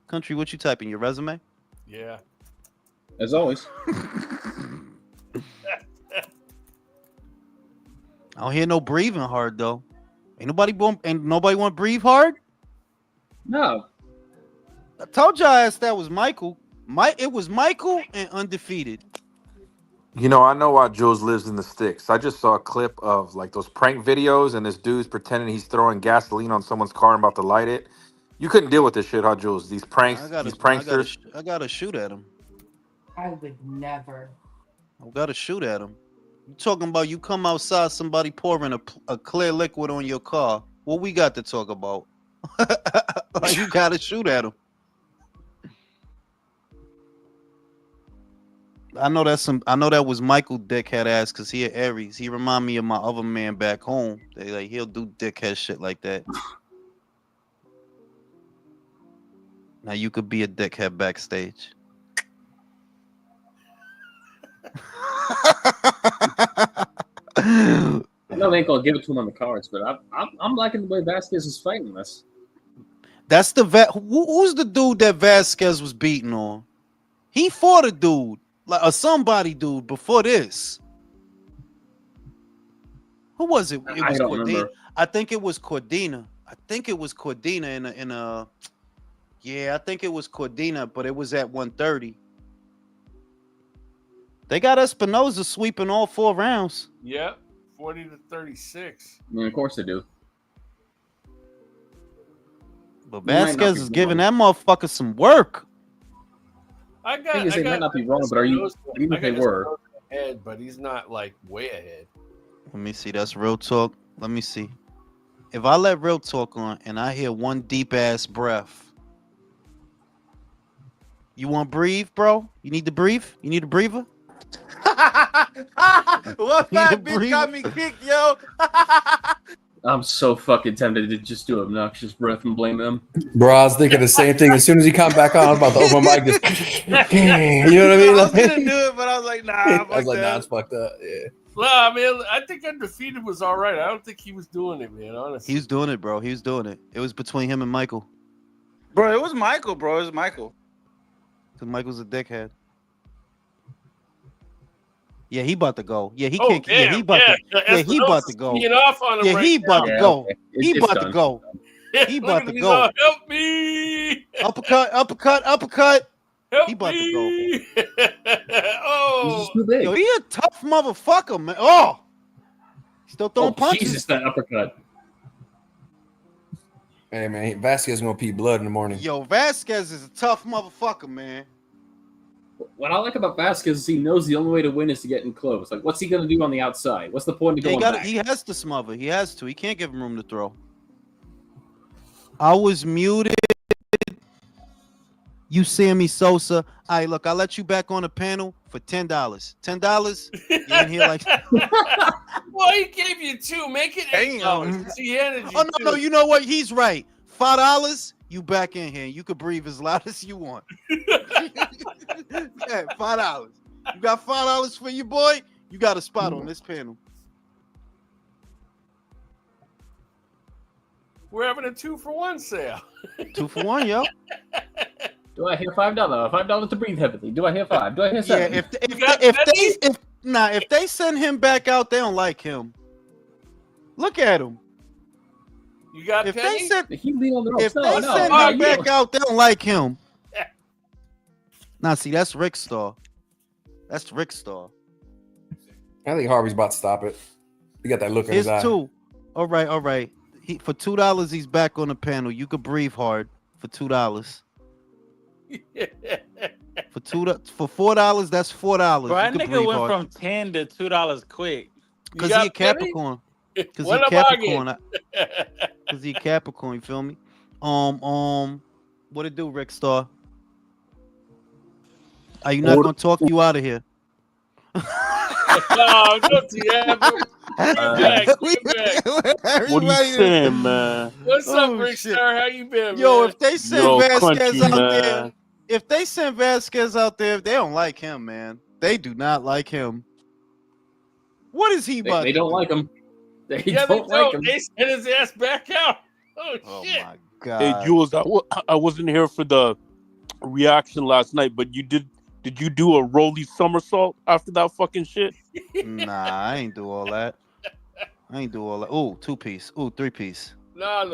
Country, what you typing? Your resume? Yeah. As always. I don't hear no breathing hard though. Ain't nobody want to breathe hard? No. I told y'all ass that was Michael. It was Michael and undefeated. You know, I know why Jules lives in the sticks. I just saw a clip of like those prank videos and this dude's pretending he's throwing gasoline on someone's car and about to light it. You couldn't deal with this shit, huh, Jules? These pranks, these pranksters. I gotta shoot at him. I would never. I gotta shoot at him. You talking about you come outside, somebody pouring a clear liquid on your car. What we got to talk about? Like, you gotta shoot at him. I know that was Michael dickhead ass because he had Aries. He remind me of my other man back home. They like he'll do dickhead shit like that. Now you could be a dickhead backstage. I know they ain't gonna give it to him on the cards, but I'm liking the way Vasquez is fighting this. That's the who's the dude that Vasquez was beating on? He fought a dude, like a somebody dude before this. Who was it? It was Cordina. I think it was Cordina. in a yeah, I think it was Cordina, but it was at 130. They got Espinoza sweeping all 4 rounds. Yep, 40-36. I mean, of course they do. But Vasquez is giving that motherfucker some work. I think they might not be wrong, but are you? Even if they were, ahead, but he's not like way ahead. Let me see. That's real talk. Let me see. If I let real talk on and I hear one deep ass breath, you want to breathe, bro? You need to breathe. You need a breather. What fat bitch got me kicked, yo? I'm so fucking tempted to just do obnoxious breath and blame them. Bro, I was thinking the same thing. As soon as he come back on, I was about to open my mic. Just, you know what I mean? I was gonna do it, but I was like, nah. I was like, nah, it's fucked up. Yeah. Well, I mean, I think Undefeated was all right. I don't think he was doing it, man. Honestly, He was doing it, bro. He was doing it. It was between him and Michael. Bro, it was Michael, bro. It was Michael. Because Michael's a dickhead. Yeah, he about to go. Yeah, he Oh, can't. Yeah, he about to. Yeah, he about to go. Off on him Yeah, he right about now. to go. okay. He It's about to done. go. He Look about at to these go. all, help me! Uppercut, uppercut, uppercut. Help He about to me! He's Oh, just too big. Yo, he a tough motherfucker, man. Oh, still throwing Oh, punches. Jesus, that uppercut. Hey, man, Vasquez gonna pee blood in the morning. Yo, Vasquez is a tough motherfucker, man. What I like about Vasquez is he knows the only way to win is to get in close. Like, what's he gonna do on the outside? What's the point of Yeah, going back? he has to smother. He has to. He can't give him room to throw. I was muted. You Sammy Sosa. All right, look, I'll let you back on the panel for $10. $10? You in here like well, he gave you 2. Make it $8. He handed you oh no, 2. you know what? He's right. $5, you back in here. You could breathe as loud as you want. Yeah, $5. You got $5 for your boy. You got a spot on this panel. We're having a 2-for-1 sale. 2 for 1, yo. Do I hear $5? $5 to breathe heavily. Do I hear 5? Do I hear 7? Yeah, if they send him back out, they don't like him. Look at him. You got If Penny? they send, He lean on the ropes. if they send Oh, him you back out, they don't like him. Now, see, that's Rick Star. That's Rick Star. I think Harvey's about to stop it. He got that look in Here's his eye. two. All right. For $2, he's back on the panel. You could breathe hard for $2. For $4, that's $4. Bro, that you could nigga breathe went hard. from $10 to $2 quick. Because he a Capricorn. Because he a Capricorn. Because he a Capricorn, you feel me? What it do, Rick Star? Are you not gonna talk you out of here? No, don't do that, bro. What are you saying, man? What's up, Rick Star? How you been, Yo, man? if they send Vasquez country, out there, man. if they send Vasquez out there, they don't like him, man. They do not like him. What is he about? They don't like him. They yeah, don't like him. They sent his ass back out. Oh shit! My God. Hey, Jules, I wasn't here for the reaction last night, but did you do a rolly somersault after that fucking shit? Nah, I ain't do all that. Ooh, 2-piece. Ooh, 3-piece. Nah,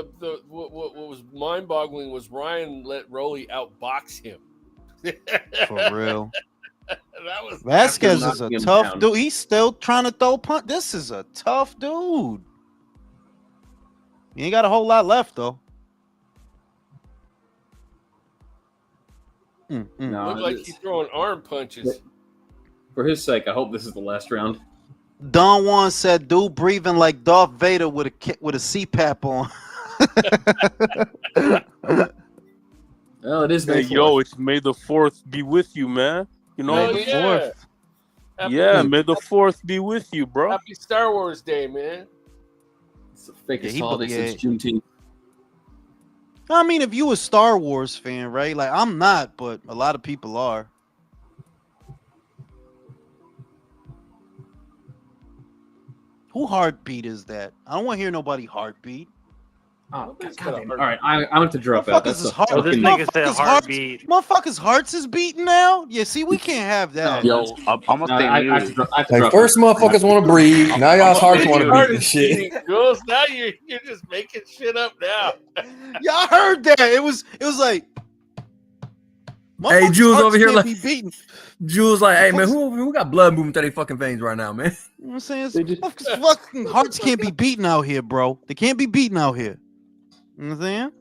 what was mind-boggling was Ryan let Rolly outbox him. For real. That was Vasquez is a tough dude. He's still trying to throw punch. This is a tough dude. He ain't got a whole lot left though. No, Look like he's throwing arm punches. For his sake, I hope this is the last round. Don Juan said, "Dude, breathing like Darth Vader with a CPAP on." Oh, it is Hey, May 4th. it's May the 4th be with you, man. You know, May the 4th. Yeah, May the 4th be with you, bro. Happy Star Wars Day, man. It's the fakest holiday since Juneteenth. I mean, if you a Star Wars fan, right? Like I'm not, but a lot of people are. Who heartbeat is that? I don't want to hear nobody heartbeat. Oh, God. All right, I have to drop out. That's Motherfuckers' the heart. this nigga said heartbeat. Motherfuckers' hearts is beating now. Yeah, see, we can't have that. Yo, I'm gonna stay muted. Like, first motherfuckers want to breathe. Now y'all's hearts want to beat and shit. Jules, now you're just making shit up now. Y'all heard that? It was like. Hey, Jules over here like be beaten. Jules like, hey man, who got blood moving through their fucking veins right now, man? You know what I'm saying? Fucking hearts can't be beaten out here, bro. They can't be beaten out here. You know what I'm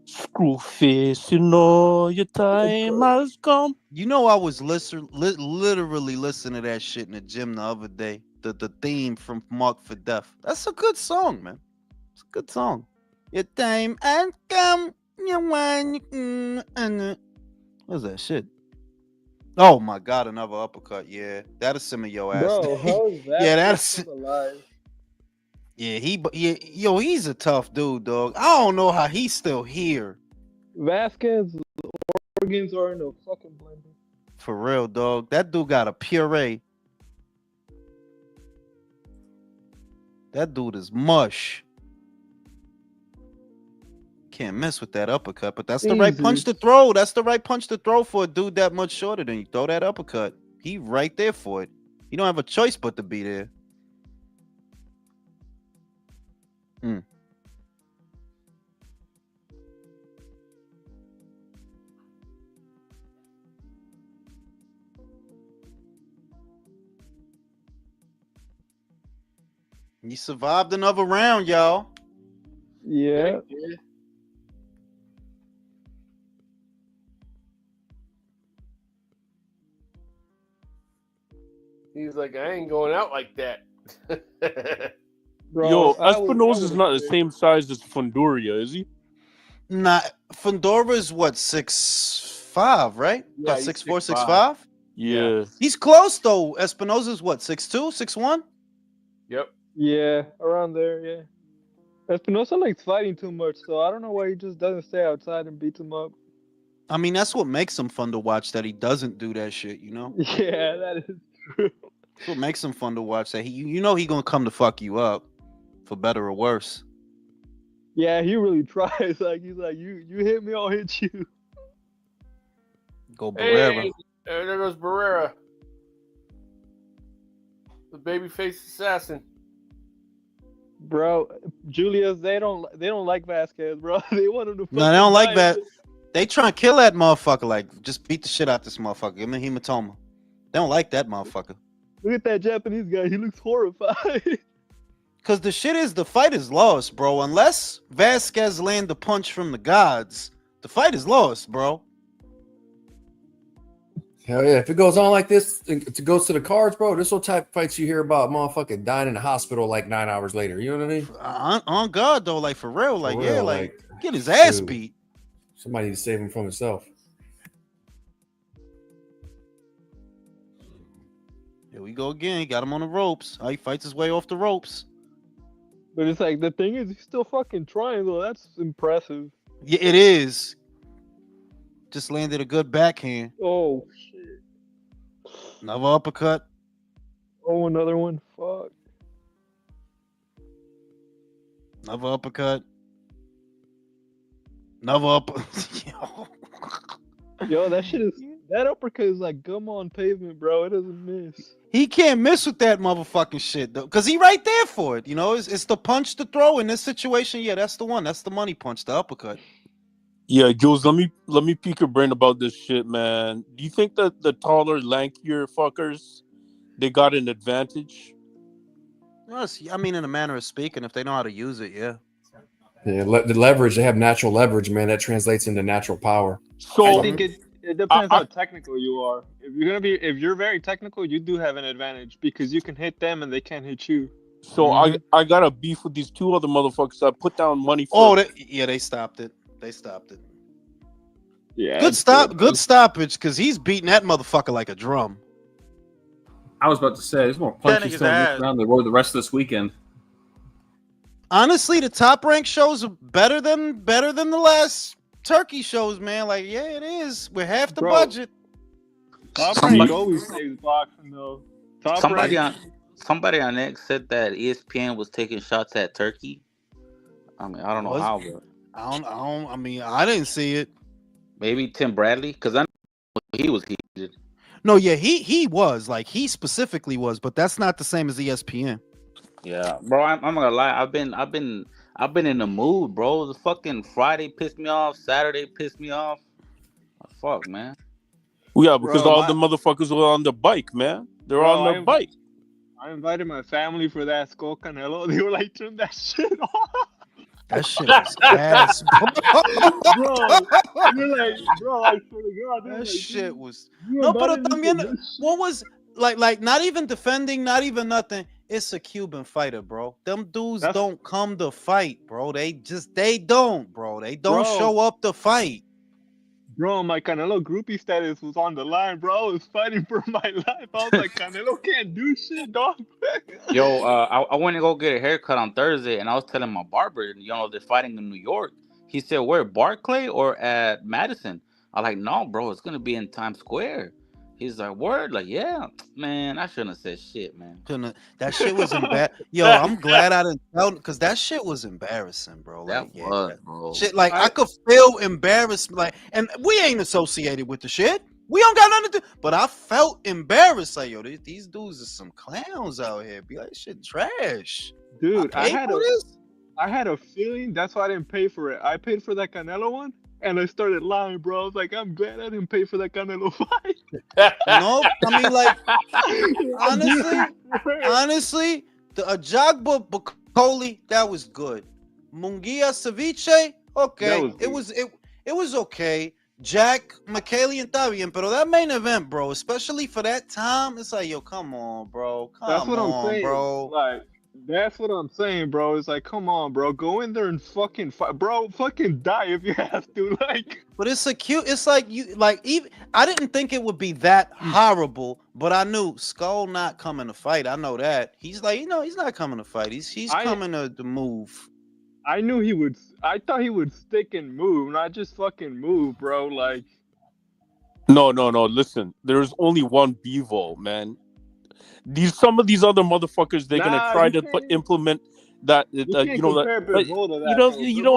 saying? Screwface, you know your time has come. You know, I was literally listening to that shit in the gym the other day. The theme from Mark for Death. That's a good song, man. It's a good song. Your time has come. What's that shit? Oh my God, another uppercut. Yeah, that'll simmer your ass. Bro, how's that? Yeah, that's alive. Yeah, he's a tough dude, dog. I don't know how he's still here. Vasquez organs are in a fucking blender. For real, dog. That dude got a puree. That dude is mush. Can't mess with that uppercut, but that's the right punch to throw. That's the right punch to throw for a dude that much shorter than you. Throw that uppercut. He right there for it. You don't have a choice but to be there. You survived another round, y'all. Yeah. He's like, I ain't going out like that. Bro, Yo, Espinosa's not the same size as Funduria, is he? Nah, Fundora's what, 6'5", right? Yeah, About he's 6'4", 6'5". 6'5"? Yeah. He's close though. Espinosa's what, 6'2", 6'1"? Yep. Yeah, around there, yeah. Espinosa likes fighting too much, so I don't know why he just doesn't stay outside and beats him up. I mean, that's what makes him fun to watch, that he doesn't do that shit, you know? Yeah, that is true. That's what makes him fun to watch, that he gonna come to fuck you up, for better or worse. Yeah, he really tries. Like, he's like, you hit me, I'll hit you. Go Barrera. Hey, there goes Barrera. The babyface assassin. Bro, Julius, they don't like Vasquez, bro. They want him to No, they fucking don't like die. that. They trying to kill that motherfucker. Like, just beat the shit out this motherfucker. Give him a hematoma. They don't like that motherfucker. Look at that Japanese guy. He looks horrified. Because the shit is, the fight is lost, bro. Unless Vasquez land the punch from the gods, the fight is lost, bro. Hell yeah. If it goes on like this, it goes to the cards, bro. This what type of fights you hear about motherfucking dying in the hospital like 9 hours later. You know what I mean? On God, though, like, for real. Like, For yeah, real, like, get his ass dude, beat. Somebody needs to save him from himself. Here we go again. He got him on the ropes. He fights his way off the ropes. But it's like, the thing is, he's still fucking trying, though. That's impressive. Yeah, it is. Just landed a good backhand. Oh, shit. Another uppercut. Oh, another one. Fuck. Another uppercut. Another uppercut. Yo, that uppercut is like gum on pavement, bro. It doesn't miss. He can't miss with that motherfucking shit, though, because he right there for it. You know, it's the punch to throw in this situation. Yeah, that's the one. That's the money punch, the uppercut. Yeah, Jules, let me pick your brain about this shit, man. Do you think that the taller, lankier fuckers, they got an advantage? Yes, I mean, in a manner of speaking, if they know how to use it, yeah. Yeah, the leverage, they have natural leverage, man. That translates into natural power. So I think it depends how technical you are. If you're very technical, you do have an advantage because you can hit them and they can't hit you. So I got a beef with these two other motherfuckers. I put down money for. Oh, they stopped it. They stopped it. Yeah, good stoppage, because he's beating that motherfucker like a drum. I was about to say, there's more punches thrown this round than were the rest of this weekend. Honestly, the top rank shows are better than the last Turkey shows, man. Like, yeah, it is. We're half the budget. Top rank always saves boxing, though. Somebody on X said that ESPN was taking shots at Turkey. I mean, I don't know how, but I mean, I didn't see it. Maybe Tim Bradley, because I know he was heated. No, yeah, he was, like, he specifically was, but that's not the same as ESPN. Yeah, bro, I'm not gonna lie. I've been in the mood, bro. The fucking Friday pissed me off. Saturday pissed me off. Fuck, man. Yeah, because all the motherfuckers were on the bike, man. They're on the bike. I invited my family for that Skull Canelo. They were like, turn that shit off. That shit was ass, bro. You're like, bro, I swear to God. That shit was. No, pero también, what was, like, not even defending, not even nothing. It's a Cuban fighter, bro. Them dudes don't come to fight, bro. They don't, bro. They don't show up to fight. Bro, my Canelo groupie status was on the line, bro. I was fighting for my life. I was like, Canelo can't do shit, dog. Yo, I went to go get a haircut on Thursday, and I was telling my barber, they're fighting in New York. He said, where, Barclay or at Madison? I'm like, no, bro, it's going to be in Times Square. He's like, word? Like, yeah. Man, I shouldn't have said shit, man. That shit was embarrassing. Yo, I'm glad I didn't tell, because that shit was embarrassing, bro. Like, that was, bro. Shit, like, I could feel embarrassed. Like, and we ain't associated with the shit. We don't got nothing to do. But I felt embarrassed. Like, yo, these dudes are some clowns out here. Be like, shit trash. Dude, I had a feeling that's why I didn't pay for it. I paid for that Canelo one. And I started lying, bro. I was like, I'm glad I didn't pay for that Canelo fight. No, I mean, like, honestly, the Ajagba Bacoli, that was good. Munguia Ceviche, okay. It was okay. Jack McKaylee and Tavian, but that main event, bro, especially for that time, it's like, yo, come on, bro. That's what I'm saying, bro. Like, that's what I'm saying, bro. It's like, come on, bro. Go in there and fucking fight. Bro, fucking die if you have to. Like, but it's like you, like, even I didn't think it would be that horrible, but I knew Skull not coming to fight. I know that. He's like, he's not coming to fight. He's coming to move. I knew he would. I thought he would stick and move, not just fucking move, bro. Like, no. Listen, there's only one Bevo, man. Some of these other motherfuckers, they're gonna try to implement that. You don't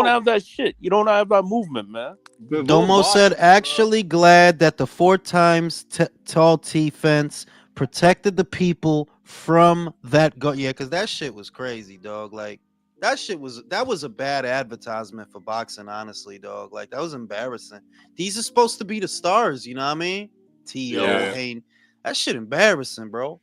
have that shit. You don't have that movement, man. Domo said, actually glad that the 4 times tall T fence protected the people from that. Yeah, because that shit was crazy, dog. Like, That was a bad advertisement for boxing, honestly, dog. Like that was embarrassing. These are supposed to be the stars, you know what I mean? T.O. Haney. That shit embarrassing, bro.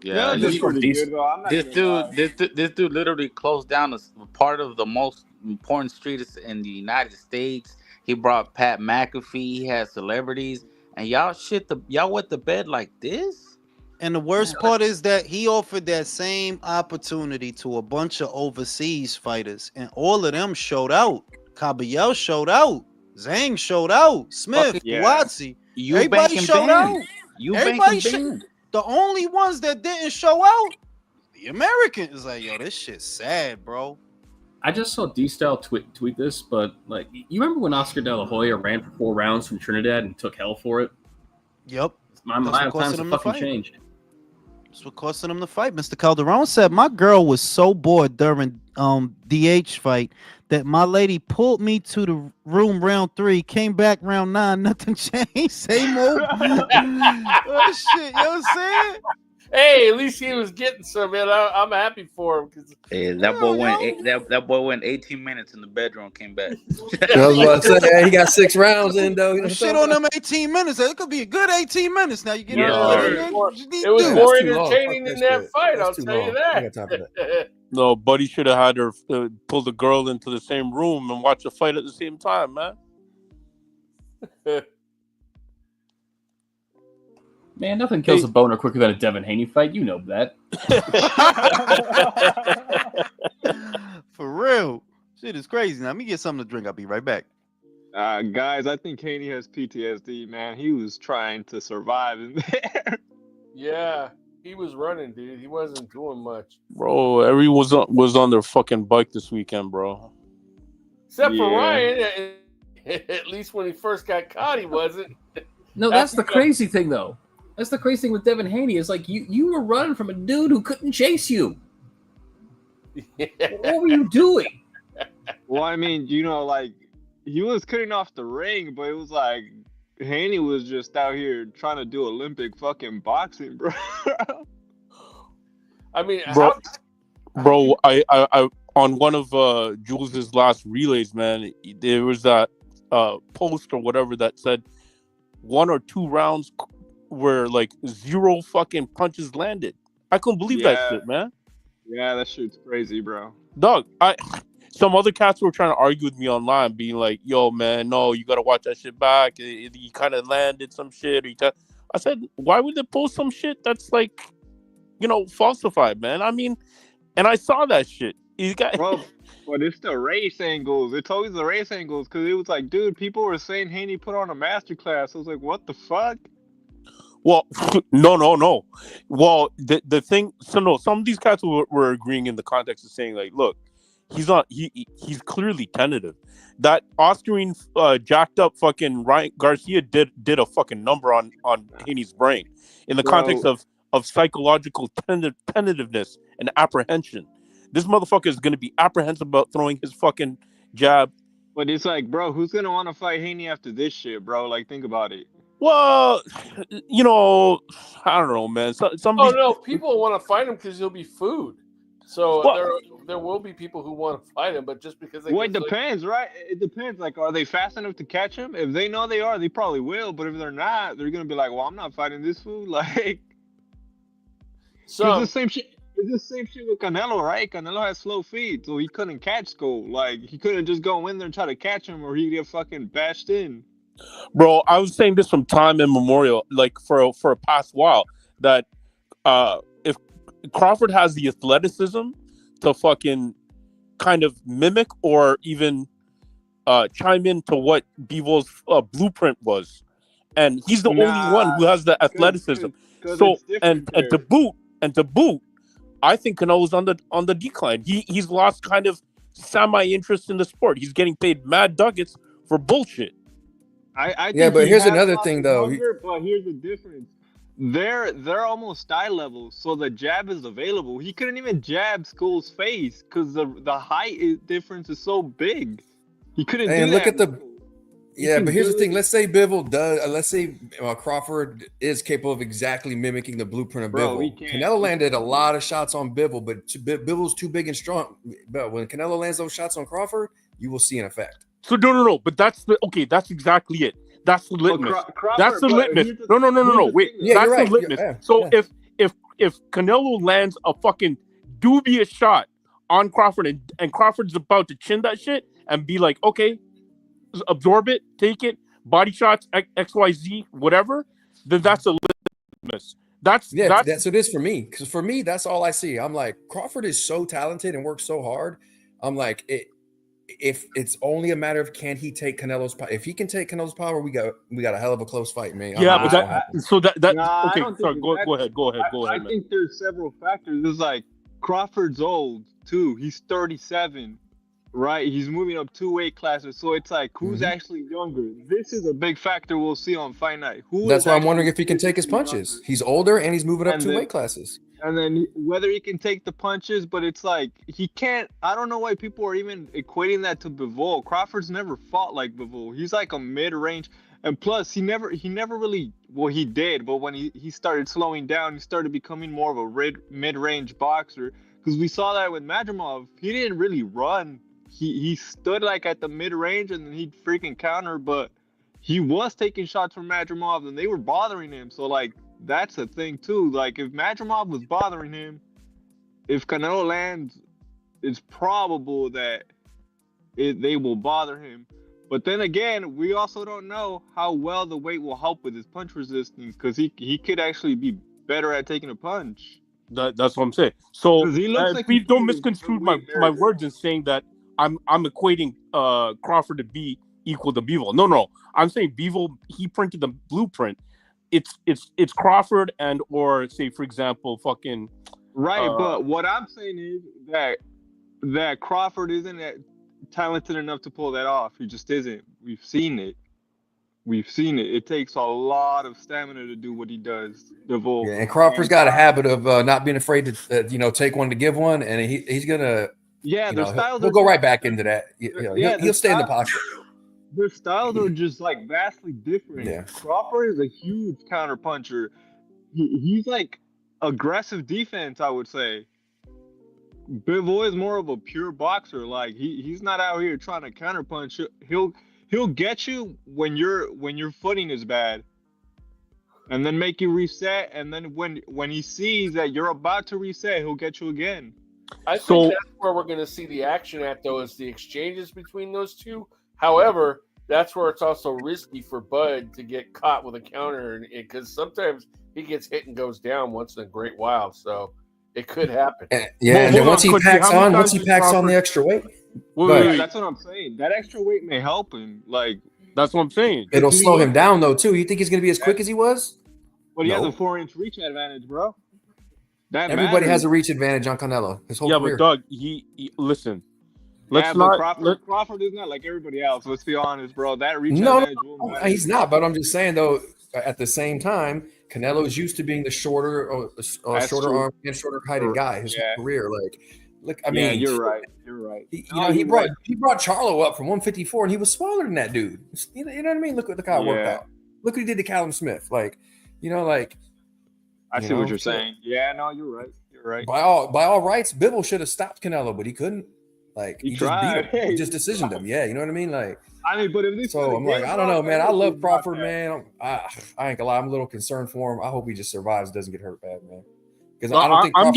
Yeah, Canelo did pretty good though. I'm not gonna lie. this dude literally closed down a part of the most important streets in the United States. He brought Pat McAfee. He had celebrities, and y'all went to bed like this. And the worst part is that he offered that same opportunity to a bunch of overseas fighters, and all of them showed out. Caballero showed out. Zhang showed out. Smith, Buatsi. Everybody showed out. The only ones that didn't show out, the Americans. Like, yo, this shit's sad, bro. I just saw D-Style tweet this, but like, you remember when Oscar De La Hoya ran for 4 rounds from Trinidad and took hell for it? Yep. My times have fucking changed. That's what caused him to fight. Mr. Calderon said, my girl was so bored during DH fight that my lady pulled me to the room round 3, came back round 9, nothing changed. Same old. Oh, shit. You know what I'm saying? Hey, at least he was getting some, man. I'm happy for him. Hey, that boy went 18 minutes in the bedroom, came back. I was about to say, he got 6 rounds in, though. You know shit on them 18 minutes. It could be a good 18 minutes. Now you get it was more entertaining than that fight. I'll tell you that. No, Buddy should have had her pull the girl into the same room and watch the fight at the same time, man. Man, nothing kills a boner quicker than a Devin Haney fight. You know that. For real. Shit is crazy. Now, let me get something to drink. I'll be right back. Guys, I think Haney has PTSD, man. He was trying to survive in there. Yeah, he was running, dude. He wasn't doing much. Bro, everyone was on their fucking bike this weekend, bro. Except for Ryan. At least when he first got caught, he wasn't. No, that's the crazy thing, though. That's the crazy thing with Devin Haney is like you were running from a dude who couldn't chase you. What were you doing? Well, I mean, like he was cutting off the ring, but it was like Haney was just out here trying to do Olympic fucking boxing, bro. I mean, bro, I on one of Jules's last relays, man, there was that post or whatever that said 1 or 2 rounds where like 0 fucking punches landed. I couldn't believe that shit, man. Yeah, that shit's crazy, bro. Dog, some other cats were trying to argue with me online, being like, "Yo, man, no, you gotta watch that shit back. He kind of landed some shit." I said, "Why would they post some shit that's like, falsified, man?" I mean, and I saw that shit. Bro, but it's the race angles. It's always the race angles because it was like, dude, people were saying Haney put on a masterclass. I was like, what the fuck? Well, no. Well, the thing, some of these cats were agreeing in the context of saying like, look, he's clearly tentative. That Oscarine jacked up fucking Ryan Garcia did a fucking number on Haney's brain in the context of psychological tentativeness and apprehension. This motherfucker is gonna be apprehensive about throwing his fucking jab. But it's like, bro, who's gonna want to fight Haney after this shit, bro? Like, think about it. Well, I don't know, man. No, people want to fight him because he'll be food. So there will be people who want to fight him, but just because it depends, right? It depends. Like, are they fast enough to catch him? If they know they are, they probably will. But if they're not, they're gonna be like, well, I'm not fighting this fool. Like, so it's the same shit. It's the same shit with Canelo, right? Canelo has slow feet, so he couldn't catch Skull. Like, he couldn't just go in there and try to catch him, or he'd get fucking bashed in. Bro, I was saying this from time immemorial, like for a past while, that if Crawford has the athleticism to fucking kind of mimic or even chime into what Bivol's blueprint was, and he's the only one who has the athleticism. So and to boot, I think Canelo's on the decline. He's lost kind of semi-interest in the sport. He's getting paid mad ducats for bullshit. I think but here's another thing, though. But here's the difference. They're almost style level, so the jab is available. He couldn't even jab Skull's face because the height difference is so big. He couldn't do that. Yeah, but here's the thing. Let's say Bivol does. Let's say Crawford is capable of exactly mimicking the blueprint of Bivol. Canelo landed a lot of shots on Bivol, but Bivol's too big and strong. But when Canelo lands those shots on Crawford, you will see an effect. So no. But that's exactly it. That's the litmus. That's the litmus. No. Wait, yeah, that's you're right. the litmus. Yeah, so if Canelo lands a fucking dubious shot on Crawford and Crawford's about to chin that shit and be like, okay, absorb it, take it, body shots, XYZ, whatever, then that's a litmus. That's what it is for me. Because for me, that's all I see. I'm like, Crawford is so talented and works so hard. I'm like, if it's only a matter of can he take Canelo's power. If he can take Canelo's power, we got a hell of a close fight, man. Yeah, but okay. Sorry, go ahead. I think there's several factors. It's like Crawford's old too. He's 37. Right, he's moving up 2 weight classes, so it's like who's actually younger. This is a big factor we'll see on fight night. That's why I'm wondering if he can take his punches. He's older and he's moving up 2 weight classes. And then whether he can take the punches, but it's like he can't. I don't know why people are even equating that to Bivol. Crawford's never fought like Bivol. He's like a mid-range, and plus he never really. Well, he did, but when he started slowing down, he started becoming more of a mid-range boxer. Because we saw that with Madrimov, he didn't really run. He stood like at the mid-range and then he'd freaking counter, but he was taking shots from Madrimov and they were bothering him. So like that's the thing too. Like if Madrimov was bothering him, if Canelo lands, it's probable that they will bother him. But then again, we also don't know how well the weight will help with his punch resistance because he could actually be better at taking a punch. That's what I'm saying. So please don't misconstrue my words in saying that I'm equating Crawford to be equal to Bivol. No. I'm saying Bivol, he printed the blueprint. It's Crawford and or say for example fucking right. But what I'm saying is that Crawford isn't talented enough to pull that off. He just isn't. We've seen it. It takes a lot of stamina to do what he does. Yeah, and Crawford's got a habit of not being afraid to take one to give one, and he's gonna. Yeah, their styles. He'll go right back into that. He'll stay in the pocket. Their styles are just like vastly different. Yeah. Crawford is a huge counter puncher. He's like aggressive defense, I would say. Bivol is more of a pure boxer. Like he's not out here trying to counter punch. He'll get you when your footing is bad, and then make you reset. And then when he sees that you're about to reset, he'll get you again. I think that's where we're going to see the action at, though, is the exchanges between those two. However, that's where it's also risky for Bud to get caught with a counter, because sometimes he gets hit and goes down once in a great while. So it could happen. And then once he packs on the extra weight. Wait, that's what I'm saying. That extra weight may help him. Like that's what I'm saying. It'll slow him down though too. You think he's going to be as quick as he was? But he has a 4-inch reach advantage, bro. Everybody has a reach advantage on Canelo. His whole career. But Doug, he listen. Crawford is not like everybody else. Let's be honest, bro. That reach advantage. No, he's not. But I'm just saying though. At the same time, Canelo is used to being the shorter arm and shorter heighted guy his whole career. Look, I mean, you're right. He brought Charlo up from 154, and he was smaller than that dude. You know what I mean? Look how it worked out. Look what he did to Callum Smith. I see what you're saying. Yeah, no, you're right. By all rights, Bivol should have stopped Canelo, but he couldn't. He tried. Just beat him. He just decisioned him. Yeah, you know what I mean? But if this I'm like, I don't know, man. I love Crawford, man. I ain't gonna lie. I'm a little concerned for him. I hope he just survives, doesn't get hurt bad, man. Because I don't think I'm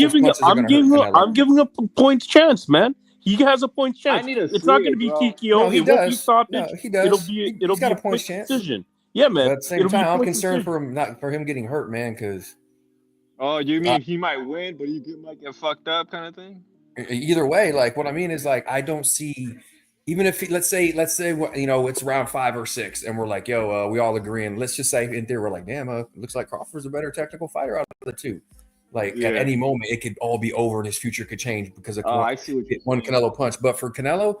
giving up a points chance, man. He has a points chance. It's not going to be TKO. No, he does. He does. It'll be a points chance decision. Yeah, man. But at the same time, I'm concerned for him getting hurt, man. Because you mean he might win, but he might get fucked up, kind of thing. Either way, what I mean is I don't see. Even if let's say it's round 5 or 6, and we're like, we all agree, and let's just say in theory we're like, damn, looks like Crawford's a better technical fighter out of the two. At any moment, it could all be over, and his future could change because of one Canelo punch. But for Canelo,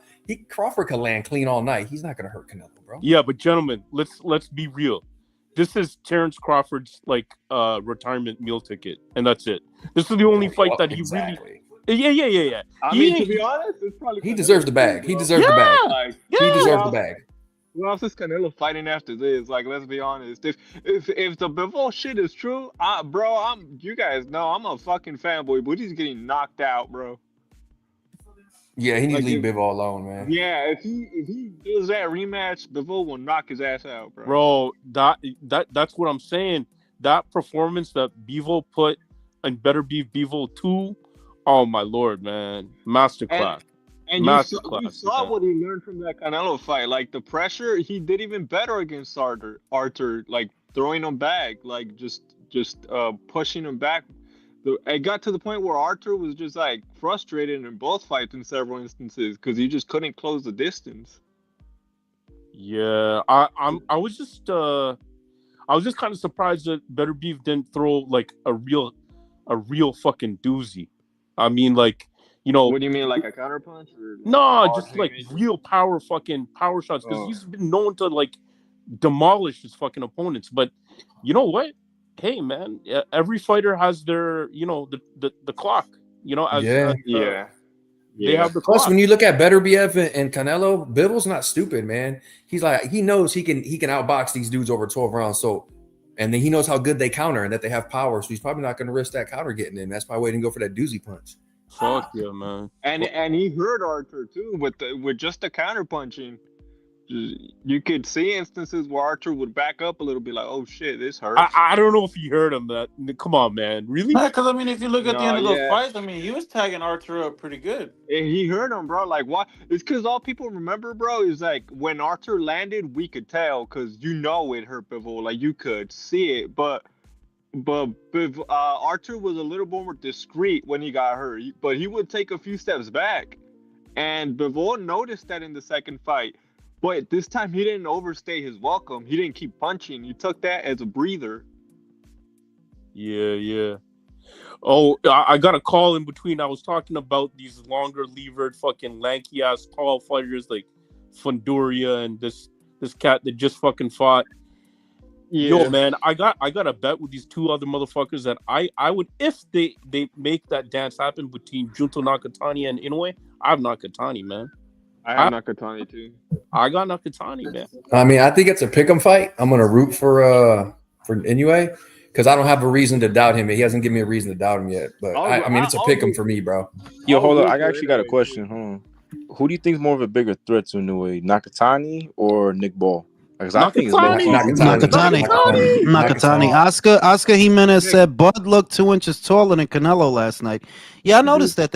Crawford could land clean all night. He's not going to hurt Canelo, bro. Yeah, but gentlemen, let's be real. This is Terrence Crawford's retirement meal ticket, and that's it. This is the only fight that he really. Yeah. I mean, to be honest, it's probably he deserves the bag. He deserves the bag. He deserves the bag. Who else is Canelo fighting after this? Like, let's be honest. If the Bivol shit is true, bro, you guys know I'm a fucking fanboy, but he's getting knocked out, bro. Yeah, he needs Like, to leave Bivol alone, man. yeah, if he does that rematch, Bivol will knock his ass out, bro. Bro, that's what I'm saying. That performance that Bivol put and Better Beef Bivol 2, oh my lord, man. Masterclass. And you saw what he learned from that Canelo fight. Like the pressure, he did even better against Arthur, like throwing him back, like just pushing him back. It got to the point where Arthur was just like frustrated in both fights in several instances because he just couldn't close the distance. Yeah, I was just kind of surprised that Better Beef didn't throw like a real fucking doozy. I mean, like, you know, what do you mean, like a counterpunch? No, just like real power shots, because he's been known to like demolish his fucking opponents. But you know what? Hey, man, every fighter has their, you know, the clock. You know, they have the Plus, clock. when you look at Better BF and Canelo, Bivol's not stupid, man. He's like, he knows he can outbox these dudes over 12 rounds. So, and then he knows how good they counter and that they have power. So he's probably not going to risk that counter getting in. That's probably why he didn't go for that doozy punch. Fuck yeah, man. And he hurt Arthur too with just the counter punching. You could see instances where Arthur would back up a little bit, like, "Oh shit, this hurts." I don't know if you heard him. That come on, man, really? Because I mean, if you look at the end of those fights, I mean, he was tagging Arthur up pretty good. And he hurt him, bro. Like, why? It's because all people remember, bro, is like when Arthur landed, we could tell because it hurt Bivol. Like you could see it, but Arthur was a little more discreet when he got hurt, but he would take a few steps back, and Bivol noticed that in the second fight. But this time he didn't overstay his welcome. He didn't keep punching. He took that as a breather. Yeah. Oh, I got a call in between. I was talking about these longer levered, fucking lanky ass tall fighters like Funduria and this cat that just fucking fought. Yeah. Yo, man, I got a bet with these two other motherfuckers that I would, if they make that dance happen between Junto Nakatani and Inoue. I have Nakatani, man. I have Nakatani too. I got Nakatani, man. I mean, I think it's a pick'em fight. I'm gonna root for Inoue because I don't have a reason to doubt him. He hasn't given me a reason to doubt him yet. But I mean, it's a pick'em for me, bro. Yo, hold on. I actually got a question. Hold on. Who do you think is more of a bigger threat to Inoue, Nakatani or Nick Ball? Because I think it's Nakatani. Oscar Jimenez said Bud looked 2 inches taller than Canelo last night. Yeah, I noticed that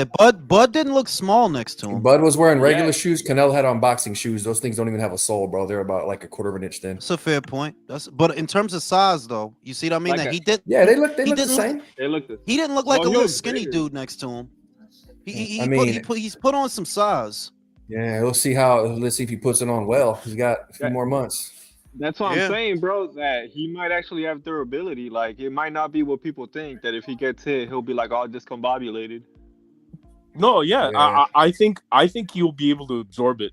Bud didn't look small next to him. Bud was wearing regular shoes. Canelo had on boxing shoes. Those things don't even have a sole, bro. They're about like a quarter of an inch thin. That's a fair point. But in terms of size, though, you see what I mean? Like he did. Yeah, they look the same. He didn't look like a little skinny dude next to him. He's put on some size. Yeah, let's see if he puts it on well. He's got a few more months. That's what I'm saying, bro, that he might actually have durability. Like, it might not be what people think, that if he gets hit, he'll be like all discombobulated. No, I think he'll be able to absorb it.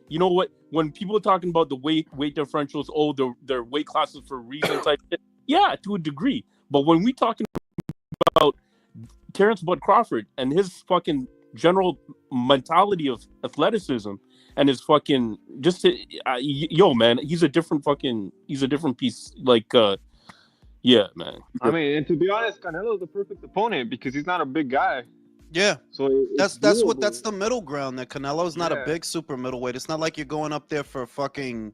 You know what? When people are talking about the weight differentials, their weight classes for a reason type shit, yeah, to a degree. But when we talking about Terrence Bud Crawford and his fucking general mentality of athleticism and his fucking yo, man, he's a different piece. Like, yeah, man. I mean, and to be honest, Canelo's the perfect opponent because he's not a big guy. Yeah, so that's the middle ground. That Canelo's not a big super middleweight. It's not like you're going up there for fucking,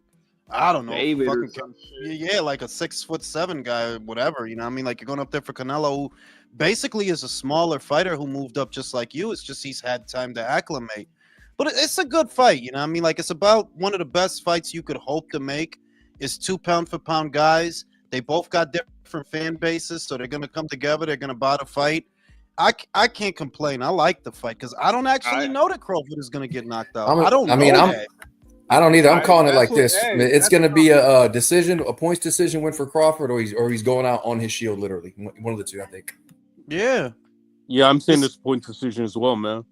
I don't know, David fucking, or some yeah, like a 6'7" guy, whatever. You know what I mean? Like you're going up there for Canelo, who basically is a smaller fighter who moved up just like you. It's just he's had time to acclimate. But it's a good fight, you know what I mean? Like it's about one of the best fights you could hope to make. Is 2 pound for pound guys. They both got different fan bases, so they're gonna come together. They're gonna buy the fight. I can't complain. I like the fight because I don't actually know that Crawford is gonna get knocked out. I don't either. I'm calling it like this. It's gonna be a decision, a points decision win for Crawford, or he's going out on his shield, literally. One of the two, I think. Yeah. Yeah, I'm saying this point decision as well, man.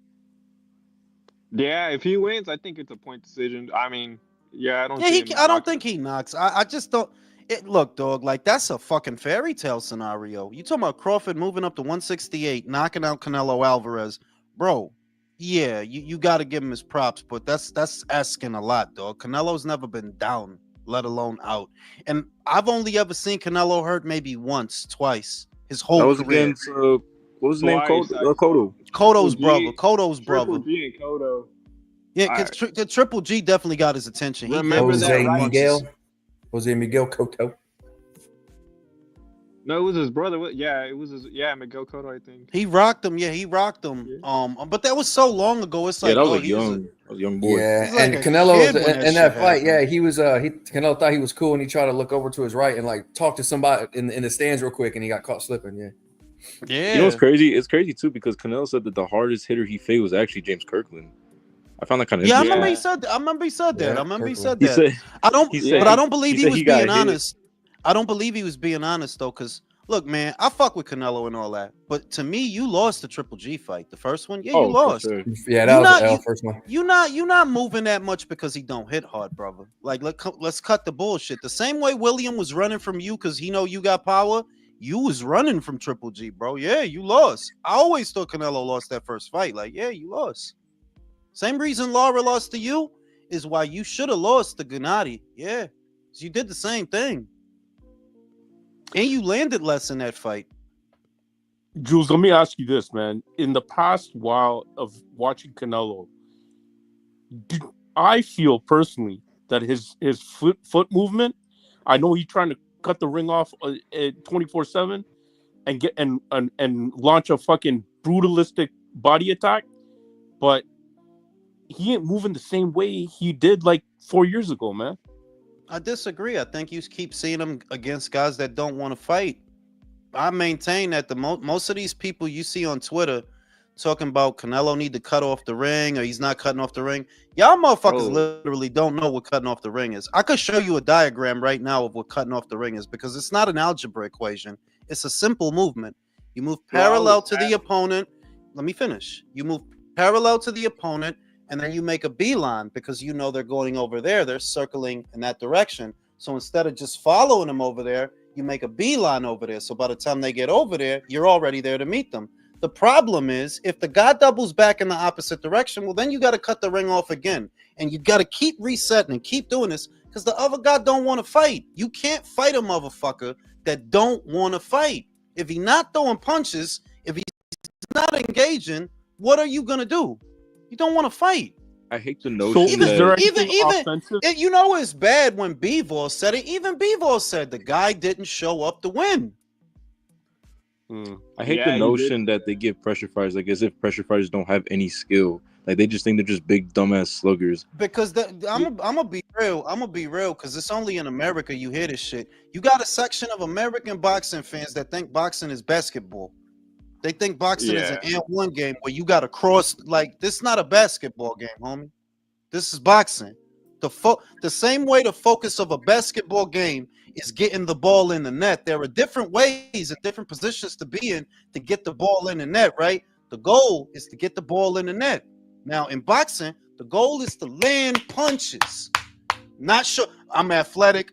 Yeah, if he wins, I think it's a point decision. I mean, yeah, I don't. Yeah, I don't think he knocks. I just don't. Look, dog, like that's a fucking fairy tale scenario. You talking about Crawford moving up to 168, knocking out Canelo Alvarez, bro? Yeah, you got to give him his props, but that's asking a lot, dog. Canelo's never been down, let alone out. And I've only ever seen Canelo hurt maybe once, twice, his That whole was career. against what was his name? Twice I saw Kodo. Kodo's brother, G, Kodo's Triple brother. G, and Kodo. Yeah, because the Triple G definitely got his attention. He did Remember throw that the right? punches. Jose Miguel Cotto. No, it was his brother. Yeah, it was his. Yeah, Miguel Cotto, I think. He rocked him. Yeah, he rocked him. But that was so long ago. It's Yeah, like, that was dog, like young. I was a young boy. Yeah, he's like and a Canelo was kid when that in shit that fight. happened. Yeah, he was. Canelo thought he was cool, and he tried to look over to his right and like talk to somebody in the stands real quick, and he got caught slipping. Yeah. Yeah. You know what's crazy? It's crazy too because Canelo said that the hardest hitter he faced was actually James Kirkland. I found that kind of Yeah, I interesting. remember he said that. I remember he said that. Yeah, I remember he Kirkland. said He that. said I don't, he said but I don't believe he he said was he got being hit. honest. I don't believe he was being honest though, because look, man, I fuck with Canelo and all that, but to me, you lost the Triple G fight, the first one. Yeah, you Oh, for lost. sure. Yeah, that was the L first one. You're not moving that much because he don't hit hard, brother. Like let's cut the bullshit. The same way William was running from you because he know you got power. You was running from Triple G, bro. Yeah, you lost. I always thought Canelo lost that first fight. Like, yeah, you lost. Same reason Lara lost to you is why you should have lost to Gennady. Yeah, you did the same thing, and you landed less in that fight. Jules, let me ask you this, man. In the past while of watching Canelo, I feel personally that his foot movement. I know he's trying to cut the ring off 24/7 and get and launch a fucking brutalistic body attack, but he ain't moving the same way he did like 4 years ago, man. I disagree. I think you keep seeing him against guys that don't want to fight. I maintain that the most of these people you see on Twitter talking about Canelo need to cut off the ring or he's not cutting off the ring. Y'all motherfuckers literally don't know what cutting off the ring is. I could show you a diagram right now of what cutting off the ring is because it's not an algebra equation. It's a simple movement. You move parallel to the opponent. Let me finish. You move parallel to the opponent and then you make a beeline because you know they're going over there. They're circling in that direction. So instead of just following them over there, you make a beeline over there. So by the time they get over there, you're already there to meet them. The problem is if the guy doubles back in the opposite direction, well, then you got to cut the ring off again. And you got to keep resetting and keep doing this because the other guy don't want to fight. You can't fight a motherfucker that don't want to fight. If he's not throwing punches, if he's not engaging, what are you going to do? You don't want to fight. I hate the notion even you know it's bad when Bivol said it. Even Bivol said the guy didn't show up to win. I hate the notion that they give pressure fighters like as if pressure fighters don't have any skill. Like they just think they're just big dumbass sluggers. Because I'm gonna be real. I'm gonna be real because it's only in America you hear this shit. You got a section of American boxing fans that think boxing is basketball. They think boxing is an and-one game where you got to cross. Like, this is not a basketball game, homie. This is boxing. The same way the focus of a basketball game is getting the ball in the net. There are different ways and different positions to be in to get the ball in the net, right? The goal is to get the ball in the net. Now, in boxing, the goal is to land punches. Not sure I'm athletic.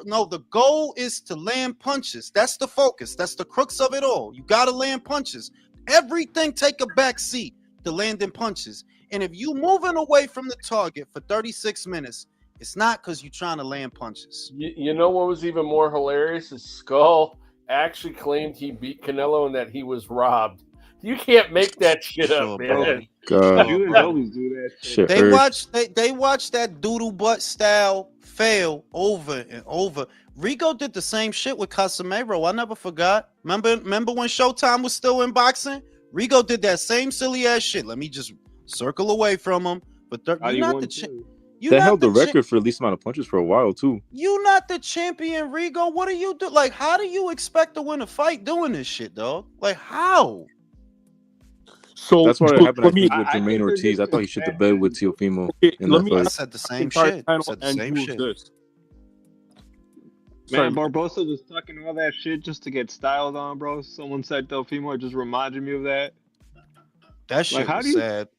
No, the goal is to land punches. That's the focus. That's the crux of it all. You got to land punches. Everything take a back seat to landing punches. And if you moving away from the target for 36 minutes, it's not because you're trying to land punches. You know what was even more hilarious is Skull actually claimed he beat Canelo and that he was robbed. You can't make that shit up, man. God. You always do that shit. They watch that doodle butt style fail over and over. Rigo did the same shit with Casemiro. I never forgot. Remember when Showtime was still in boxing? Rigo did that same silly ass shit. Let me just circle away from him. But you're not the they held the record for the least amount of punches for a while too. You not the champion, Rigo. What do you do? Like, how do you expect to win a fight doing this shit, dog? Like, how? So that's what happened. I think with Jermaine Ortiz. I thought he shit the bed with Teofimo. I said the same shit. Man, Barbosa was talking all that shit just to get styled on, bro. Someone said Teofimo just reminded me of that. That shit was sad.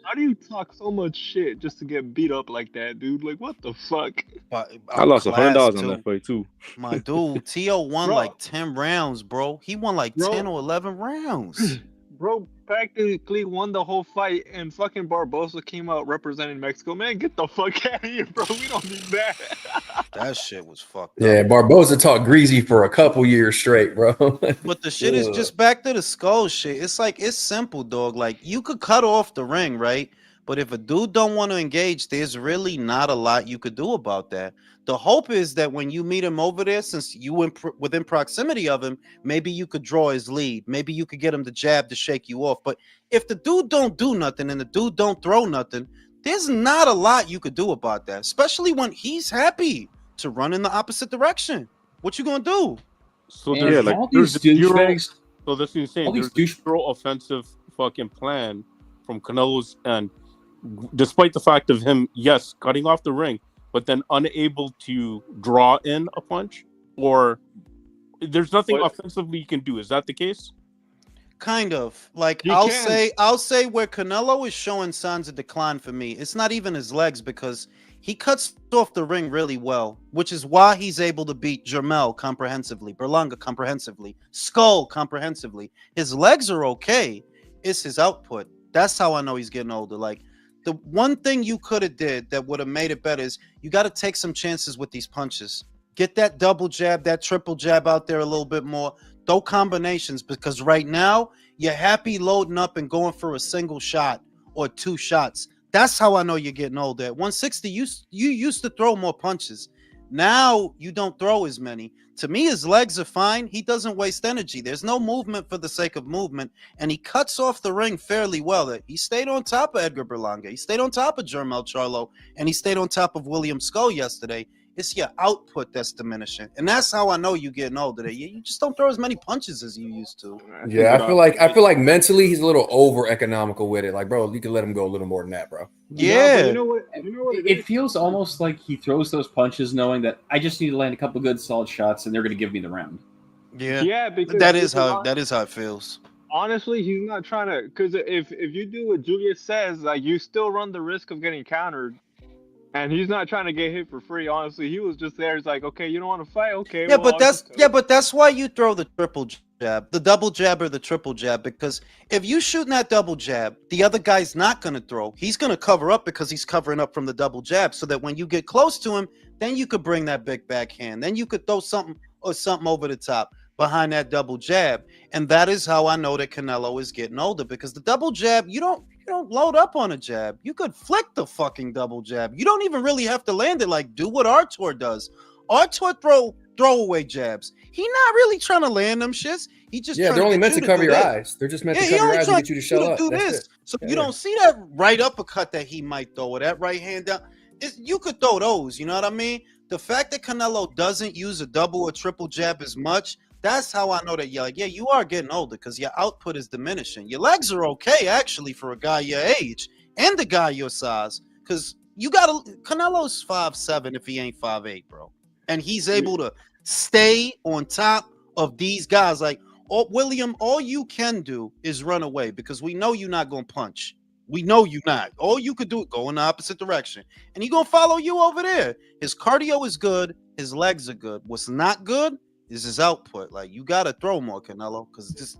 How do you talk so much shit just to get beat up like that, dude? Like, what the fuck? I lost $100 on that fight too. My dude, Tio won like 10 rounds, bro. He won like 10 or 11 rounds. Bro, practically won the whole fight, and fucking Barbosa came out representing Mexico. Man, get the fuck out of here, bro. We don't need that. That shit was fucked Yeah, up. Barbosa talked greasy for a couple years straight, bro. But the shit is just back to the skull shit. It's like, it's simple, dog. Like, you could cut off the ring, right? But if a dude don't want to engage, there's really not a lot you could do about that. The hope is that when you meet him over there, since you within proximity of him, maybe you could draw his lead. Maybe you could get him to jab to shake you off. But if the dude don't do nothing and the dude don't throw nothing, there's not a lot you could do about that, especially when he's happy to run in the opposite direction. What you gonna do? So And there's, all these zero. douchebags, So that's insane. all these There's zero offensive fucking plan from Canelo's end, despite the fact of him, yes, cutting off the ring, but then unable to draw in a punch, or there's nothing offensively you can do. Is that the case? Kind of. Like, You I'll can. say where Canelo is showing signs of decline for me, it's not even his legs, because he cuts off the ring really well, which is why he's able to beat Jermel comprehensively, Berlanga comprehensively, Skull comprehensively. His legs are okay. It's his output. That's how I know he's getting older. Like, the one thing you could have did that would have made it better is you got to take some chances with these punches. Get that double jab, that triple jab out there a little bit more. Throw combinations, because right now you're happy loading up and going for a single shot or two shots. That's how I know you're getting older. At 160, you used to throw more punches. Now you don't throw as many. To me, his legs are fine. He doesn't waste energy. There's no movement for the sake of movement, and he cuts off the ring fairly well. He stayed on top of Edgar Berlanga. He stayed on top of Jermel Charlo, and he stayed on top of William Skull yesterday. It's your output that's diminishing, and that's how I know you're getting older. You just don't throw as many punches as you used to. Yeah, I feel like mentally he's a little over economical with it. Like, bro, you can let him go a little more than that, bro. Yeah, but you know what? it feels almost like he throws those punches knowing that I just need to land a couple good solid shots and they're going to give me the round. Yeah, because that is how it feels. Honestly, he's not trying to. Because if you do what Julius says, like, you still run the risk of getting countered. And he's not trying to get hit for free. Honestly, he was just there. He's like, okay, you don't want to fight, okay. Yeah, but that's why you throw the triple jab, the double jab or the triple jab. Because if you shooting that double jab, the other guy's not gonna throw. He's gonna cover up because he's covering up from the double jab. So that when you get close to him, then you could bring that big backhand. Then you could throw something over the top behind that double jab. And that is how I know that Canelo is getting older, because the double jab, you don't load up on a jab. You could flick the fucking double jab. You don't even really have to land it. Like, do what Artur does. Artur throw away jabs. He not really trying to land them shits. He just they're only meant to cover your eyes. They're just meant to cover your eyes and get you to shut up. Do this. So you don't see that right uppercut that he might throw, or that right hand down. You could throw those. You know what I mean? The fact that Canelo doesn't use a double or triple jab as much, that's how I know that you're like, yeah, you are getting older, because your output is diminishing. Your legs are okay, actually, for a guy your age and a guy your size, because Canelo's 5'7" if he ain't 5'8", bro. And he's able to stay on top of these guys. Like, William, all you can do is run away, because we know you're not going to punch. We know you're not. All you could do is go in the opposite direction, and he's going to follow you over there. His cardio is good. His legs are good. What's not good is his output. Like, you got to throw more, Canelo, because there's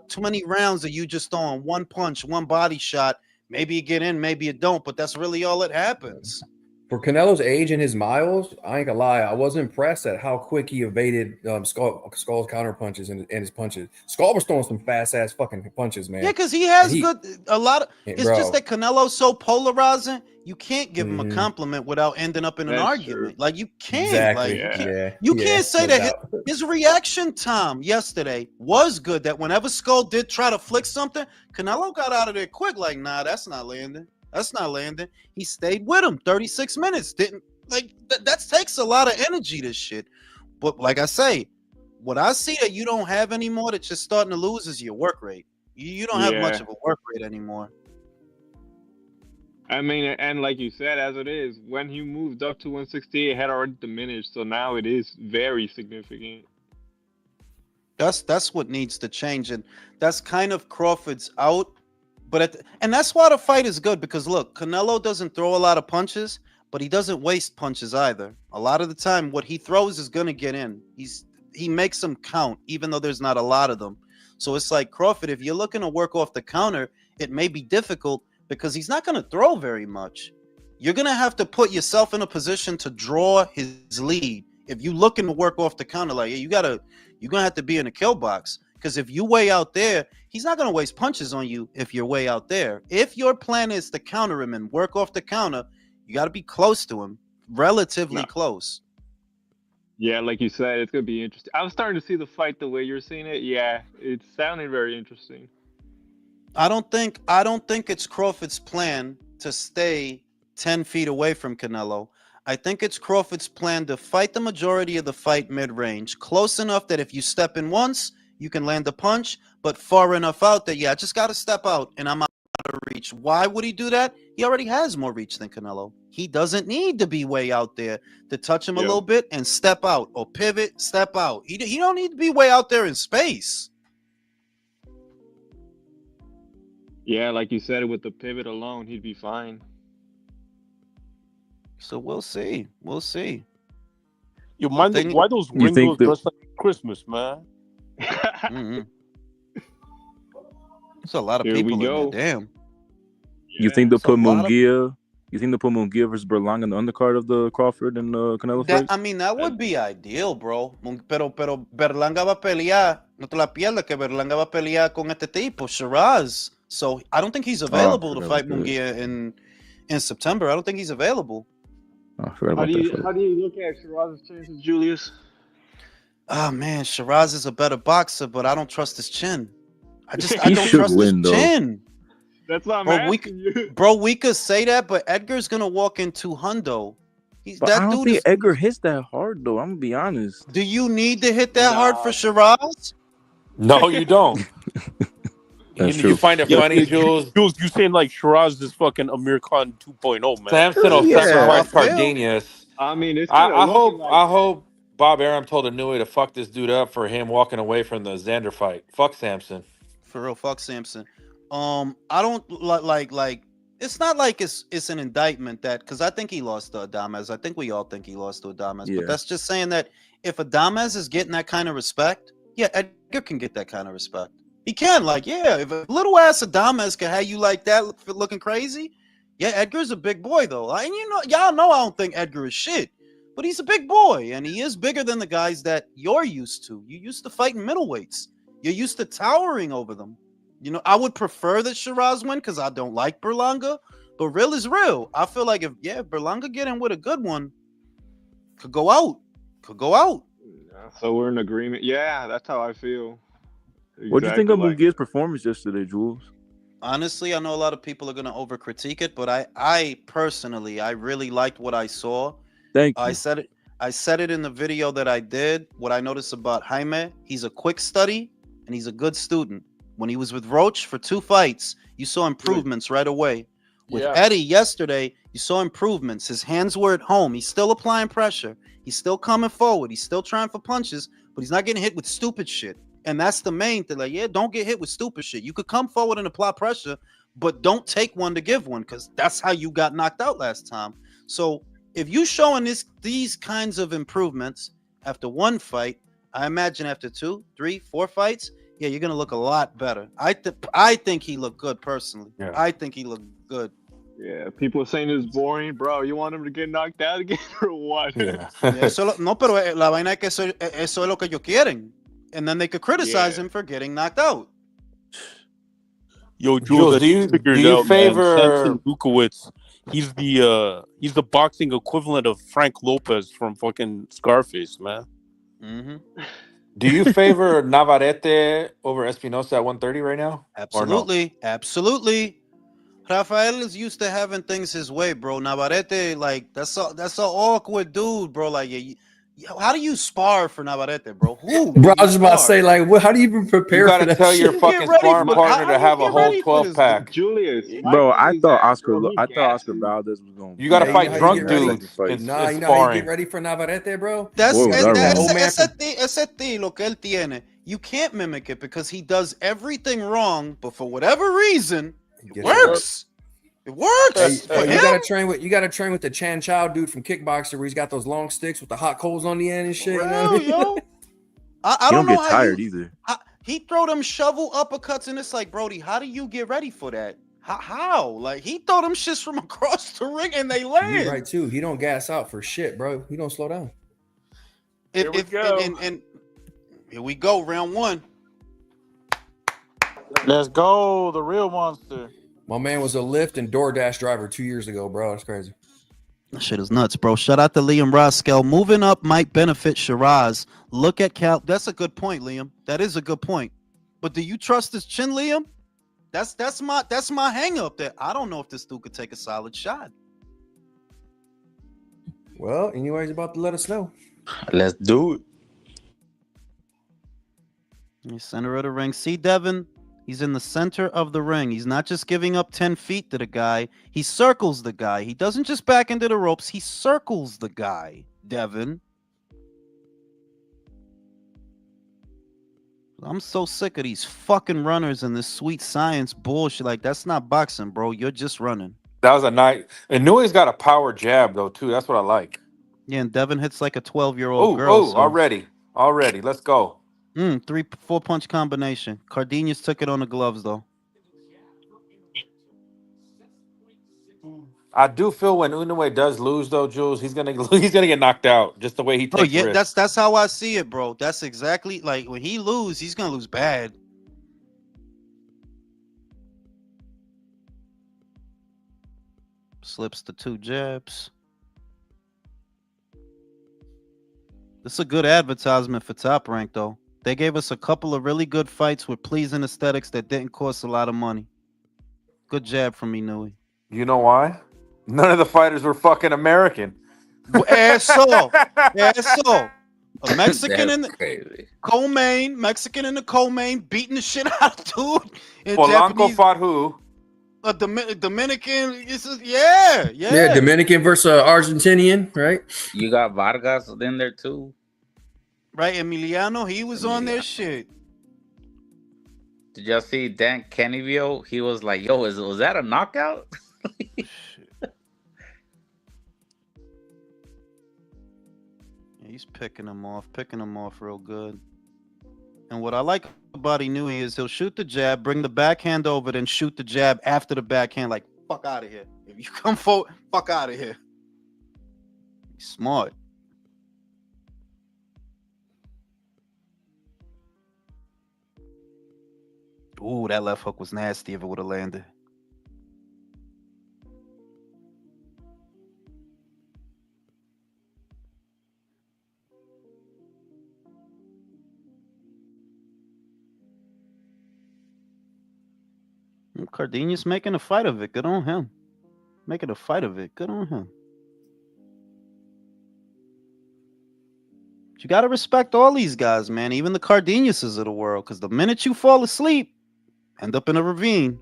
too many rounds of you just throwing one punch, one body shot. Maybe you get in, maybe you don't, but that's really all that happens. For Canelo's age and his miles, I ain't gonna lie, I was impressed at how quick he evaded Skull's counter punches and his punches. Skull was throwing some fast ass fucking punches, man. Yeah, because he has a lot of. It's just that Canelo's so polarizing. You can't give him a compliment without ending up in an argument. True. Like, you can't. Exactly. Like, you can't say that his reaction time yesterday was good. That whenever Skull did try to flick something, Canelo got out of there quick. Like, nah, that's not landing. That's not landing. He stayed with him 36 minutes. Didn't like that takes a lot of energy, this shit. But like I say, what I see that you don't have anymore that you're starting to lose is your work rate. You don't have much of a work rate anymore. I mean, and like you said, as it is, when he moved up to 168, it had already diminished. So now it is very significant. That's what needs to change, and that's kind of Crawford's out. But and that's why the fight is good, because look, Canelo doesn't throw a lot of punches, but he doesn't waste punches either. A lot of the time, what he throws is gonna get in. He makes them count, even though there's not a lot of them. So it's like Crawford, if you're looking to work off the counter, it may be difficult because he's not going to throw very much. You're going to have to put yourself in a position to draw his lead. If you're looking to work off the counter, like you're going to have to be in a kill box. Because if you way out there, he's not going to waste punches on you if you're way out there. If your plan is to counter him and work off the counter, you got to be close to him, relatively close. Yeah, like you said, it's going to be interesting. I was starting to see the fight the way you're seeing it. Yeah, it's sounding very interesting. I don't think it's Crawford's plan to stay 10 feet away from Canelo. I think it's Crawford's plan to fight the majority of the fight mid-range, close enough that if you step in once, you can land a punch, but far enough out that, I just got to step out and I'm out of reach. Why would he do that? He already has more reach than Canelo. He doesn't need to be way out there to touch him a little bit and step out or pivot, step out. He don't need to be way out there in space. Yeah, like you said, with the pivot alone, he'd be fine. So we'll see. We'll see. You mind why those Ringos dressed like Christmas, man? Mm-hmm. There's a lot of people in there. Damn. You think they'll put Munguia? You think they'll put Munguia versus Berlanga in the undercard of the Crawford and Canelo fight? I mean, that would be ideal, bro. Pero Berlanga va a pelear. No te la pierdas que Berlanga va a pelear con este tipo, Shiraz. So I don't think he's available to fight Munguia in September. I don't think he's available. How do you look at Shiraz's chances, Julius? Oh man, Shiraz is a better boxer, but I don't trust his chin. I don't should trust win, his chin. That's what I'm asking you. Bro, we could say that, but Edgar's gonna walk into Hundo. But I don't think Edgar hits that hard though. I'm gonna be honest. Do you need to hit that hard for Shiraz? No, you don't. You find it funny, Jules? Jules, you saying like Shiraz is fucking Amir Khan 2.0, man. Samson will sacrifice Cardenas. I mean, it's I hope Bob Arum told Inoue to fuck this dude up for him walking away from the Xander fight. Fuck Samson. For real, fuck Samson. I don't like. It's not like it's an indictment that, because I think he lost to Adames. I think we all think he lost to Adames. But that's just saying that if Adames is getting that kind of respect, Edgar can get that kind of respect. He can, if a little ass Adames can have you like that looking crazy, Edgar's a big boy though. And y'all know I don't think Edgar is shit, but he's a big boy and he is bigger than the guys that you're used to. You're used to fighting middleweights. You're used to towering over them. I would prefer that Shiraz win because I don't like Berlanga, but real is real. I feel like if Berlanga get in with a good one, could go out. So we're in agreement. Yeah, that's how I feel. Exactly. What do you think of Munguia's performance yesterday, Jules? Honestly, I know a lot of people are going to over-critique it, but I personally, I really liked what I saw. Thank you. I said it in the video that I did. What I noticed about Jaime, he's a quick study and he's a good student. When he was with Roach for 2 fights, you saw improvements right away. With Eddie yesterday, you saw improvements. His hands were at home. He's still applying pressure. He's still coming forward. He's still trying for punches, but he's not getting hit with stupid shit. And that's the main thing. Don't get hit with stupid shit. You could come forward and apply pressure, but don't take one to give one, because that's how you got knocked out last time. So if you showing these kinds of improvements after 1 fight, I imagine after 2, 3, 4 fights, you're gonna look a lot better. I think he looked good personally. Yeah. I think he looked good. Yeah, people are saying it's boring, bro. You want him to get knocked out again or what? Yeah. No, pero la vaina es que eso es lo que ellos quieren. And then they could criticize him for getting knocked out. Yo, Jules, do you favor Samson Lukowitz? He's the boxing equivalent of Frank Lopez from fucking Scarface, man. Mm-hmm. Do you favor Navarrete over Espinosa at 130 right now? Absolutely, absolutely. Rafael is used to having things his way, bro. Navarrete, that's an awkward dude, bro. How do you spar for Navarrete, bro? Bro, I was just about to say, how do you even prepare for that? You gotta tell your fucking sparring partner to have a whole 12 pack. Julius, bro, I thought Oscar Valdez was going. You gotta fight drunk dudes. Nah, you know how you get ready for Navarrete, bro? Ese estilo que él tiene. You can't mimic it because he does everything wrong, but for whatever reason, it works. It works. Hey, you gotta train with the Chan Chow dude from Kickboxer, where he's got those long sticks with the hot coals on the end and shit. Yo. I don't know get tired either. He throw them shovel uppercuts, and it's like, Brody, how do you get ready for that? How? Like, he throw them shits from across the ring, and they land. You're right too. He don't gas out for shit, bro. He don't slow down. Here we go. And here we go, round one. Let's go, the real monster. My man was a Lyft and DoorDash driver 2 years ago, bro. That's crazy. That shit is nuts, bro. Shout out to Liam Roskell. Moving up might benefit Shiraz. Look at Cal. That's a good point, Liam. That is a good point. But do you trust his chin, Liam? That's my hang up there. I don't know if this dude could take a solid shot. Well, anyway, he's about to let us know. Let's do it. In the center of the ring. See, Devin? He's in the center of the ring. He's not just giving up 10 feet to the guy. He circles the guy. He doesn't just back into the ropes. He circles the guy, Devin. I'm so sick of these fucking runners and this sweet science bullshit. Like, that's not boxing, bro. You're just running. That was a nice. Inouye's got a power jab though too. That's what I like. Yeah, and Devin hits like a 12-year-old girl. Oh, already. Let's go. 3-4 punch combination. Cardenas took it on the gloves though. I do feel when Inoue does lose though, Jules, he's gonna get knocked out. Just the way he takes. Oh yeah, risks. that's how I see it, bro. That's exactly like when he lose, he's gonna lose bad. Slips the 2 jabs. This is a good advertisement for Top Rank though. They gave us a couple of really good fights with pleasing aesthetics that didn't cost a lot of money. Good jab from Inoue. You know why? None of the fighters were fucking American. Asshole. A Mexican in the crazy. co-main, Mexican in the co-main, beating the shit out of dude. Polanco fought who? A Dominican. Yeah. Yeah, Dominican versus Argentinian, right? You got Vargas in there too. Right, Emiliano, he was on their shit. Did y'all see Dan Canevio? He was like, "Yo, was that a knockout?" Yeah, he's picking him off real good. And what I like about Inoue is he'll shoot the jab, bring the backhand over, then shoot the jab after the backhand. Like, fuck out of here. If you come forward, fuck out of here. He's smart. Ooh, that left hook was nasty if it would have landed. Cardenas making a fight of it. Good on him. Making a fight of it. Good on him. But you got to respect all these guys, man. Even the Cardenases of the world. Because the minute you fall asleep, end up in a ravine.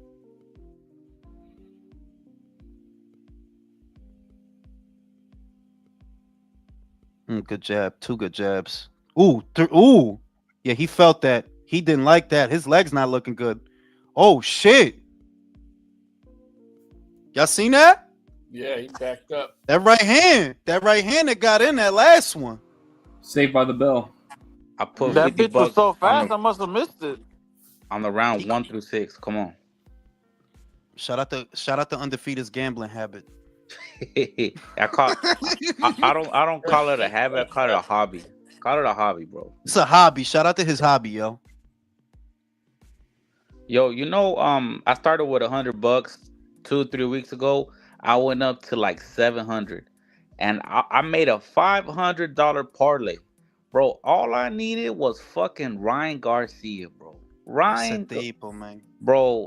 Good jab. 2 good jabs. Ooh. Ooh. Yeah, he felt that. He didn't like that. His leg's not looking good. Oh, shit. Y'all seen that? Yeah, he backed up. That right hand that got in that last one. Saved by the bell. I put That $50 bitch was so fast, on I must have missed it. the round 1 through 6. Come on. Shout out to Undefeated's gambling habit. I don't call it a habit. I call it a hobby. Call it a hobby, bro. It's a hobby. Shout out to his hobby, yo. Yo, I started with $100 2-3 weeks ago. I went up to like 700, and I made a $500 parlay, bro. All I needed was fucking Ryan Garcia, bro. Man. Bro,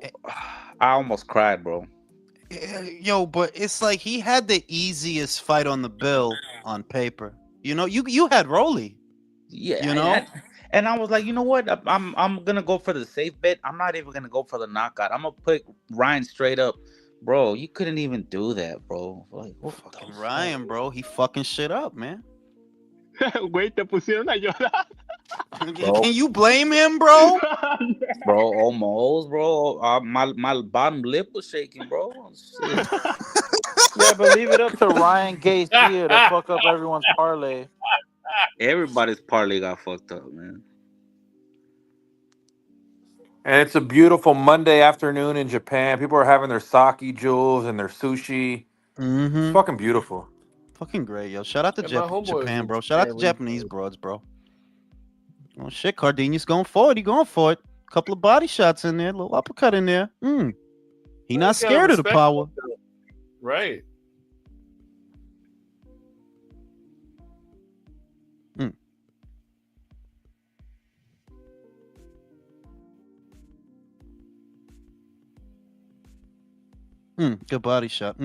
I almost cried, bro. Yo, but it's like he had the easiest fight on the bill on paper. You had Rolly. Yeah, and I was like, you know what? I'm gonna go for the safe bet. I'm not even gonna go for the knockout. I'm gonna put Ryan straight up, bro. You couldn't even do that, bro. Like, what fucking Ryan, bro? He fucking shit up, man. Güey, te pusieron a llorar. Can you blame him, bro? Bro, almost, bro. My bottom lip was shaking, bro. Shit. Yeah, but leave it up to Ryan Garcia to fuck up everyone's parlay. Everybody's parlay got fucked up, man. And it's a beautiful Monday afternoon in Japan. People are having their sake, Jules, and their sushi. It's fucking beautiful. Fucking great, yo. Shout out to Yeah, my homeboy was Japan, in bro. Shout out to Japan when he Japanese broads, bro. Oh shit, Cardenas going for it. He going for it. Couple of body shots in there, little uppercut in there. He not gotta scared of the respect power. that. Right. Good body shot.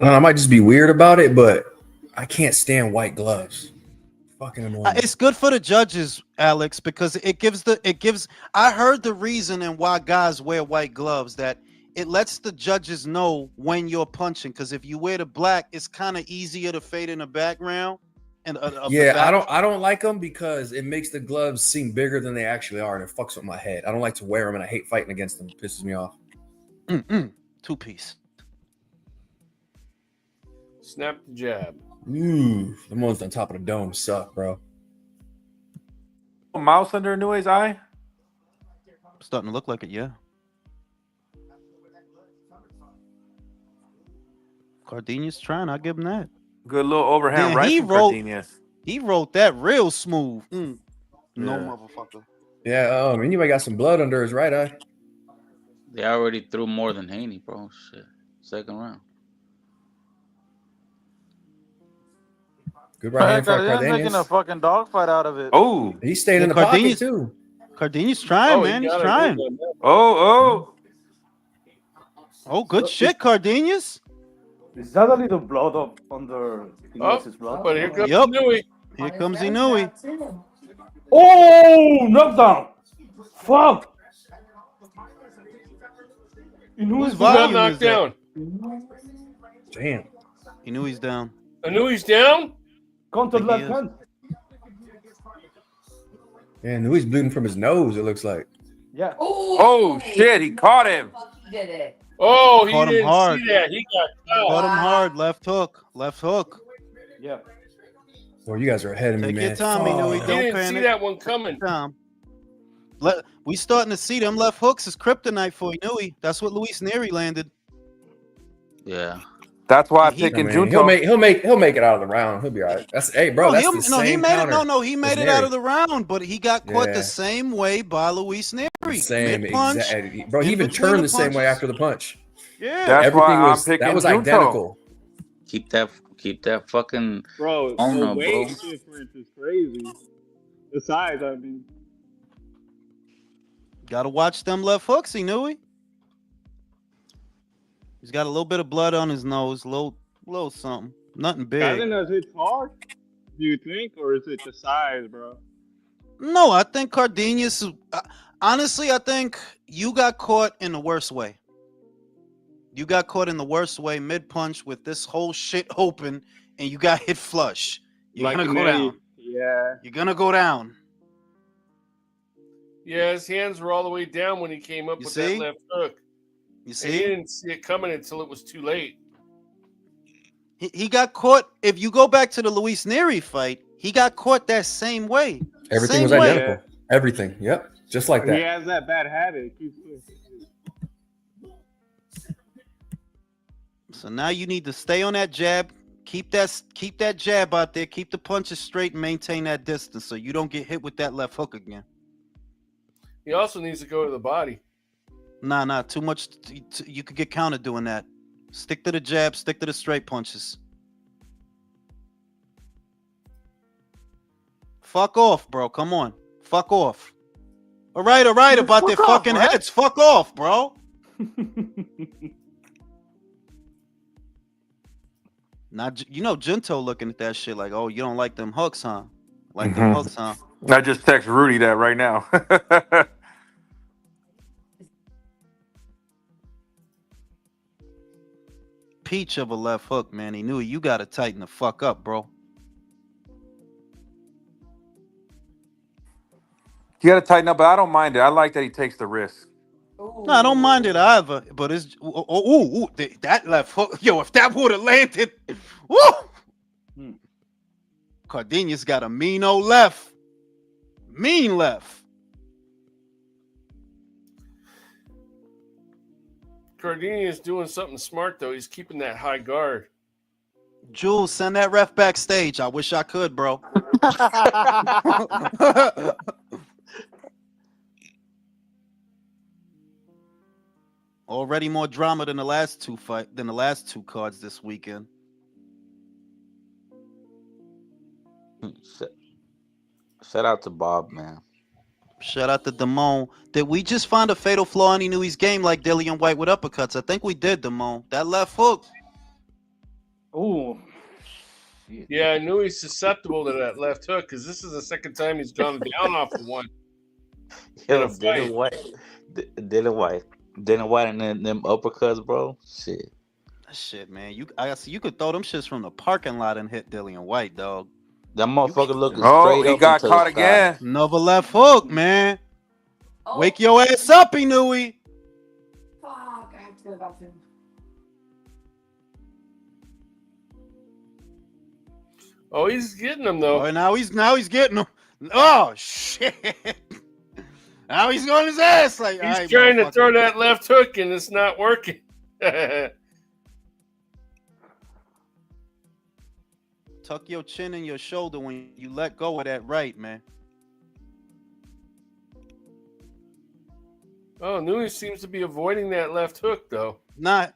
I might just be weird about it, but I can't stand white gloves. Fucking annoying. It's good for the judges, Alex, because it gives. I heard the reason and why guys wear white gloves, that it lets the judges know when you're punching. Because if you wear the black, it's kind of easier to fade in the background. And I don't like them because it makes the gloves seem bigger than they actually are, and it fucks with my head. I don't like to wear them, and I hate fighting against them. It pisses me off. Two-piece. Snap the jab. Ooh, the ones on top of the dome suck, bro. Mouse under Inoue's eye? Starting to look like it, yeah. Cardenas trying. I'll give him that. Good little overhand right from Cardenas. He wrote that real smooth. No motherfucker. Yeah, anyway, got some blood under his right eye. They already threw more than Haney, bro. Shit. Second round. Good right hand for Cardenas. Making a fucking dogfight out of it. Oh, he stayed in the pocket too. Cardenas trying, man. He's trying. Oh, good shit, Cardenas. Is that a little blood up under Inoue's blood? But here comes Inoue. Here comes Inoue. Oh, knockdown. Fuck. Inoue's knocked down. Damn. Inoue's down. Inoue's down? Counter left hand. Yeah, Inoue's bleeding from his nose, it looks like. Yeah. Oh shit, he caught him. He did it. Oh, he Caught him didn't hard. see that. He got caught. Caught him hard. Left hook. Yeah. Boy, you guys are ahead of me, Take man. your time, Inoue. He Don't didn't panic. see that one coming. We starting to see them left hooks as kryptonite for Inoue. That's what Luis Neri landed. Yeah. That's why I'm picking Junto. He'll make it out of the round. He'll be all right. That's bro. That's the same he made counter. He made it out of the round, but he got caught the same way by Luis Neri. Same exact, bro. He even turned the same way after the punch. Yeah, that's why I'm picking that was Junto. identical. Keep that fucking bro. phone The up, weight bro. difference is crazy. The size, I mean. Gotta watch them left hooks, Inoue. He's got a little bit of blood on his nose, little something, nothing big. Cardenas hits hard, do you think, or is it the size, bro? No, I think Cardenas. Honestly, I think you got caught in the worst way. You got caught in the worst way, mid punch with this whole shit open, and you got hit flush. You're gonna go down. Yeah. You're gonna go down. Yeah, his hands were all the way down when he came up with that left hook. You see? And he didn't see it coming until it was too late. He got caught. If you go back to the Luis Neri fight, he got caught that same way. Everything was identical. Everything. Yep. Just like that. He has that bad habit. So now you need to stay on that jab. Keep that jab out there. Keep the punches straight and maintain that distance so you don't get hit with that left hook again. He also needs to go to the body. Nah. Too much. You could get countered doing that. Stick to the jab. Stick to the straight punches. Fuck off, bro. Come on. Fuck off. All right. About their fucking heads. Fuck off, bro. Now, Junto looking at that shit like, oh, you don't like them hooks, huh? Like them hooks, huh? I just text Rudy that right now. Peach of a left hook, man. He knew you got to tighten the fuck up, bro. You got to tighten up, but I don't mind it. I like that he takes the risk. No, I don't mind it either, but it's that left hook, yo, if that would have landed, woo! Cardenas got a mean old left. Mean left. Cardenas is doing something smart though. He's keeping that high guard. Jules, send that ref backstage. I wish I could, bro. Already more drama than the last two cards this weekend. Shout out to Bob, man. Shout out to Damone. Did we just find a fatal flaw in Inoue's game like Dillian White with uppercuts? I think we did, Damone. That left hook. Oh. Yeah, I knew he's susceptible to that left hook because this is the second time he's gone down off of one. Yo, Dylan White, and then them uppercuts, bro. Shit. Shit, man. You could throw them shits from the parking lot and hit Dillian White, dog. That motherfucker looking Oh, straight he up got into caught the again. sky. Another left hook, man. Wake your ass up, Inoue. Fuck, I have to go to the bathroom. Oh, he's getting them though. Oh, now he's getting them. Oh shit! Now he's on his ass like He's trying to throw that left hook and it's not working. Tuck your chin in your shoulder when you let go of that right, man. Oh, Nui seems to be avoiding that left hook though. Now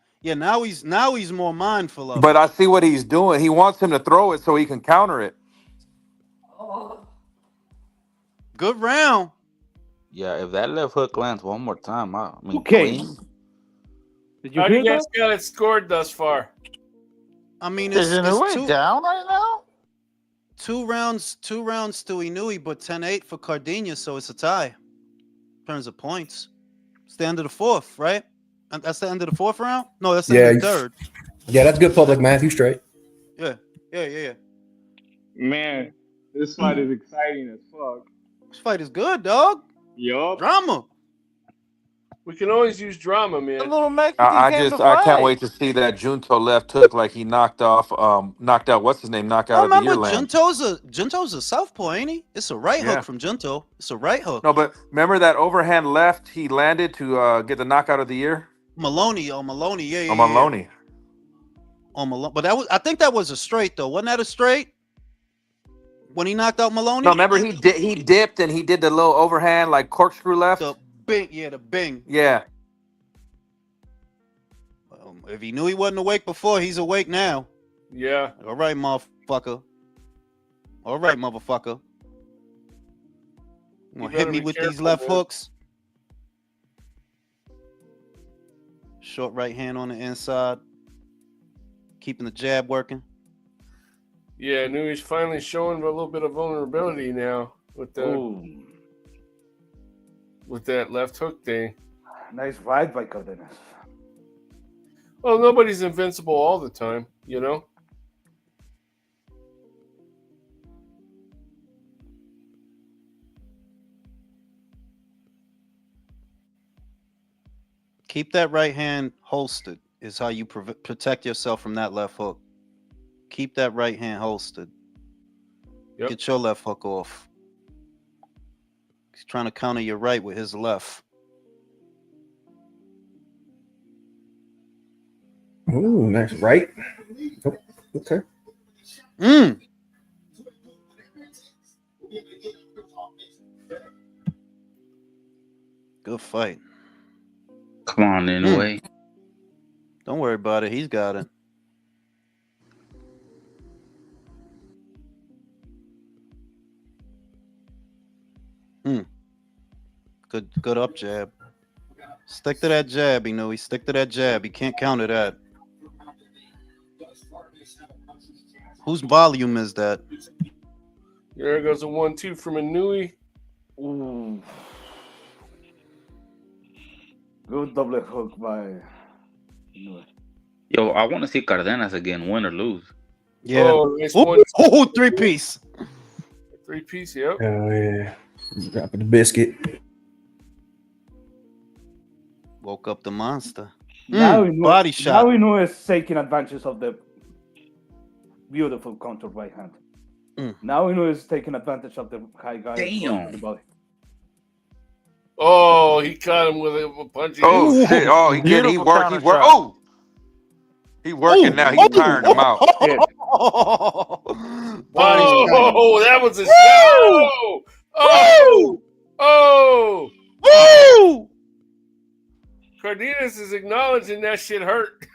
he's more mindful of it. But I see what he's doing. He wants him to throw it so he can counter it. Good round. Yeah, if that left hook lands one more time, I mean, Okay. clean. Did you How do hear you guys that? got it scored thus far? I mean, Is it's Inoue down right now? two rounds to Inoue, but 10-8 for Cardenas, so it's a tie in terms of points. It's the end of the fourth, right? And that's the end of the fourth round? No, that's the end of the third. Yeah, that's good public math. You straight. Yeah. Man, this fight is exciting as fuck. This fight is good, dog. Yup. Drama. We can always use drama, man. Little Mexican I came to can't play. wait to see that Junto left hook like he knocked out what's his name, knockout of the year Remember, land. Junto's a southpaw, ain't he? It's a right hook from Junto. It's a right hook. No, but remember that overhand left he landed to get the knockout of the year? Maloney, yeah. Maloney. On Maloney. But I think that was a straight though. Wasn't that a straight? When he knocked out Maloney? No, remember he dipped and he did the little overhand like corkscrew left? The bing. Yeah. If he knew he wasn't awake before, he's awake now. Yeah. All right, motherfucker. You gonna hit me with these left hooks? Short right hand on the inside. Keeping the jab working. Yeah, I knew he's finally showing a little bit of vulnerability now with that left hook thing. Nice ride by Cardenas. Well, nobody's invincible all the time, you know? Keep that right hand holstered is how you protect yourself from that left hook. Keep that right hand holstered. Yep. Get your left hook off. He's trying to counter your right with his left. Ooh, nice right. Oh, okay. Good fight. Come on, Inoue. Don't worry about it. He's got it. Good up jab. Stick to that jab, Inoue. Stick to that jab. He can't counter that. Whose volume is that? There goes a 1-2 from Inoue. Ooh. Good double hook by Inoue. Yo, I want to see Cardenas again, win or lose. Yeah. Oh, nice one. Three-piece. Three-piece, yep. Oh, yeah. Dropping the biscuit. Woke up the monster. Now Inoue, body shot. Now Inoue is taking advantage of the beautiful counter right hand. Now Inoue is taking advantage of the high guard Damn. of the body. Oh, he caught him with a punch. Oh shit! Oh, he Beautiful work. counter shot. Oh, he working now. He's tiring him out. Shit. Body shot. Oh, that was a shot. Oh, oh, Woo! Cardenas is acknowledging that shit hurt.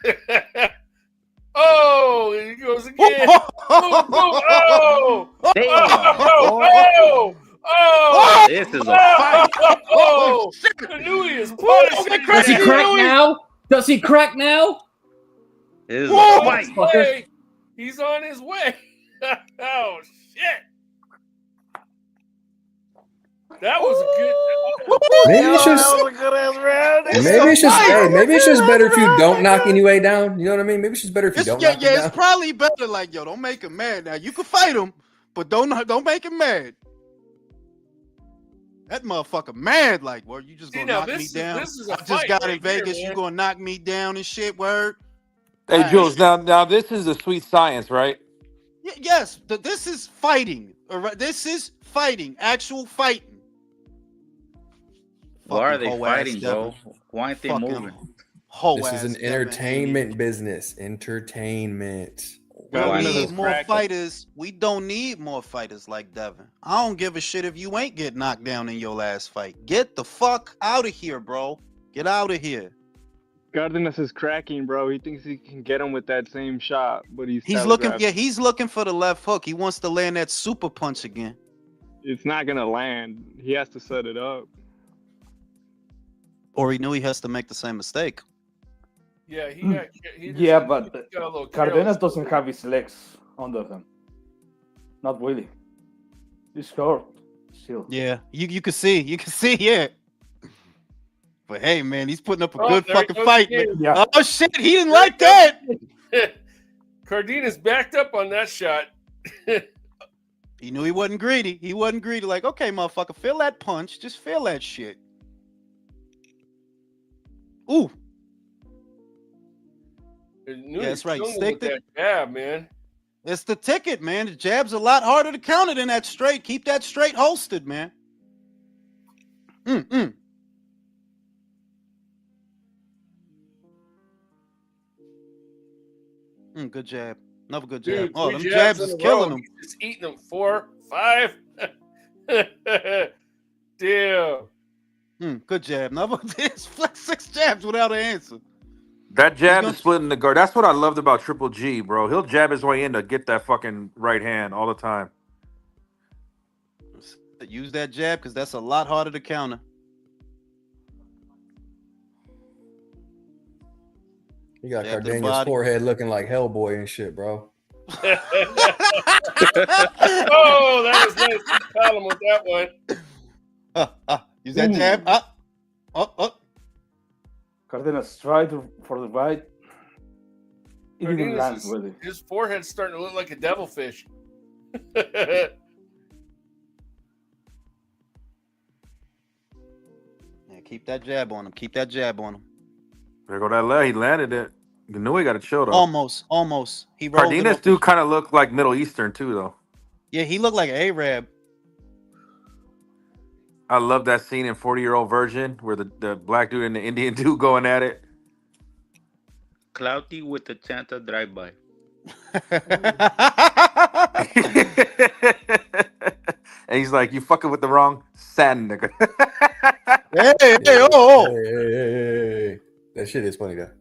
Oh, here he goes again. Boom, boom. Oh, Damn. oh, This is a fight. oh, Inoue is punishing. Does he crack now? Does he crack now? This is a fight. He's on his way. Oh shit! That was a good. Maybe it's just. That was a good ass round. Maybe it's just better if you don't knock anyway down. You know what I mean? Maybe it's just better if you don't knock him down. It's probably better. Like, yo, don't make him mad. Now you can fight him, but don't make him mad. That motherfucker mad. Like, well, you just gonna knock me down? This is a I just fight got right in Vegas. here, You gonna knock me down and shit? Word. Hey, Jules. Now this is the sweet science, right? Yes. This is fighting. All right. This is fighting. Actual fighting. Why are they fighting, bro? Why aren't they moving? This is an entertainment business. Entertainment. We don't need more fighters. We don't need more fighters like Devin. I don't give a shit if you ain't get knocked down in your last fight. Get the fuck out of here, bro. Get out of here. Cardenas is cracking, bro. He thinks he can get him with that same shot, but he's looking. Yeah, he's looking for the left hook. He wants to land that super punch again. It's not gonna land. He has to set it up. Or he knew he has to make the same mistake. Yeah, but Cardenas doesn't have his legs under him. Not really. He's short still. Yeah, you can see, yeah. But hey, man, he's putting up a good fucking fight. Yeah. Oh shit, he didn't like that. Cardenas backed up on that shot. He knew he wasn't greedy. He wasn't greedy. Like, okay, motherfucker, feel that punch. Just feel that shit. Ooh. Yeah, that's right. Stick that jab, man. It's the ticket, man. The jab's a lot harder to counter than that straight. Keep that straight holstered, man. Good jab. Another good jab. Dude, them jabs is killing him. He's just eating them. 4, 5. Damn. Good jab. Another 6 jabs without an answer. That jab is splitting the guard. That's what I loved about Triple G, bro. He'll jab his way in to get that fucking right hand all the time. Use that jab because that's a lot harder to counter. You got Cardenas' forehead looking like Hellboy and shit, bro. Oh, that was nice. You caught him with that one. Use that jab. Cardenas tried for the right. It didn't land really. His forehead's starting to look like a devilfish. Yeah, keep that jab on him. Keep that jab on him. There go that leg. He landed it. You knew he got a chill though. Almost. He rolled Cardenas do kind of look like Middle Eastern too, though. Yeah, he looked like an Arab. I love that scene in 40-Year-Old Virgin where the black dude and the Indian dude going at it. Clouty with the chance of drive-by. And he's like, "You fucking with the wrong sand, nigga." Hey. That shit is funny, though.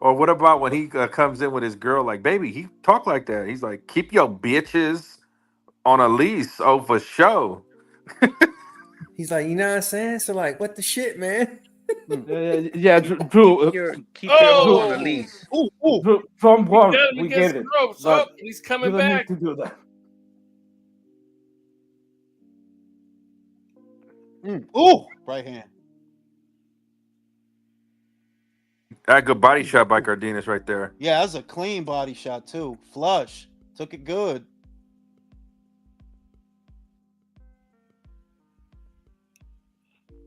Or what about when he comes in with his girl, like, "Baby, he talk like that." He's like, "Keep your bitches on a lease, for show." He's like, you know what I'm saying? So like, what the shit, man? Yeah, Drew. Keep your on a lease. Drew, from one, we get it. Oh, he's coming you don't back. need to do that. Ooh, right hand. That good body shot by Cardenas right there. Yeah, that's a clean body shot too. Flush. Took it good.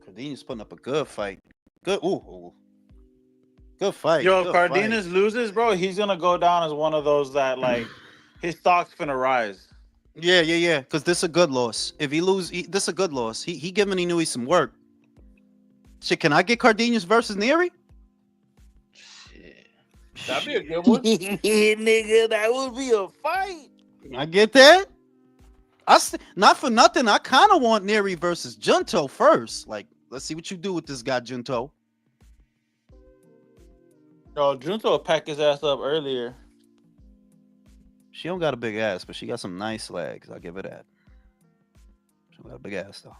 Cardenas putting up a good fight. Good. Ooh. Good fight. Yo, good if Cardenas fight. loses, bro, he's gonna go down as one of those that like his stock's gonna rise. Yeah. Because this a good loss. If he lose, this a good loss. He giving Inoue some work. Shit, can I get Cardenas versus Neary? That'd be a good one. Yeah, nigga, that would be a fight. I get that. Not for nothing. I kind of want Neary versus Junto first. Like, let's see what you do with this guy, Junto. Oh, Junto will pack his ass up earlier. She don't got a big ass, but she got some nice legs. I'll give her that. She got a big ass though.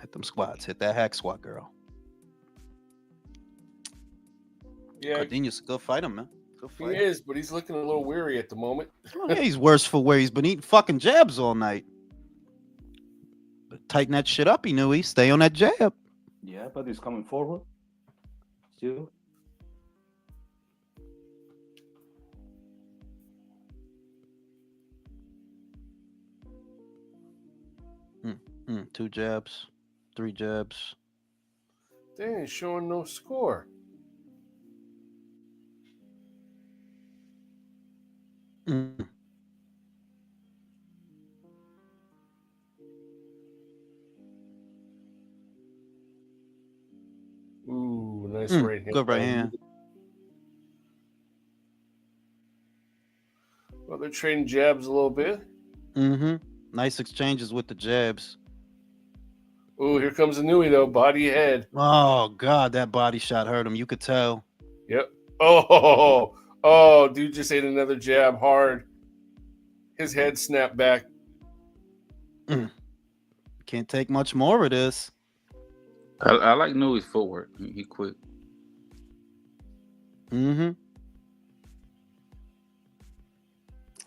Hit them squats. Hit that hack squat, girl. Yeah, Cardenas, go fight him, man. Go he fight him. is, but he's looking a little weary at the moment. Oh, yeah, he's worse for wear. He's been eating fucking jabs all night. But tighten that shit up, Inoue. Stay on that jab. Yeah, but he's coming forward. Still. Two jabs, three jabs. They ain't showing no score. Ooh, nice right hand. Good right hand. Well, they're trading jabs a little bit. Nice exchanges with the jabs. Ooh, here comes Inoue though, body head. Oh God, that body shot hurt him. You could tell. Yep. Oh, dude just ate another jab hard. His head snapped back. Can't take much more of this. I like Inoue's footwork. He quick.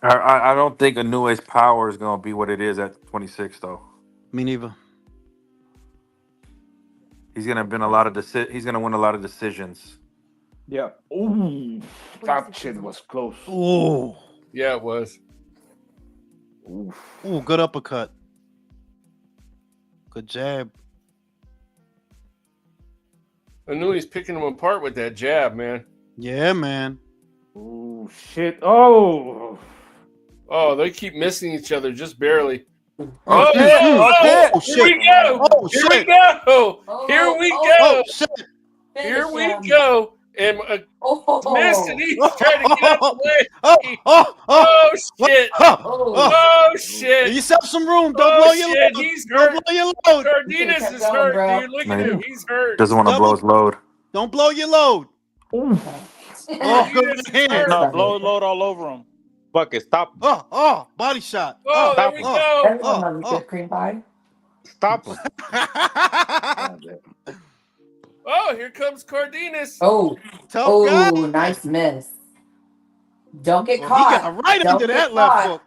I don't think Inoue's power is going to be what it is at 26, though. Me neither. He's going to win a lot of He's going to win a lot of decisions. Yeah. Ooh, that shit was close. Ooh. Yeah, it was. Ooh, good uppercut. Good jab. Inoue's picking him apart with that jab, man. Yeah, man. Ooh, shit. Oh, they keep missing each other just barely. Shit. Here we go. Here we go. Here we go. Here we go. And missed, and he's trying to get out the way. Oh shit! Oh shit! Give yourself some room. Don't blow your load. He's hurt. Don't blow your load. Cardenas is hurt, dude. Look at him. He's hurt. Doesn't want to blow his load. Don't blow your load. Good hand. No, blow his load all over him. Fuck it, stop. Body shot. Oh, there we go. Everyone loves a good cream pie. Stop him. Oh, here comes Cardenas. Oh, guy. Nice miss. Don't get He caught. got right Don't under get that left caught. hook.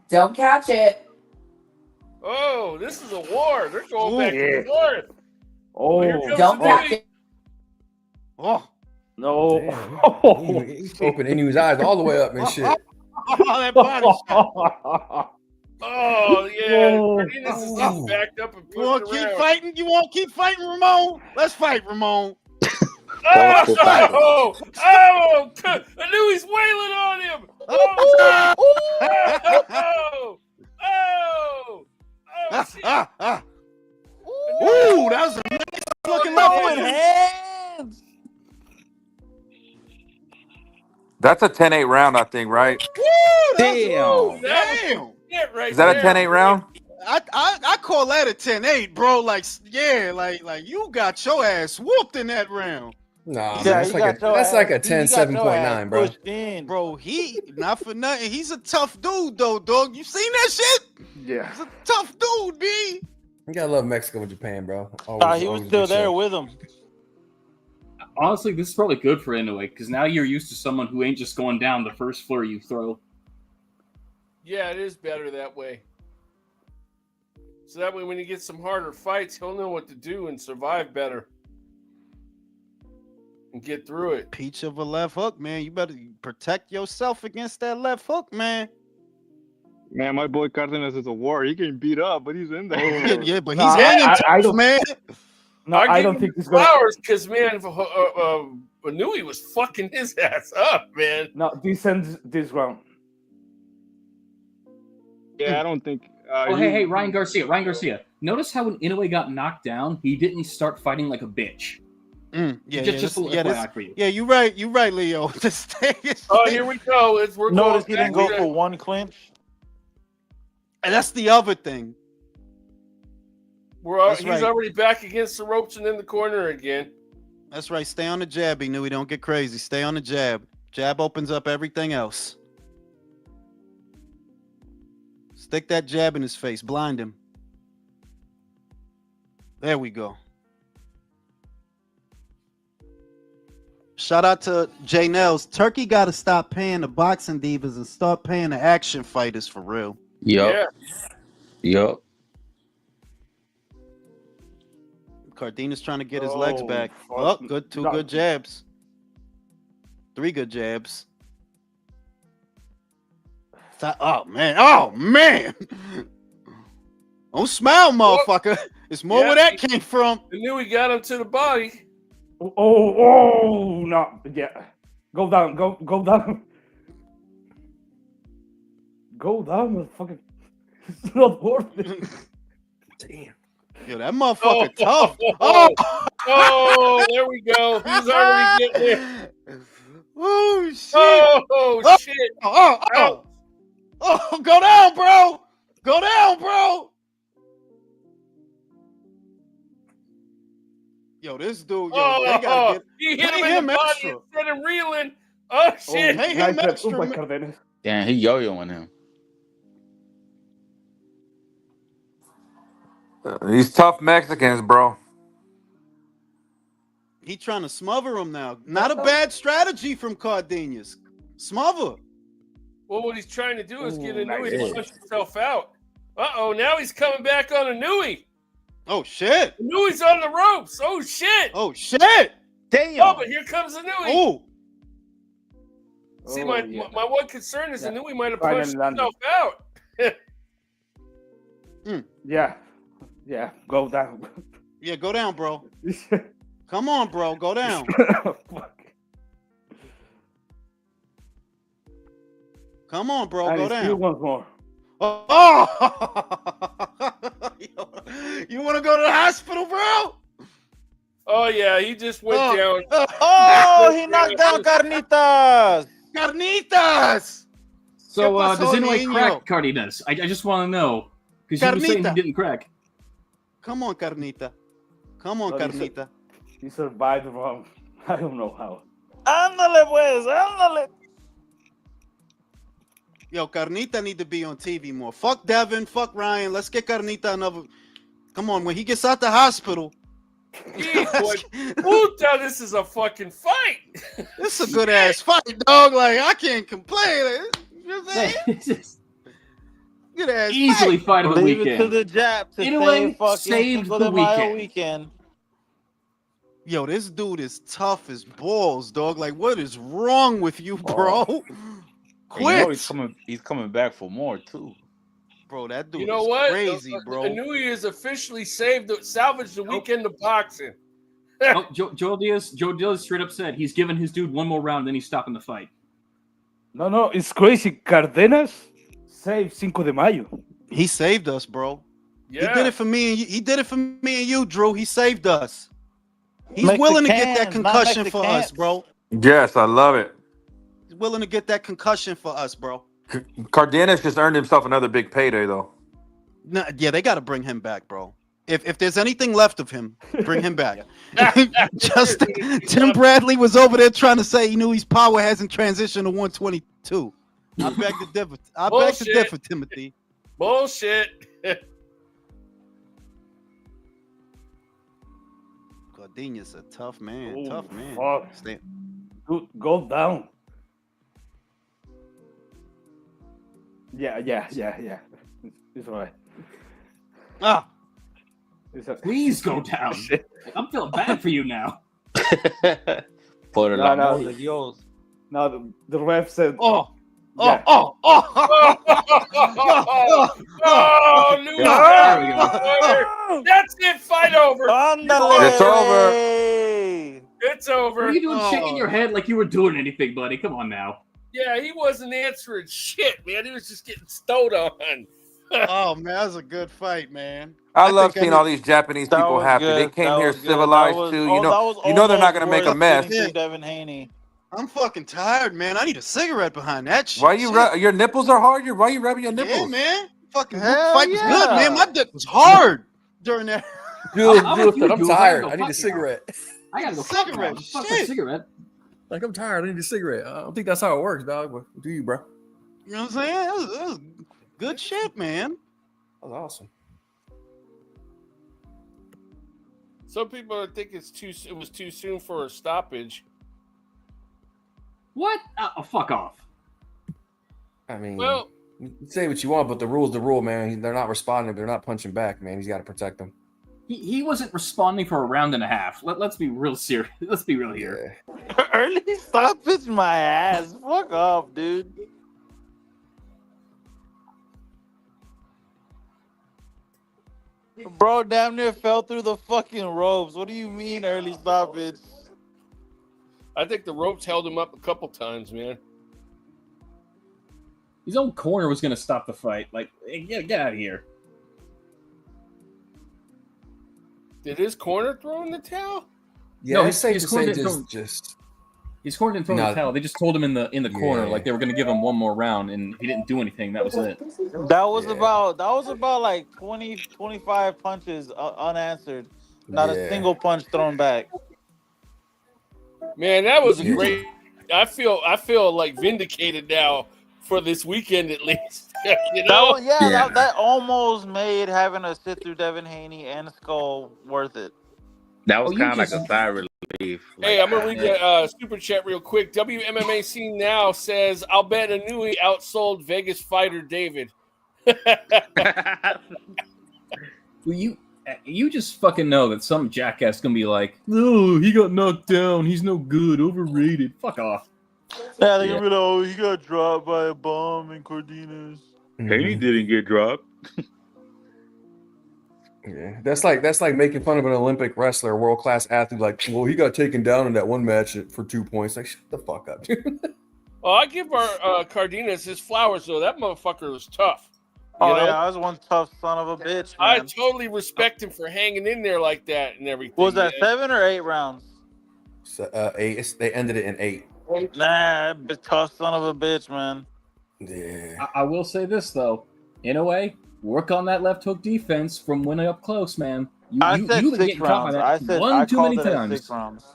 Don't catch it. Oh, this is a war. They're going back and forth. Oh, don't catch it. Oh. No. He's opening his eyes all the way up and shit. That body shot. Oh, yeah. Cardenas is just backed up and You want pushed to keep around. fighting? You want to keep fighting, Ramon? Let's fight, Ramon. Oh! I knew he's wailing on him. Oh! Shit. Ooh, that was a nice looking left hands. That's a 10-8 round, I think, right? Woo, Damn. Damn. Right Is that a there. 10-8 round? I call that a 10-8, bro. Like you got your ass whooped in that round. Nah, Yeah, that's you like got your that's like a ass- 10 you got your 7.9, ass bro. pushed in. Bro, he not for nothing. He's a tough dude though, dog. You seen that shit? Yeah. He's a tough dude, B. You gotta love Mexico and Japan, bro. He Always was a still good there show. with him. Honestly, this is probably good for Inoue because now you're used to someone who ain't just going down the first flurry you throw. Yeah, it is better that way. So that way when he gets some harder fights, he'll know what to do and survive better. And get through it. Peach of a left hook, man. You better protect yourself against that left hook, man. Man, my boy Cardenas is a war. He getting beat up, but he's in there. Yeah, but he's Nah, hanging I tough, don't- man. No, I don't give think him he's gonna. flowers because man, Inoue was fucking his ass up, man. No, this ends this round. Yeah, I don't think. Hey, Ryan Garcia. Notice how when Inoue got knocked down, he didn't start fighting like a bitch. Just a little FYI for you. Yeah, you're right, Leo. Here we go. We're Notice going he didn't back go to- for one clinch. And that's the other thing. He's already back against the ropes and in the corner again. That's right. Stay on the jab, Inoue. Don't get crazy. Stay on the jab. Jab opens up everything else. Stick that jab in his face. Blind him. There we go. Shout out to J Nels. Turkey got to stop paying the boxing divas and start paying the action fighters for real. Yup. Cardenas trying to get his legs back. Fuck. Oh, two good jabs. 3 good jabs. Oh man. Don't smile, motherfucker. It's more where that came from. I knew he got him to the body. Oh no, yeah. Go down, go down. Go down, motherfucker. It's not worth it. Damn. Yo, that motherfucker tough. There we go. He's already getting there. Oh shit. Oh shit. Oh, go down, bro. Go down, bro. Yo, this dude, they gotta get. He hit him in the body extra. instead of reeling. Oh shit. Pay him extra. Damn, he yo-yoing him. These tough Mexicans, bro. He trying to smother him now. Not a bad strategy from Cardenas. Smother. Well, what he's trying to do is get Inoue to push himself out. Now he's coming back on Inoue. Oh shit. Inoue's on the ropes. Oh shit. Oh shit. Damn. Oh, but here comes Inoue. Oh. See, my one concern is Inoue might have pushed himself out. Yeah, go down. Yeah, go down, bro. Come on, bro. Go down. Come on, bro. Go down. Once more. Oh! You want to go to the hospital, bro? Oh, yeah. He just went down. Oh, he knocked down Carnitas. Carnitas! So, does Inoue crack Cardenas? I just want to know. Because you were saying he didn't crack. Come on, Carnita. Come on, Carnita. He survived the round. I don't know how. Ándale, pues. Ándale. Yo, Carnita need to be on TV more. Fuck Devin. Fuck Ryan. Let's get Carnita another. Come on, when he gets out the hospital. Puta, this is a fucking fight. This is a good ass fight, dog. Like, I can't complain. You know what I'm saying? Good ass Easily fight of the Leave weekend. it to the jab to Inoue saved the weekend. Yo, this dude is tough as balls, dog. Like, what is wrong with you, bro? Quit. You know he's coming back for more too. Bro, that dude You know is what? crazy, bro. Inoue is officially salvaged the weekend of boxing. Joe Diaz straight up said he's giving his dude one more round, then he's stopping the fight. No, it's crazy. Cardenas saved Cinco de Mayo. He saved us, bro. Yeah. He did it for me and you. He did it for me and you, Drew. He saved us. He's willing to get that concussion for us, bro. Yes, I love it. He's willing to get that concussion for us, bro. Cardenas just earned himself another big payday, though. No, yeah, they got to bring him back, bro. If there's anything left of him, bring him back. Just Tim Bradley was over there trying to say he knew his power hasn't transitioned to 122. I beg to differ. I beg to differ, Timothy. Bullshit. Cardenas a tough man. Tough man. Fuck. Dude, go down. Yeah. It's all right. Please go down. I'm feeling bad for you now. Por el No. amor de Dios. No, the ref said, Oh, oh, oh, Oh, Louis There we go. That's it. Fight over. It's over. It's What over. are you doing shaking your head like you were doing anything, buddy? Come on now. Yeah, he wasn't answering shit, man. He was just getting stowed on. Oh man, that was a good fight, man. I love think I seeing need- all these Japanese That people was happy. They good. came That here was good. civilized That was, too. oh, that was You know they're not almost gonna make a worth mess. getting through Devin Haney. I'm fucking tired, man. I need a cigarette behind that shit. Why your nipples are hard? Why you rubbing your nipples? Yeah, man. Fucking Hell fight was good, man. My yeah. dick was hard during that. Jules, I'm Jules with you, said, I'm Jules. I gotta tired. go I need a fuck now. cigarette. I gotta go fuck now. Cigarette, Fuck that shit. cigarette. Like, I'm tired. I need a cigarette. I don't think that's how it works, dog. But do you, bro? You know what I'm saying? That was good shit, man. That was awesome. Some people think it was too soon for a stoppage. What? Oh, fuck off. I mean, Well, you can say what you want, but the rule's the rule, man. They're not responding. They're not punching back, man. He's got to protect them. He wasn't responding for a round and a half. Let's be real serious. Let's be real here. Early stoppage my ass. Fuck off, dude. Bro, damn near fell through the fucking ropes. What do you mean early stoppage? I think the ropes held him up a couple times, man. His own corner was gonna stop the fight. Like, hey, get out of here. Did his corner throw in the towel? Yeah, No, it's safe his to corner say didn't just His corner didn't throw No. the towel. They just told him in the corner, Yeah. like they were gonna give him one more round, and he didn't do anything. That was it. That was about like 20, 25 punches unanswered. Not a Yeah. single punch thrown back. Man, that was a Yeah. great. I feel like vindicated now for this weekend at least. You know? That almost made having to sit through Devin Haney and Skull worth it. That was you kind of like just- a sigh of relief. Hey, I'm gonna read the super chat real quick. WMMA Scene Now says, "I'll bet Inoue outsold Vegas fighter David." Well, you just fucking know that some jackass gonna be like, "No, he got knocked down. He's no good. Overrated. Fuck off." Yeah, they're gonna be like, "Oh, he got dropped by a bomb in Cardenas." Haney didn't get dropped. Yeah, that's like making fun of an Olympic wrestler, a world class athlete. Like, well, he got taken down in that one match for 2 points. Like, shut the fuck up, dude. Well, I give our Cardenas his flowers though. That motherfucker was tough. You Oh know? yeah, I was one tough son of a bitch, I man. totally respect him for hanging in there like that and everything. Was that man. 7 or 8 rounds? So, 8. They ended it in 8. Nah, tough son of a bitch, man. Yeah. I will say this though, in a way, work on that left hook defense from winning up close, man. I You've said been 6 getting caught by rounds. that I one too called many it at times. 6 rounds.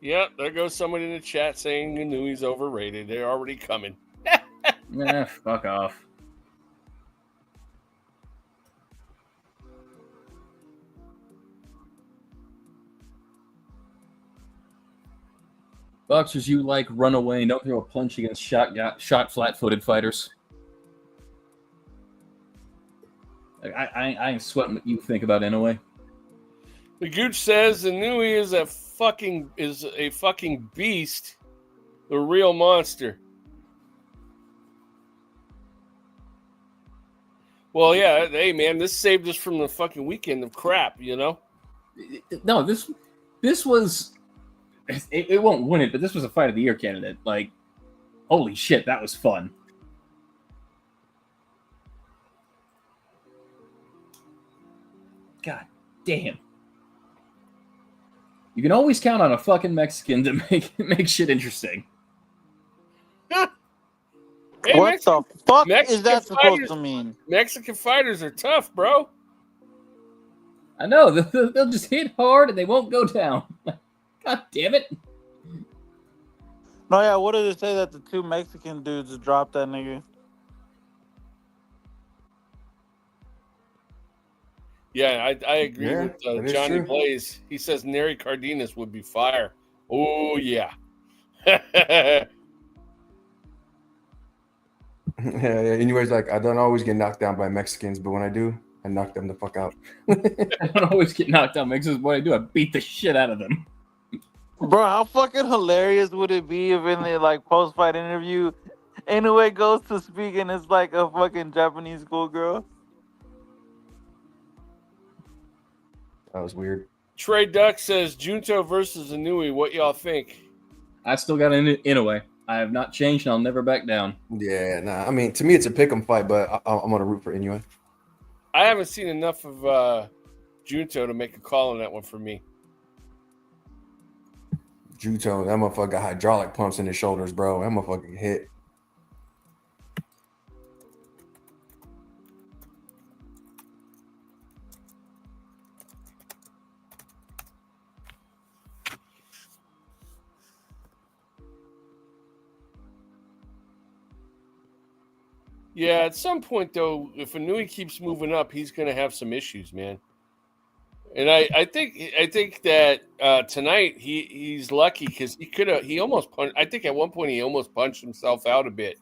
Yeah, there goes someone in the chat saying Inoue's overrated. They're already coming. Nah, fuck off. Boxers, you like run away and don't throw a punch against shot flat-footed fighters. I ain't sweating what you think about Inoue. The Gooch says Inoue is a fucking beast, the real monster. Well, yeah, hey man, this saved us from the fucking weekend of crap, you know? No, this was it won't win it, but this was a fight of the year candidate. Like, holy shit, that was fun. God damn. You can always count on a fucking Mexican to make shit interesting. Hey, What the fuck Mexican is that supposed fighters- to mean? Mexican fighters are tough, bro. I know, they'll just hit hard and they won't go down. God damn it. No, yeah, what did it say that the 2 Mexican dudes dropped that nigga? Yeah, I agree Yeah, with that is Johnny true. Blaze. He says Neri Cardenas would be fire. Oh, yeah. Yeah, Yeah. Anyways, like, I don't always get knocked down by Mexicans, but when I do, I knock them the fuck out. I don't always get knocked out. Mexicans, what I do, I beat the shit out of them. Bro, how fucking hilarious would it be if in the like post fight interview, Inoue goes to speak and it's like a fucking Japanese schoolgirl? That was weird. Trey Duck says Junto versus Inoue. What y'all think? I still got an Inoue. I have not changed, and I'll never back down. Yeah, nah. I mean, to me, it's a pick'em fight, but I'm gonna root for Inoue. I haven't seen enough of Junto to make a call on that one for me. Junto, that motherfucker got hydraulic pumps in his shoulders, bro. That motherfucker hit. Yeah, at some point though, if Inoue keeps moving up, he's going to have some issues, man. And I think that tonight he's lucky because he almost punched. I think at one point he almost punched himself out a bit.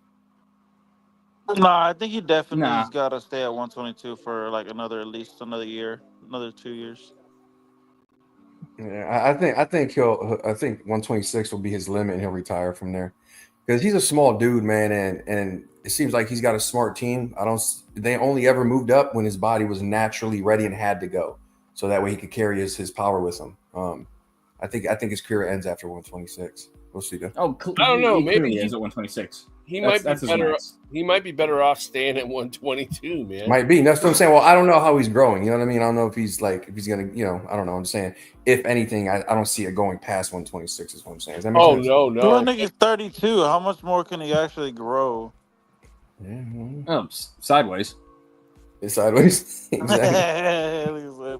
Nah, I think he definitely's got to stay at 122 for like at least another year, another 2 years. Yeah, I think 126 will be his limit, and he'll retire from there because he's a small dude, man, and it seems like he's got a smart team. They only ever moved up when his body was naturally ready and had to go, so that way he could carry his power with him. I think his career ends after 126. We'll see though. Oh, I don't know. Maybe he ends at 126. He might be better. He might be better off staying at 122, man. Might be. That's what I'm saying. Well, I don't know how he's growing. You know what I mean? I don't know if he's gonna. I don't know. I'm saying, if anything, I don't see it going past 126. Is what I'm saying. Does that make sense? No. That nigga's 32. How much more can he actually grow? Yeah. Oh, sideways. It's sideways. Exactly.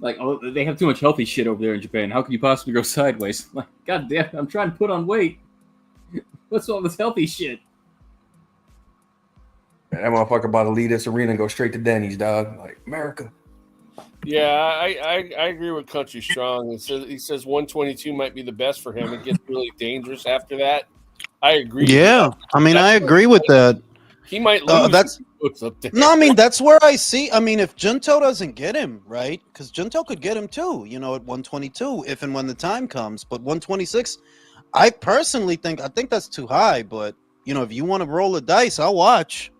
Like, oh, they have too much healthy shit over there in Japan. How can you possibly go sideways? Like, god damn, I'm trying to put on weight. What's all this healthy shit? That motherfucker about to leave this arena and go straight to Denny's, dog. Like, America. Yeah, I agree with Country Strong. He says 122 might be the best for him. It gets really dangerous after that. I agree. Yeah, I mean, I agree with that. He might lose. No, I mean, that's where I see. I mean, if Junto doesn't get him, right? Because Junto could get him too, at 122, if and when the time comes. But 126, I personally think that's too high. But if you want to roll the dice, I'll watch.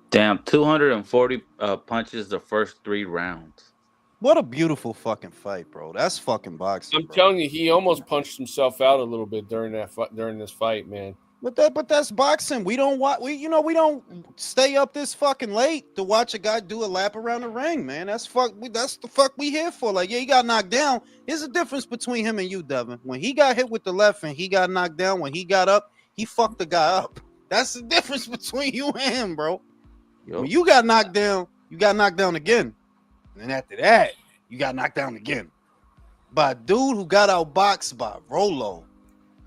Damn, 240 punches the first 3 rounds. What a beautiful fucking fight, bro. That's fucking boxing. I'm telling you, he almost punched himself out a little bit during this fight, man. But that's boxing. We don't we don't stay up this fucking late to watch a guy do a lap around the ring, man. That's the fuck we here for. Like, yeah, he got knocked down. Here's the difference between him and you, Devin. When he got hit with the left and he got knocked down, when he got up, he fucked the guy up. That's the difference between you and him, bro. When you got knocked down, you got knocked down again. And then after that, you got knocked down again by a dude who got outboxed by Rolo.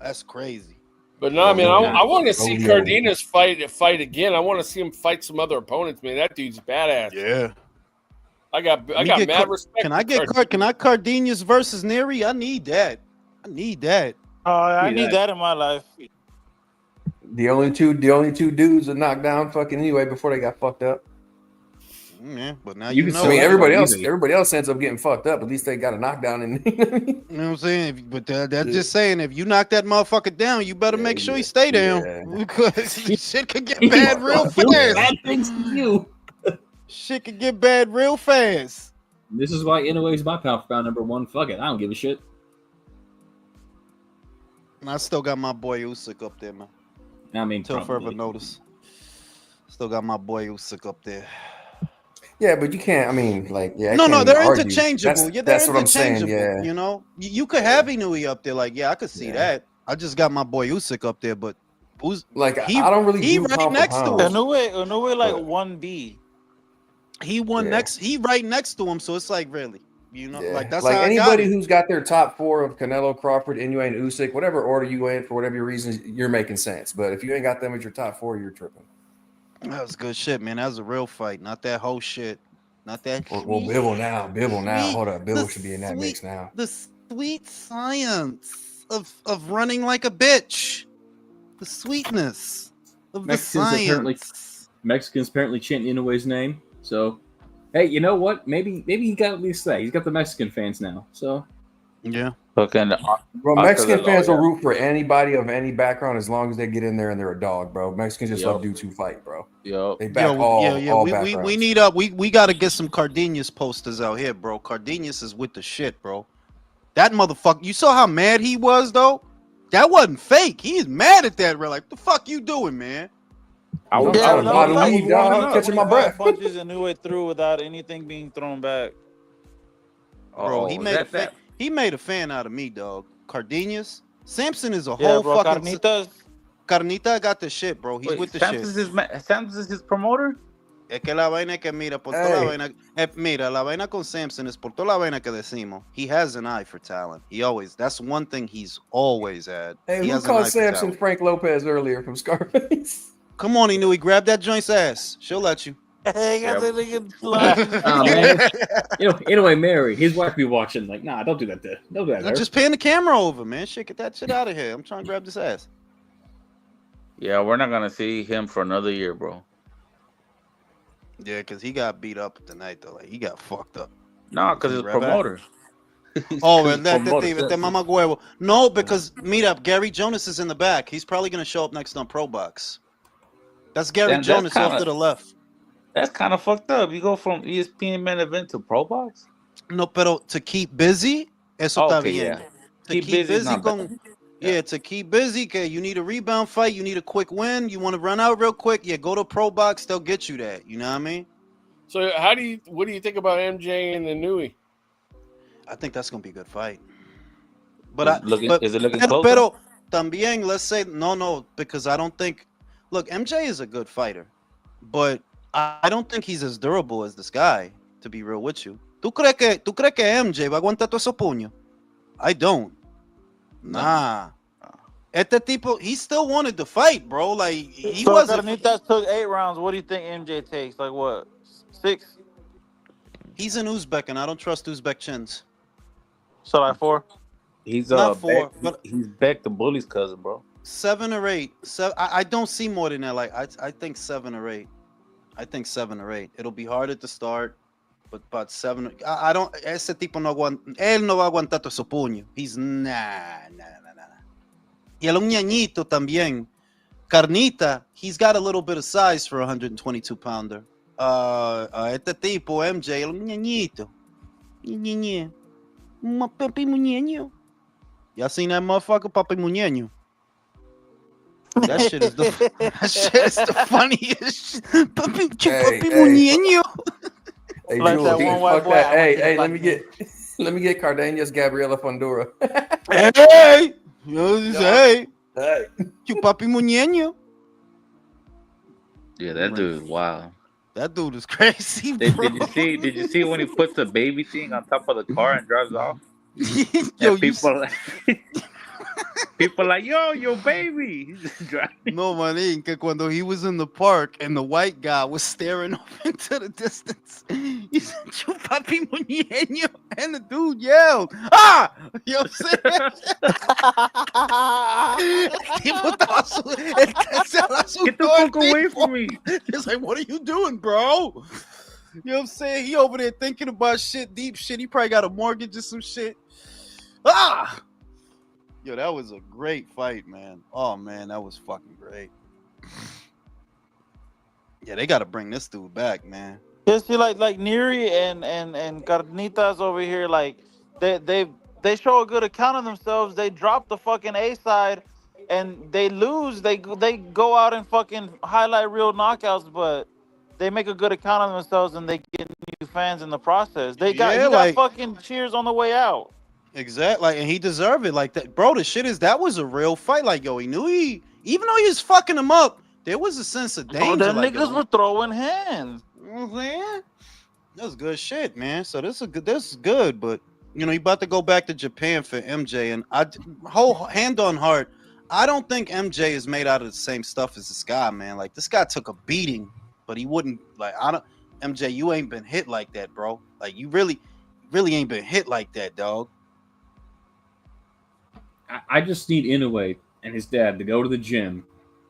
That's crazy. But no, man, I want to see Cardenas fight again. I want to see him fight some other opponents, man. That dude's badass. Yeah. I got mad respect. Can I Cardenas versus Neri? I need that. Oh, I need that in my life. The only two dudes that knocked down fucking anyway before they got fucked up. Yeah, but now I mean, everybody else ends up getting fucked up. At least they got a knockdown in. You know what I'm saying? But that's just saying, if you knock that motherfucker down, you better make sure you stay down because shit could get bad real fast. Bad things to you. Shit could get bad real fast. This is why Inoue's my pound for pound number 1. Fuck it, I don't give a shit. And I still got my boy Usyk up there, man. I mean, until further notice. Still got my boy Usyk up there. Yeah, but you can't. I mean, no, they're interchangeable. That's what I'm saying. Yeah, you could have Inoue up there. Like, yeah, I could see that. I just got my boy Usyk up there, but I don't really. He right next to him. Inoue like 1B. He next. He right next to him, so it's like really, that's like how anybody who's got their top 4 of Canelo, Crawford, Inoue, and Usyk, whatever order you went for, whatever your reasons, you're making sense. But if you ain't got them as your top 4, you're tripping. That was good shit, man. That was a real fight, not that whole shit. Not that. Well, Bibble now. Hold up. Bibble should be in that mix now. The sweet science of running like a bitch. The sweetness of the science. Mexicans apparently chant Inoue's name, so Hey, you know what? Maybe he got at least that. He's got the Mexican fans now. So yeah. Fucking Bro, Oscar Mexican De La fans will Hoya. root for anybody of any background as long as they get in there and they're a dog, bro. Mexicans just love Yup. dudes who fight, bro. Yup. They back Yeah. all We backgrounds. need we got to get some Cardenas posters out here, bro. Cardenas is with the shit, bro. That motherfucker. You saw how mad he was though. That wasn't fake. He is mad at that. Real like, the fuck you doing, man? I was Yeah, trying to that buy was the that was weed, warming dog, up. catching my 25 breath. punches and Inoue threw without anything being thrown back. Bro, is that that? he made a fan out of me, dog. Cardenas. Samson is a Yeah, whole bro. fucking Carnitas. Carnita got the shit, bro. He's Wait, with the Sam's shit. Sam's is his promoter? Es que la vaina que mira por toda la Hey, vaina. Mira, la vaina con Samson es por toda la vaina que decimos. He has an eye for talent. That's one thing he's always had. hey, He who has an called eye for Samson talent. Frank Lopez earlier from Scarface? Come on, he knew he grabbed that joint's ass. She'll let you. Hey, Yeah. got the nigga sliding. Man, anyway, Mary, his wife be watching. Like, nah, don't do that. Don't do that. To her. Just pan the camera over, man. Shit, get that shit out of here. I'm trying to grab this ass. Yeah, we're not gonna see him for another year, bro. Yeah, because he got beat up tonight, though. Like, he got fucked up. No, because Can you it's grab that? promoter. Oh, 'Cause well, it's that promoter. the mama huevo. No, because meet up. Gary Jonas is in the back. He's probably gonna show up next on Pro Box. That's Gary Damn, Jonas off to the left. That's kind of fucked up. You go from ESPN main event to Pro Box. No, pero to keep busy, eso Oh, está okay, bien. yeah. To Keep busy is not bad. yeah, to keep busy, okay, you need a rebound fight, you need a quick win, you want to run out real quick, yeah, go to Pro Box, they'll get you that. You know what I mean? So what do you think about MJ and Inoue? I think that's gonna be a good fight. But is it looking closer? Pero también, let's say no, because I don't think. Look, MJ is a good fighter, but I don't think he's as durable as this guy. To be real with you, ¿Tú crees que MJ va a aguantar todo esos puños? I don't. Nah. Este tipo, he still wanted to fight, bro. Like he So wasn't. Carnitas took 8 rounds. What do you think MJ takes? Like what? 6? He's an Uzbek, and I don't trust Uzbek chins. So like 4? He's Not 4, but he's Beck the Bully's cousin, bro. 7 or 8. I don't see more than that. Like I think 7 or 8. I think 7 or 8. It'll be hard at the start, but about 7. I don't. Ese tipo no aguanta. Él no va a aguantar todo esos puños. He's nah. Y el un ñañito también. Carnita, he's got a little bit of size for a 122 pounder. Este tipo MJ, el un ñañito. Ñañe. Papi muñeño. Y'all seen that motherfucker, Papi muñeño? That shit is the funniest. Papi muñeño. Hey, Like Jules, that one white fuck boy, that. I want Hey, to let me get Cardenas, Gabriela Fundura. Hey, hey, Hey, you Papi muñeño. Yeah, that dude, wow. That dude is crazy, Did bro. you see when he puts the baby thing on top of the car and drives off? Yo, And people like, yo, baby. He's just driving. No, manín, que cuando he was in the park and the white guy was staring off into the distance, he said, "You papi muñeño," and the dude yelled, "Ah!" You know what I'm saying? Get the fuck away from me. It's like, what are you doing, bro? You know what I'm saying? He over there thinking about shit, deep shit. He probably got a mortgage or some shit. Ah! Yo, that was a great fight, man. Oh, man, that was fucking great. Yeah, they got to bring this dude back, man. Yeah, see, like Neri and Carnitas over here, like they show a good account of themselves. They drop the fucking A side, and they lose. They go out and fucking highlight real knockouts, but they make a good account of themselves, and they get new fans in the process. He got fucking cheers on the way out. Exactly, like, and he deserved it. Like that, bro. The shit is that was a real fight. Like, yo, he knew even though he was fucking him up, there was a sense of danger. Oh, them like, niggas were throwing hands. You know what I'm saying? That's good shit, man. So this is good, but you know, he about to go back to Japan for MJ, and whole hand on heart, I don't think MJ is made out of the same stuff as this guy, man. Like this guy took a beating, but he wouldn't MJ, you ain't been hit like that, bro. Like you really ain't been hit like that, dog. I just need Inoue and his dad to go to the gym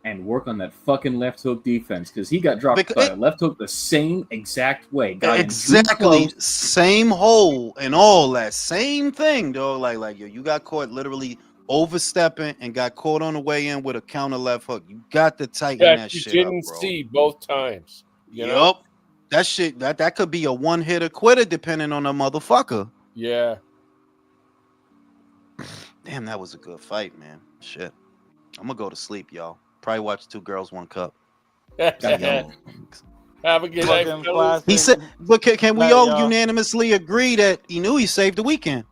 and work on that fucking left hook defense because he got dropped by a left hook the same exact way. Exactly, same hole and all that same thing, though. Like you got caught literally overstepping and got caught on the way in with a counter left hook. You got to tighten that you shit up, didn't bro. see both times. You know? Yup. That shit that could be a one hitter quitter depending on the motherfucker. Yeah. Damn, that was a good fight, man. Shit. I'm gonna go to sleep, y'all. Probably watch 2 Girls, 1 Cup. Have a good night, fellas. He said, but can we all unanimously agree that Inoue saved the weekend?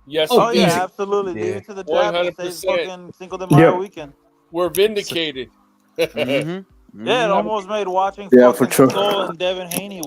Yes, Oh he yeah, did. absolutely. Leave it to the jab and saves 100%. fucking Cinco de Mayo weekend. We're vindicated. Yeah, it almost made watching Yeah, for fucking sure. Skull and Devin Haney